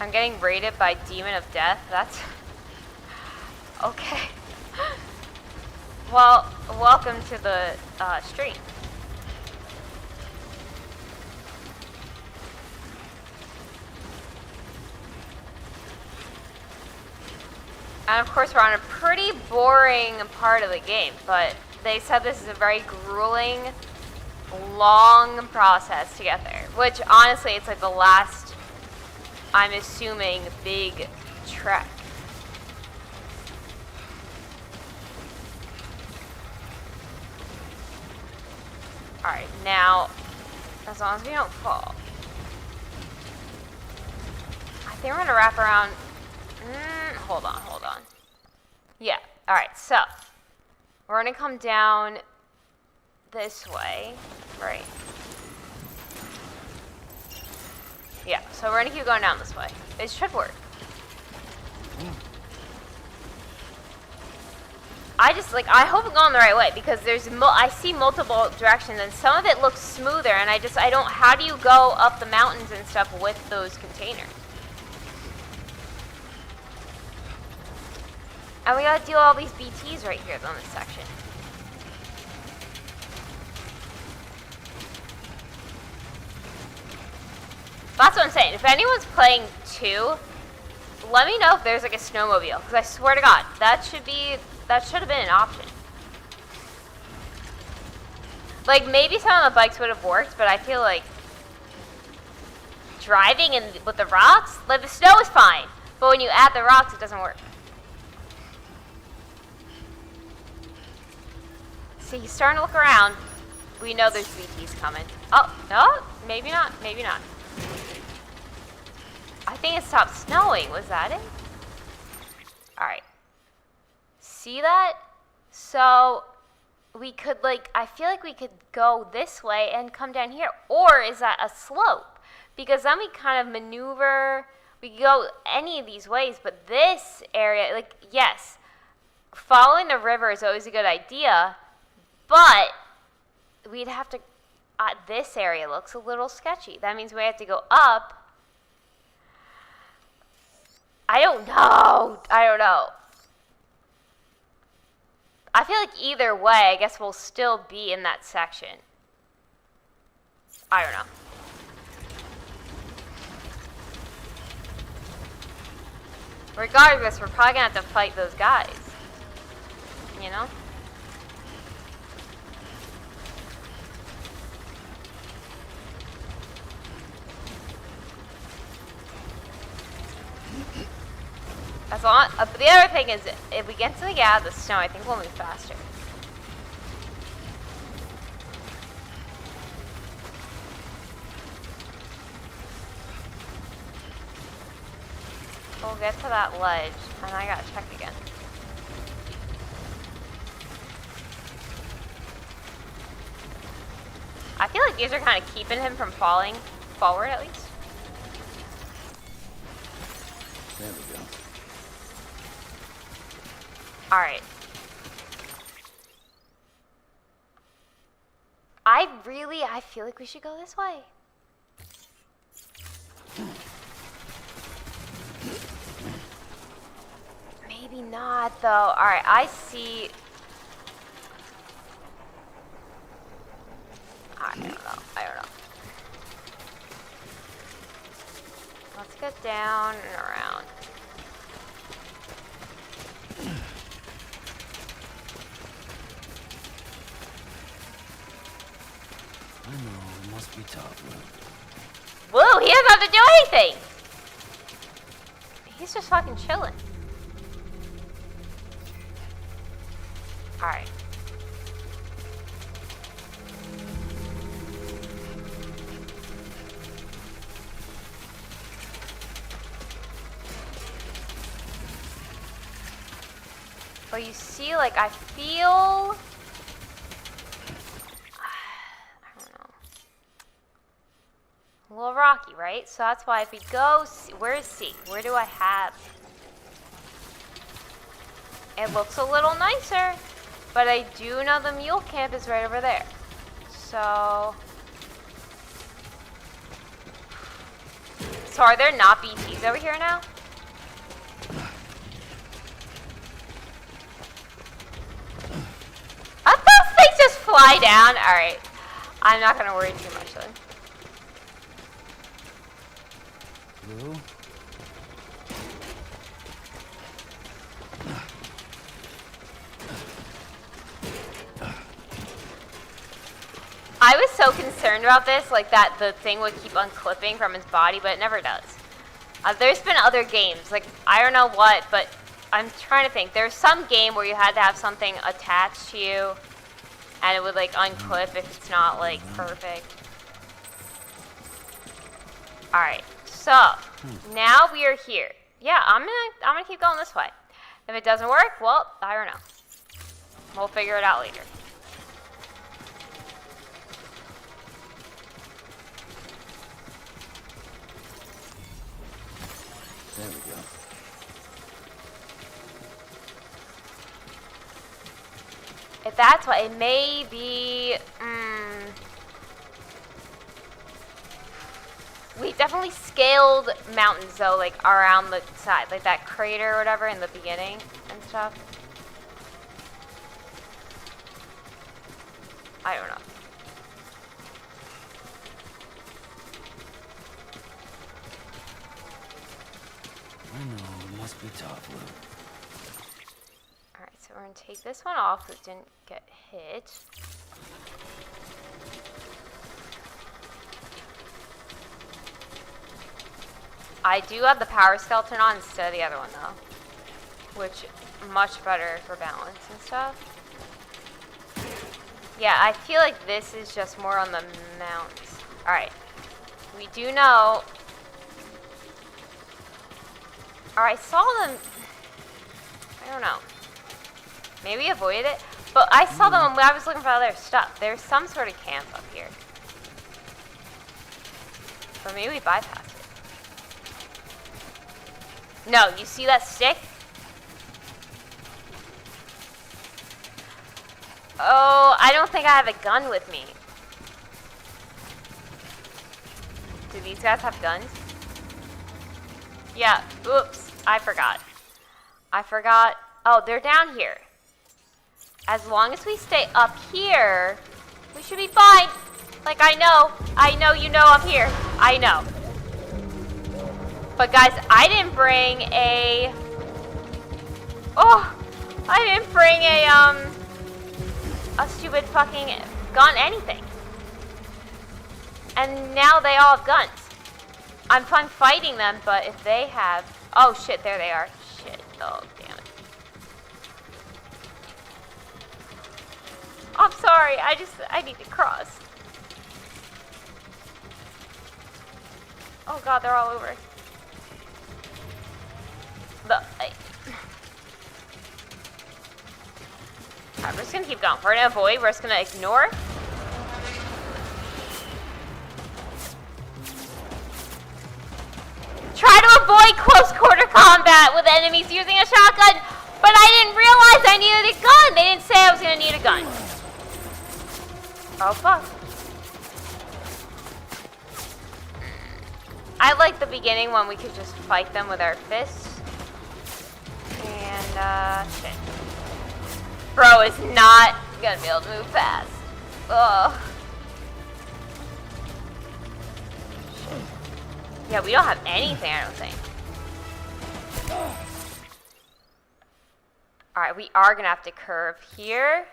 I'm getting raided by Demon of Death. That's okay. Well, welcome to the stream. And of course, we're on a pretty boring part of the game, but they said this is a very grueling, long process to get there. Which, honestly, it's like the last, I'm assuming, big trek. Alright, now, as long as we don't fall. I think we're going to wrap around. Hold on. Yeah, alright, so we're going to come down this way, right? Yeah, so we're going to keep going down this way. It should work. I hope I'm going the right way because I see multiple directions and some of it looks smoother and how do you go up the mountains and stuff with those containers? And we gotta deal with all these BTs right here on this section. That's what I'm saying. If anyone's playing 2, let me know if there's like a snowmobile, because I swear to God, that should have been an option. Like maybe some of the bikes would have worked, but I feel like driving with the rocks, like the snow is fine, but when you add the rocks, it doesn't work. See, he's starting to look around. We know there's BTs coming. Oh, no, maybe not. I think it stopped snowing. Was that it? Alright. See that? So, we could, I feel like we could go this way and come down here. Or is that a slope? Because then we kind of maneuver. We could go any of these ways. But this area, yes, following the river is always a good idea. But we'd have to, this area looks a little sketchy. That means we have to go up. I don't know. I feel like either way, I guess we'll still be in that section. I don't know. Regardless, we're probably going to have to fight those guys. You know? As long, but the other thing is, if we get something out of the snow, I think we'll move faster. We'll get to that ledge, and I gotta check again. I feel like these are kind of keeping him from falling forward, at least. There we go. Alright. I feel like we should go this way. Maybe not, though. Alright, I see... I don't know. Let's get down and around. I know, it must be tough, Woo, he doesn't have to do anything! He's just fucking chilling. Alright. But you see, like, I feel... a little rocky, right? So that's why if we go, where is C? Where do I have? It looks a little nicer, but I do know the mule camp is right over there. So are there not BTs over here now? Those things just fly down. All right, I'm not gonna worry too much then. Blue? I was so concerned about this, like that the thing would keep unclipping from his body, but it never does. There's been other games, like I don't know what, but I'm trying to think. There's some game where you had to have something attached to you, and it would like unclip if it's not like perfect. All right, so now we are here. Yeah, I'm gonna keep going this way. If it doesn't work, well, I don't know. We'll figure it out later. There we go. If that's what it may be, we definitely scaled mountains though, like around the side, like that crater or whatever in the beginning and stuff. I don't know. I know, it must be tough, Lou. Alright, so we're gonna take this one off so it didn't get hit. I do have the power skeleton on instead of the other one though, which much better for balance and stuff. Yeah, I feel like this is just more on the mountains. Alright, we do know. Or I saw them, I don't know. Maybe avoided it, but I saw them when I was looking for other stuff. There's some sort of camp up here. But maybe we bypass it. No, you see that stick? Oh, I don't think I have a gun with me. Do these guys have guns? Yeah, oops, I forgot. Oh, they're down here. As long as we stay up here, we should be fine. Like, I know you know I'm here. I know. But guys, I didn't bring a stupid fucking gun anything. And now they all have guns. I'm fine fighting them, but if they have... Oh, shit, there they are. Shit. Oh, damn it. I'm sorry. I need to cross. Oh, God, they're all over. Alright, we're just gonna keep going. We're gonna avoid, we're just gonna ignore. Try to avoid close quarter combat with enemies using a shotgun, but I didn't realize I needed a gun. They didn't say I was gonna need a gun. Oh fuck. I like the beginning when we could just fight them with our fists. And, shit. Bro is not gonna be able to move fast. Ugh. Yeah, we don't have anything, I don't think. Alright, we are gonna have to curve here.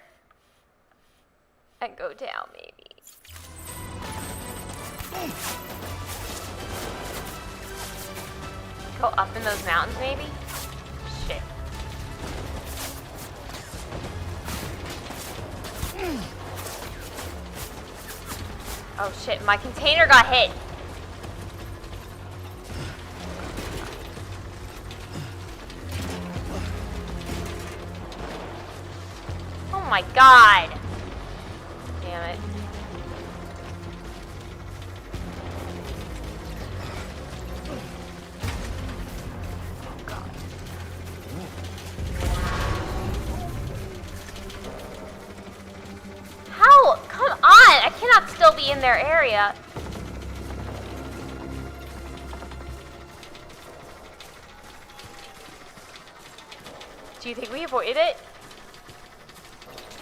And go down, maybe. Go up in those mountains, maybe? Shit. Oh shit, my container got hit. Oh my god. Damn it. Oh god. How? Come on! I cannot still be in their area. Do you think we avoided it?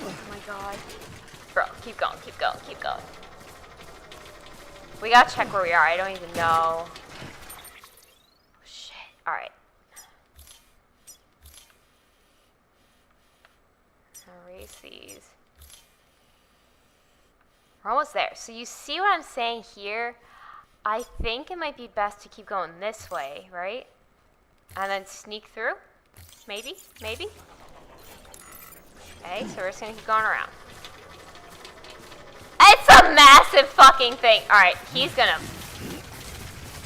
Oh my god. Bro, keep going, keep going, keep going. We gotta check where we are. I don't even know. Oh, shit. Alright. Erase these. We're almost there. So you see what I'm saying here? I think it might be best to keep going this way, right? And then sneak through? Maybe? Maybe? Okay, so we're just gonna keep going around. It's a massive fucking thing. Alright, he's gonna...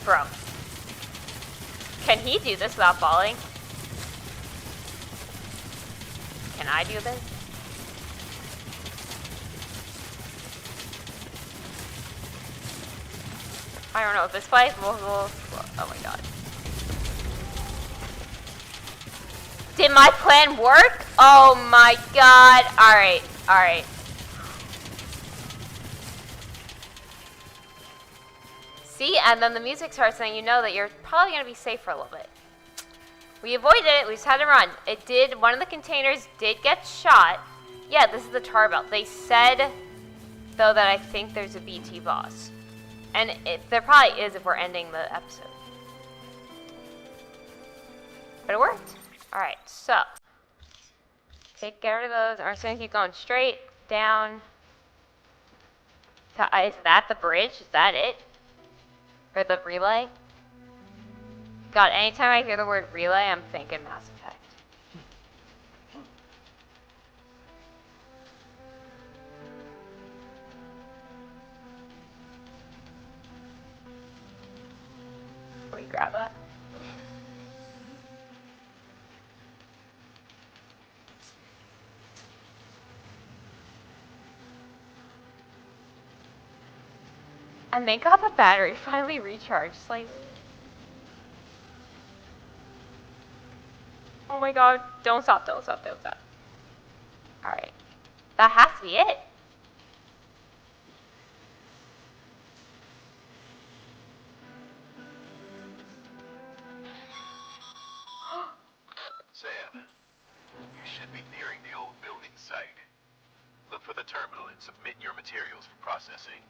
Bro. Can he do this without falling? Can I do this? I don't know. This way? Oh my god. Did my plan work? Oh my god. Alright, alright. See? And then the music starts and you know that you're probably going to be safe for a little bit. We avoided it. We just had to run. It did. One of the containers did get shot. Yeah, this is the tar belt. They said, though, that I think there's a BT boss. And there probably is if we're ending the episode. But it worked. Alright, so. Get rid of those. I'm just going to keep going straight down. Is that the bridge? Is that it? Or the relay? God, anytime I hear the word relay, I'm thinking Mass Effect. Can we grab that? And thank God the battery finally recharged slightly. Oh my god, don't stop, don't stop, don't stop. Alright. That has to be it. Sam, you should be nearing the old building site. Look for the terminal and submit your materials for processing.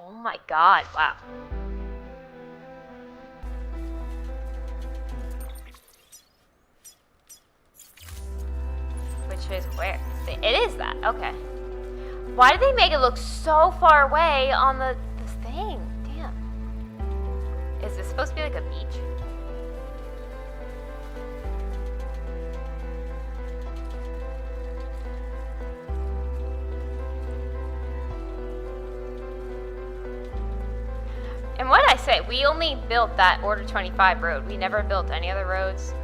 Oh my god, wow. Which is where? It is that, okay. Why did they make it look so far away on the thing? Damn. Is this supposed to be like a beach? And what I say, we only built that Order 25 road. We never built any other roads.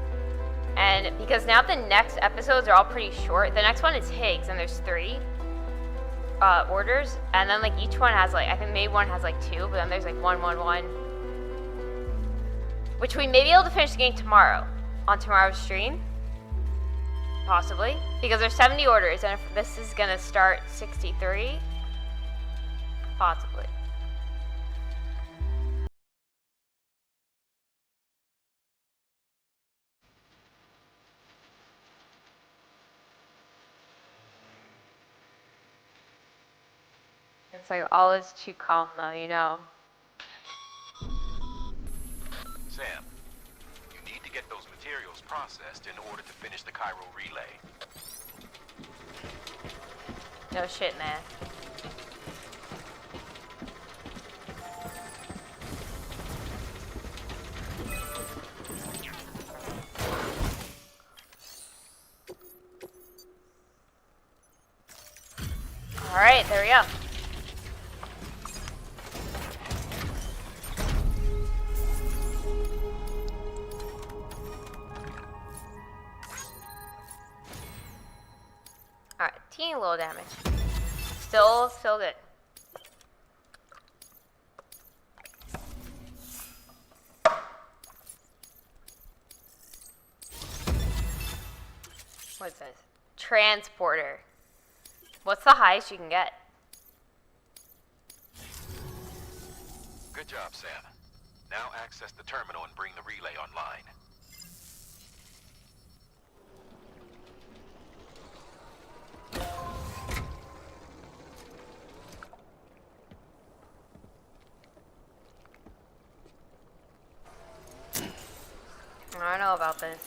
And because now the next episodes are all pretty short. The next one is Higgs, and there's 3 orders. And then like each one has like, I think maybe one has like 2, but then there's like 1, 1, 1. Which we may be able to finish the game tomorrow, on tomorrow's stream. Possibly. Because there's 70 orders, and if this is gonna start 63, possibly. It's like all is too calm though, you know. Sam, you need to get those materials processed in order to finish the Chiral Relay. No shit, man. Alright, there we go. Alright, teeny little damage. Still good. What's this? Transporter. What's the highest you can get? Good job, Sam. Now access the terminal and bring the relay online. I don't know about this.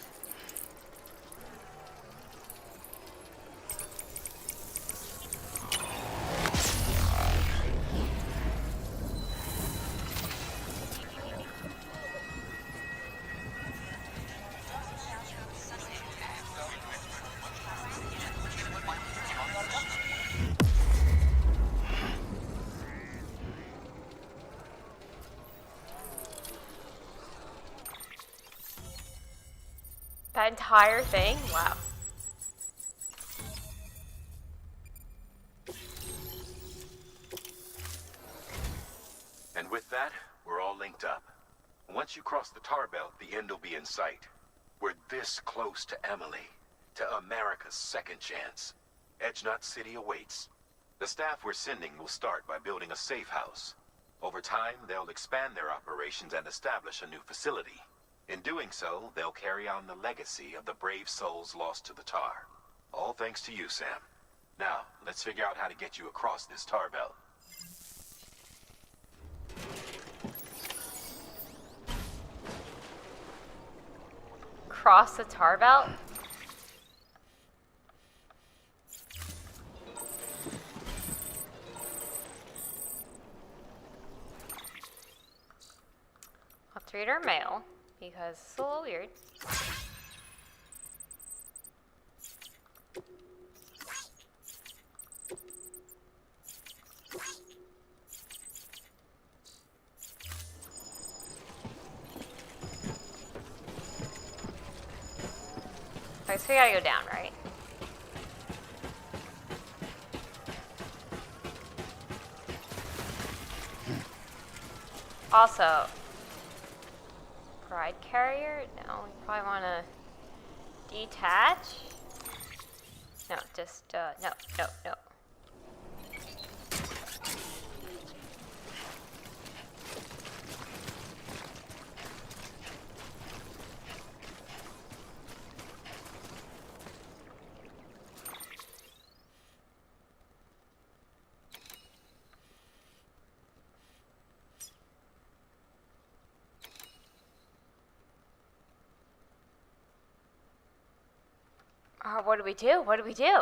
That entire thing? Wow. And with that, we're all linked up. Once you cross the tar belt, the end will be in sight. We're this close to Emily, to America's second chance. Edgenut City awaits. The staff we're sending will start by building a safe house. Over time, they'll expand their operations and establish a new facility. In doing so, they'll carry on the legacy of the brave souls lost to the tar. All thanks to you, Sam. Now, let's figure out how to get you across this tar belt. Cross the tar belt? Let's read our mail, because it's a little weird. Okay, so we gotta go down, right? Also, pride carrier? No, we probably want to detach. No, just, no. What do we do? What do we do?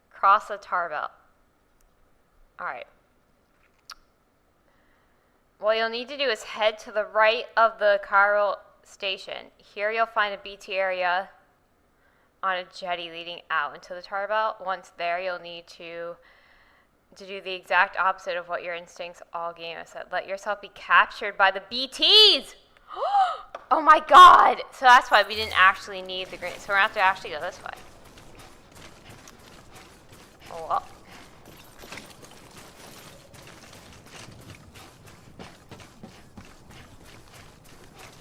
Cross the tar belt. Alright. What you'll need to do is head to the right of the Chiral station. Here you'll find a BT area on a jetty leading out into the tar belt. Once there, you'll need to to do the exact opposite of what your instincts all game has said. Let yourself be captured by the BTs! Oh my god! So that's why we didn't actually need the green. So we're gonna have to actually go this way. Oh well.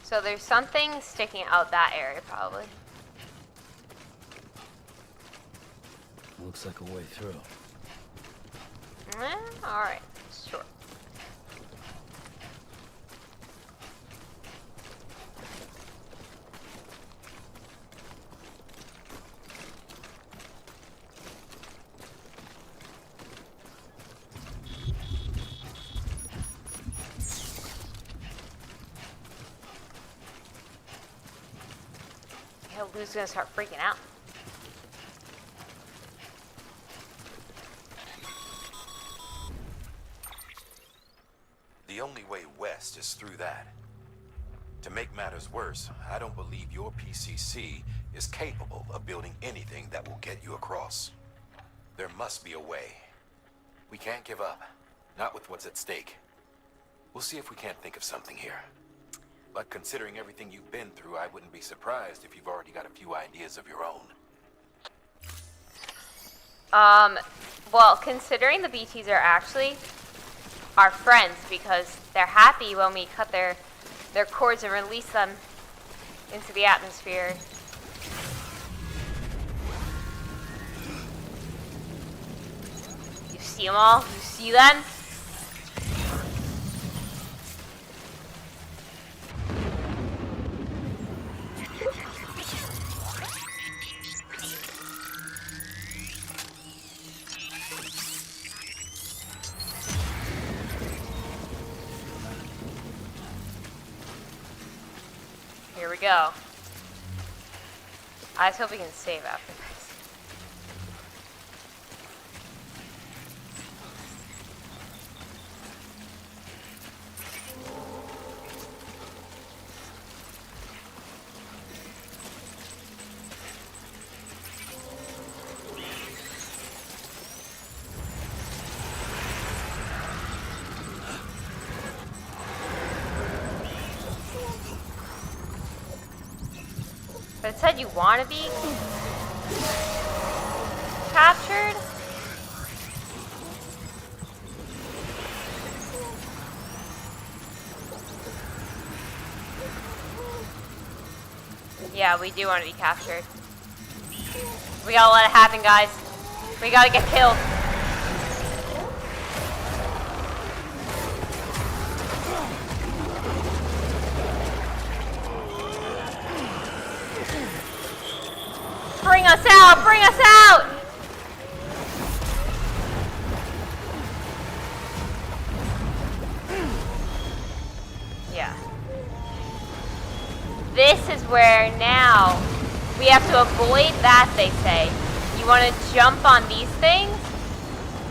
So there's something sticking out that area, probably. Looks like a way through. Alright, sure. Lou's gonna start freaking out. The only way west is through that. To make matters worse, I don't believe your PCC is capable of building anything that will get you across. There must be a way. We can't give up. Not with what's at stake. We'll see if we can't think of something here. But considering everything you've been through, I wouldn't be surprised if you've already got a few ideas of your own. Well, considering the BTs are actually our friends because they're happy when we cut their cords and release them into the atmosphere. You see them all? You see them? Here we go. I just hope we can save after this. But it said you want to be captured? Yeah, we do want to be captured. We gotta let it happen, guys. We gotta get killed. Bring us out! Bring us out! Yeah. This is where now we have to avoid that, they say. You want to jump on these things?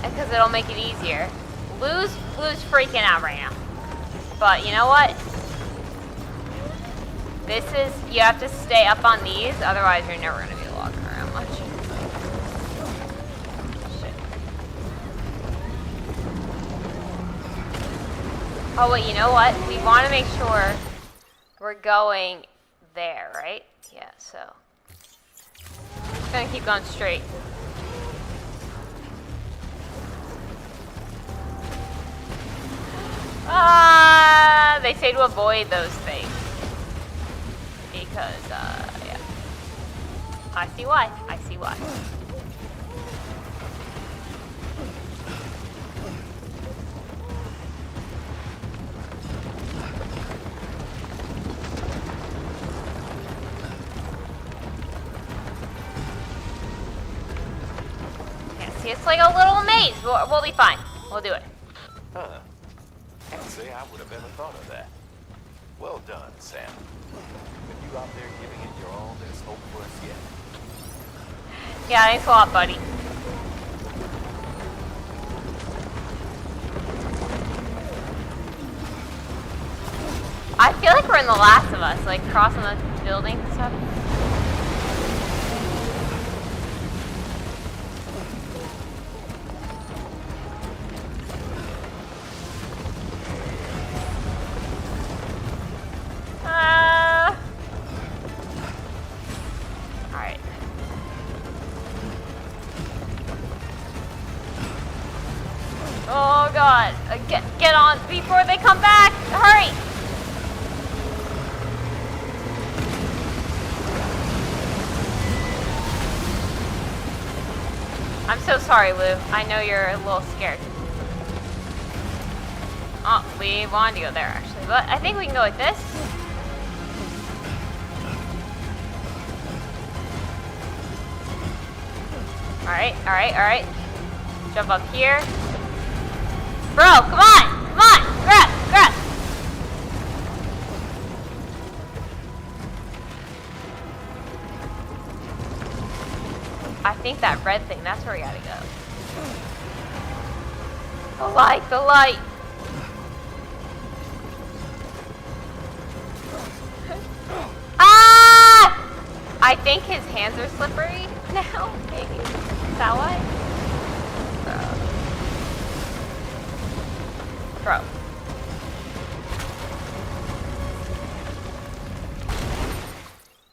Because it'll make it easier. Lou's freaking out right now. But you know what? This is, you have to stay up on these, otherwise you're never going to be walking around much. Shit. Oh wait, you know what? We want to make sure we're going there, right? Yeah, so. Just gonna keep going straight. They say to avoid those things. Because, yeah. I see why. I see why. Yeah, see, it's like a little maze. We'll be fine. We'll do it. Huh. Can't say I would have ever thought of that. Well done, Sam. With you out there giving it your all, there's hope for us yet. Yeah, thanks a lot, buddy. I feel like we're in The Last of Us, like crossing the buildings and stuff. Oh god. Get on before they come back. Hurry. I'm so sorry, Lou. I know you're a little scared. Oh, we wanted to go there actually, but I think we can go like this. Alright, alright, alright. Jump up here. Bro, come on! Come on! Grab! Grab! I think that red thing, that's where we gotta go. The light! The light! Ah! I think his hands are slippery now, maybe. Is that why? Bro.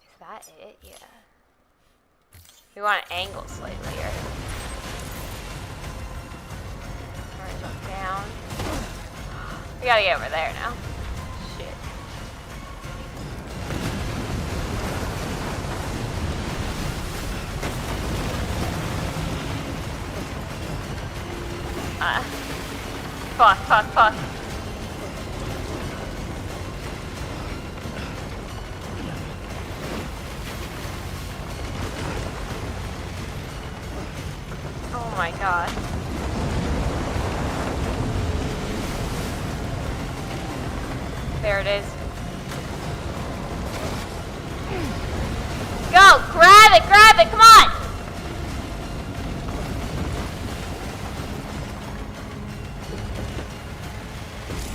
Is that it? Yeah. We want to angle slightly here. Alright, jump down. We gotta get over there now. Shit. Fuck, fuck, fuck. Oh my god. There it is. Go! Grab it, come on!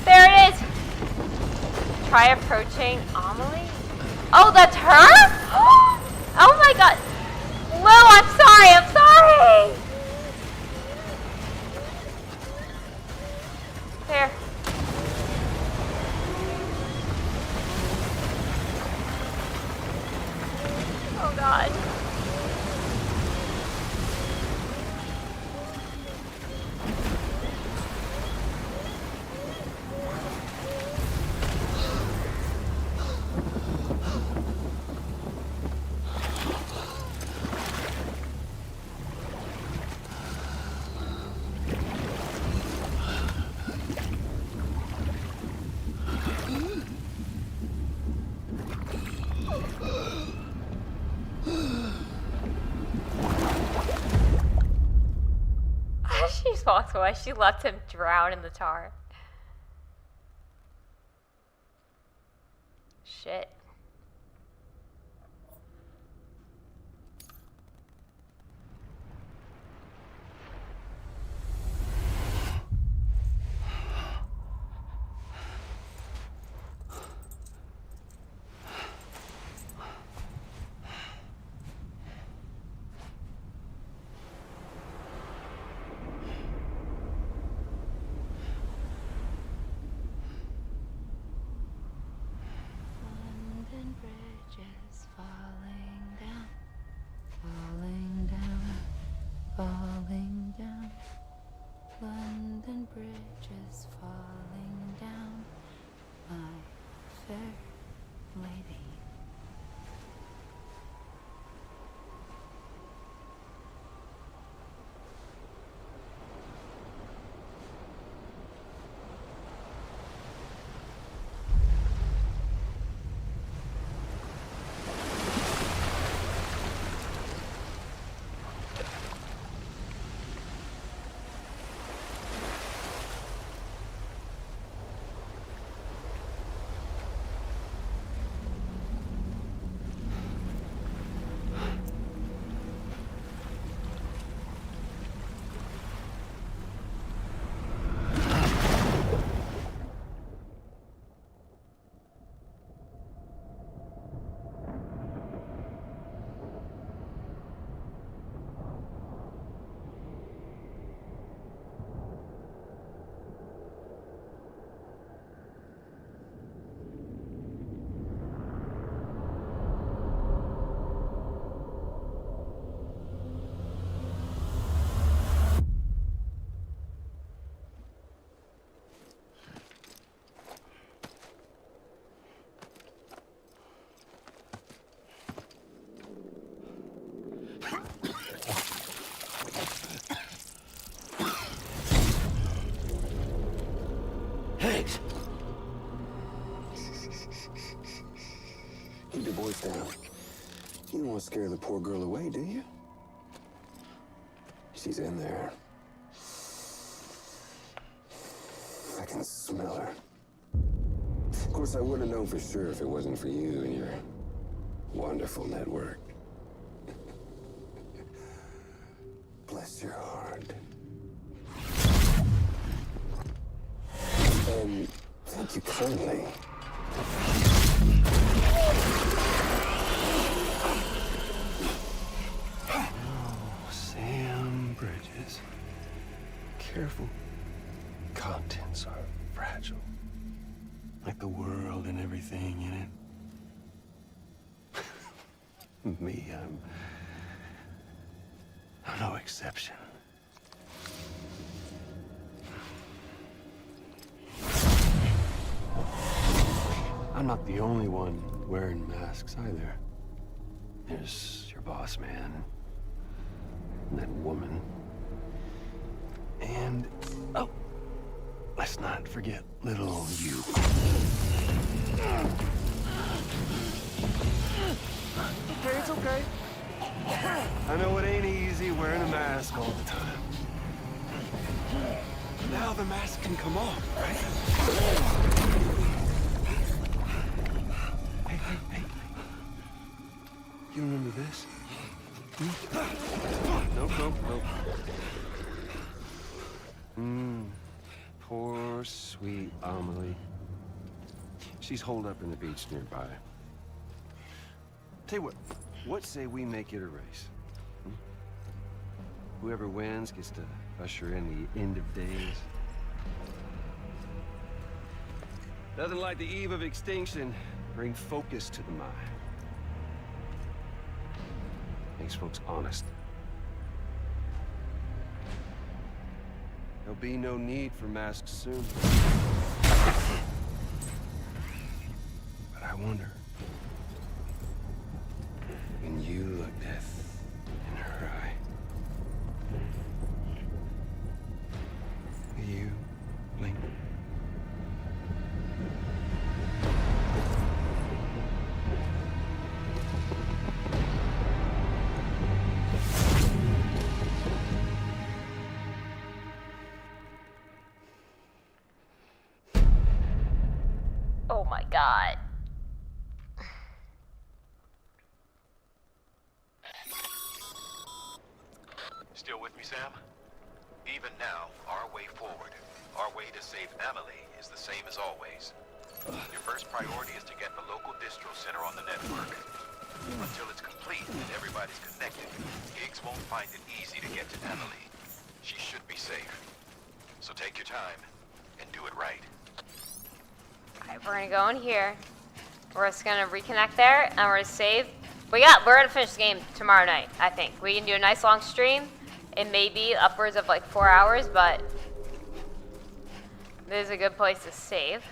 There it is! Try approaching Amelie? Oh, that's her? Oh my god! Lou, I'm sorry! There. Oh god. She just walks away. She left him drown in the tar. Shit. Falling down, London Bridge is falling down, my fair lady. Higgs! Keep your voice down. You don't want to scare the poor girl away, do you? She's in there. I can smell her. Of course, I wouldn't have known for sure if it wasn't for you and your wonderful network. Bless your heart. And thank you kindly. Oh, Sam Bridges. Careful. Contents are fragile. Like the world and everything in it. Me, I'm no exception. I'm not the only one wearing masks either. There's your boss man, and that woman, and oh, let's not forget little you. Okay, it's okay. I know it ain't easy wearing a mask all the time. Now the mask can come off, right? Hey. You remember this? Nope. Poor, sweet Amelie. She's holed up in the beach nearby. Tell you what say we make it a race? Whoever wins gets to usher in the end of days. Nothing like the eve of extinction. Bring focus to the mind. Makes folks honest. There'll be no need for masks soon. But I wonder, when you look death in her eye, will you blink? Oh my god. Still with me, Sam? Even now, our way forward, our way to save Amelie is the same as always. Your first priority is to get the local distro center on the network. Until it's complete and everybody's connected, Higgs won't find it easy to get to Amelie. She should be safe. So take your time and do it right. Alright, we're gonna go in here. We're just gonna reconnect there and we're gonna save. We're gonna finish the game tomorrow night, I think. We can do a nice long stream. It may be upwards of like 4 hours, but this is a good place to save.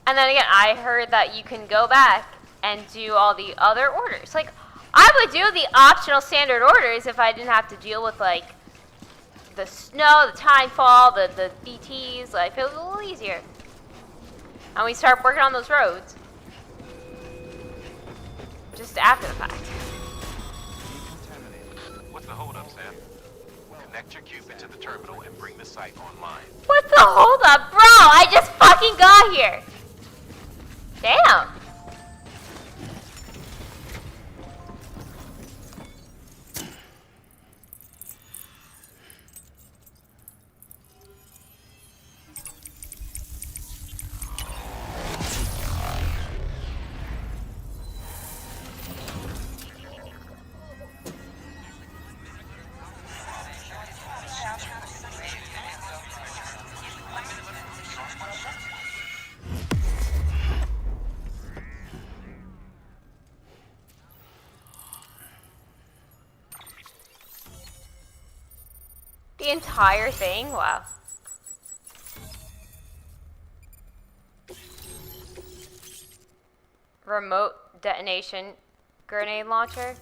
And then again, I heard that you can go back and do all the other orders. Like, I would do the optional standard orders if I didn't have to deal with like the snow, the timefall, the BTs. Like, it feels a little easier. And we start working on those roads just after the fact. What's the holdup, Sam? Connect your Cupid to the terminal and bring the site online. What's the holdup, bro? I just fucking got here. Damn. The entire thing? Wow. Remote detonation grenade launcher.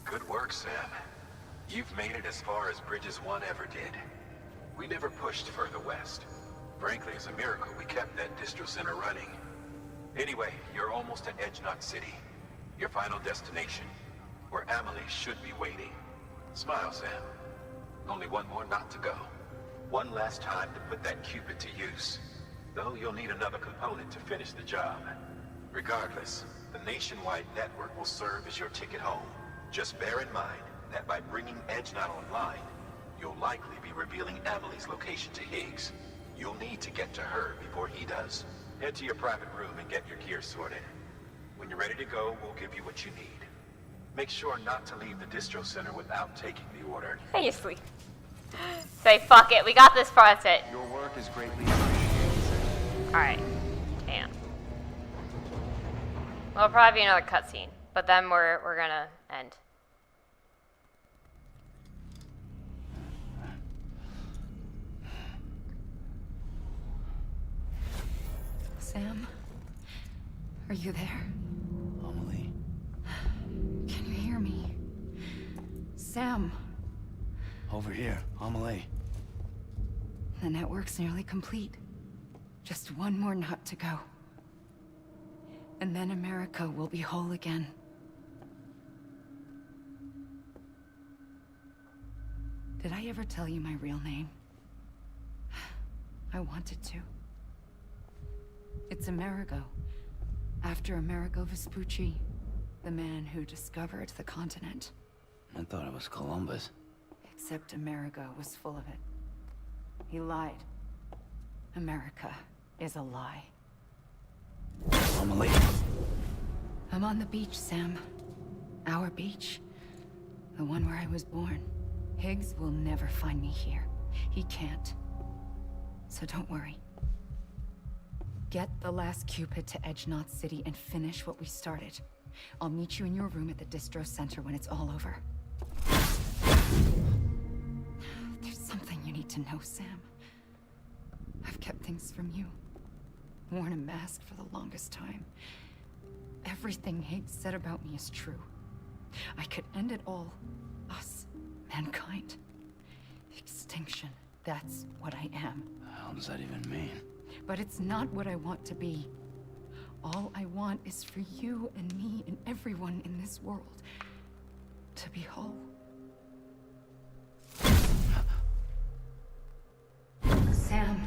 Good work, Sam. You've made it as far as Bridges 1 ever did. We never pushed further west. Frankly, it's a miracle we kept that distro center running. Anyway, you're almost at Edgenot City. Your final destination, where Amelie should be waiting. Smile, Sam. Only one more knot to go. One last time to put that Cupid to use. Though you'll need another component to finish the job. Regardless, the nationwide network will serve as your ticket home. Just bear in mind that by bringing Edgenot online, you'll likely be revealing Amelie's location to Higgs. You'll need to get to her before he does. Head to your private room and get your gear sorted. When you're ready to go, we'll give you what you need. Make sure not to leave the distro center without taking the order. Hey, you sleep. Say, fuck it, we got this part, that's it. Your work is greatly appreciated. Alright. Damn. Well, it'll probably be another cutscene, but then we're gonna end. Sam? Are you there? Amelie. Can you hear me? Sam? Over here, Amelie. The network's nearly complete. Just one more knot to go. And then America will be whole again. Did I ever tell you my real name? I wanted to. It's Amerigo. After Amerigo Vespucci, the man who discovered the continent. I thought it was Columbus. Except Amerigo was full of it. He lied. America is a lie. Amelie. I'm on the beach, Sam. Our beach. The one where I was born. Higgs will never find me here. He can't. So don't worry. Get the last Cupid to Edgenot City and finish what we started. I'll meet you in your room at the distro center when it's all over. There's something you need to know, Sam. I've kept things from you. Worn a mask for the longest time. Everything Higgs said about me is true. I could end it all. Us. Mankind. Extinction. That's what I am. How does that even mean? But it's not what I want to be. All I want is for you and me and everyone in this world to be whole. Sam.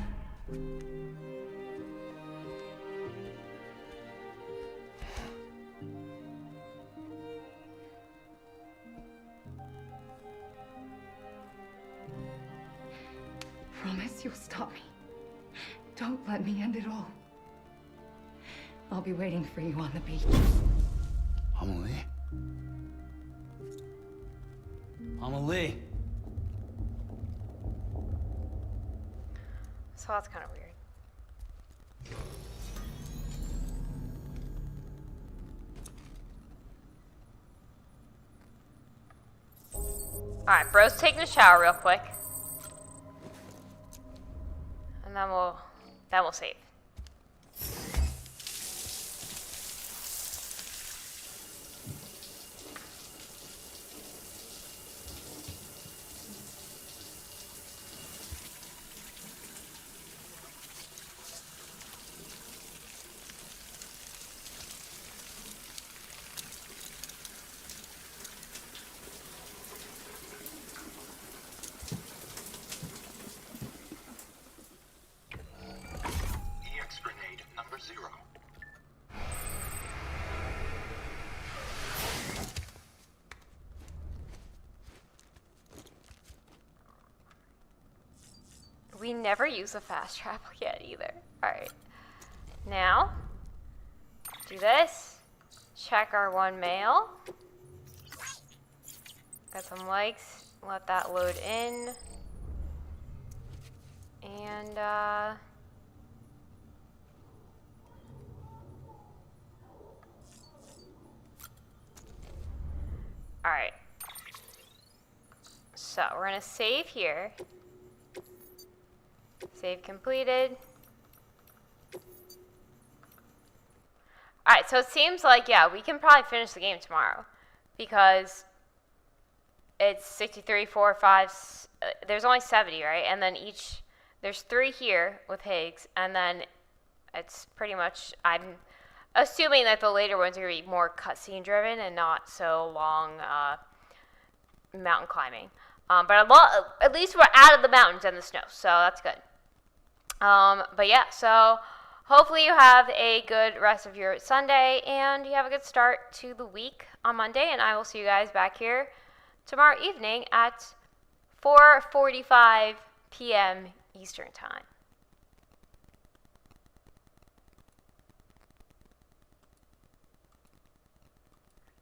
Promise you'll stop me. Don't let me end it all. I'll be waiting for you on the beach. Amelie? Amelie? So that's kind of weird. Alright, bro's taking a shower real quick. And then we'll save. We never use a fast travel yet either. Alright. Now, do this. Check our one mail. Got some likes. Let that load in. And, alright. So, we're gonna save here. Save completed. Alright, so it seems like, yeah, we can probably finish the game tomorrow. Because it's 63, 4, 5. There's only 70, right? And then there's 3 here with Higgs, and then it's pretty much, I'm assuming that the later ones are going to be more cutscene driven and not so long mountain climbing. But at least we're out of the mountains and the snow, so that's good. But yeah, so hopefully you have a good rest of your Sunday, and you have a good start to the week on Monday, and I will see you guys back here tomorrow evening at 4:45 p.m. Eastern Time.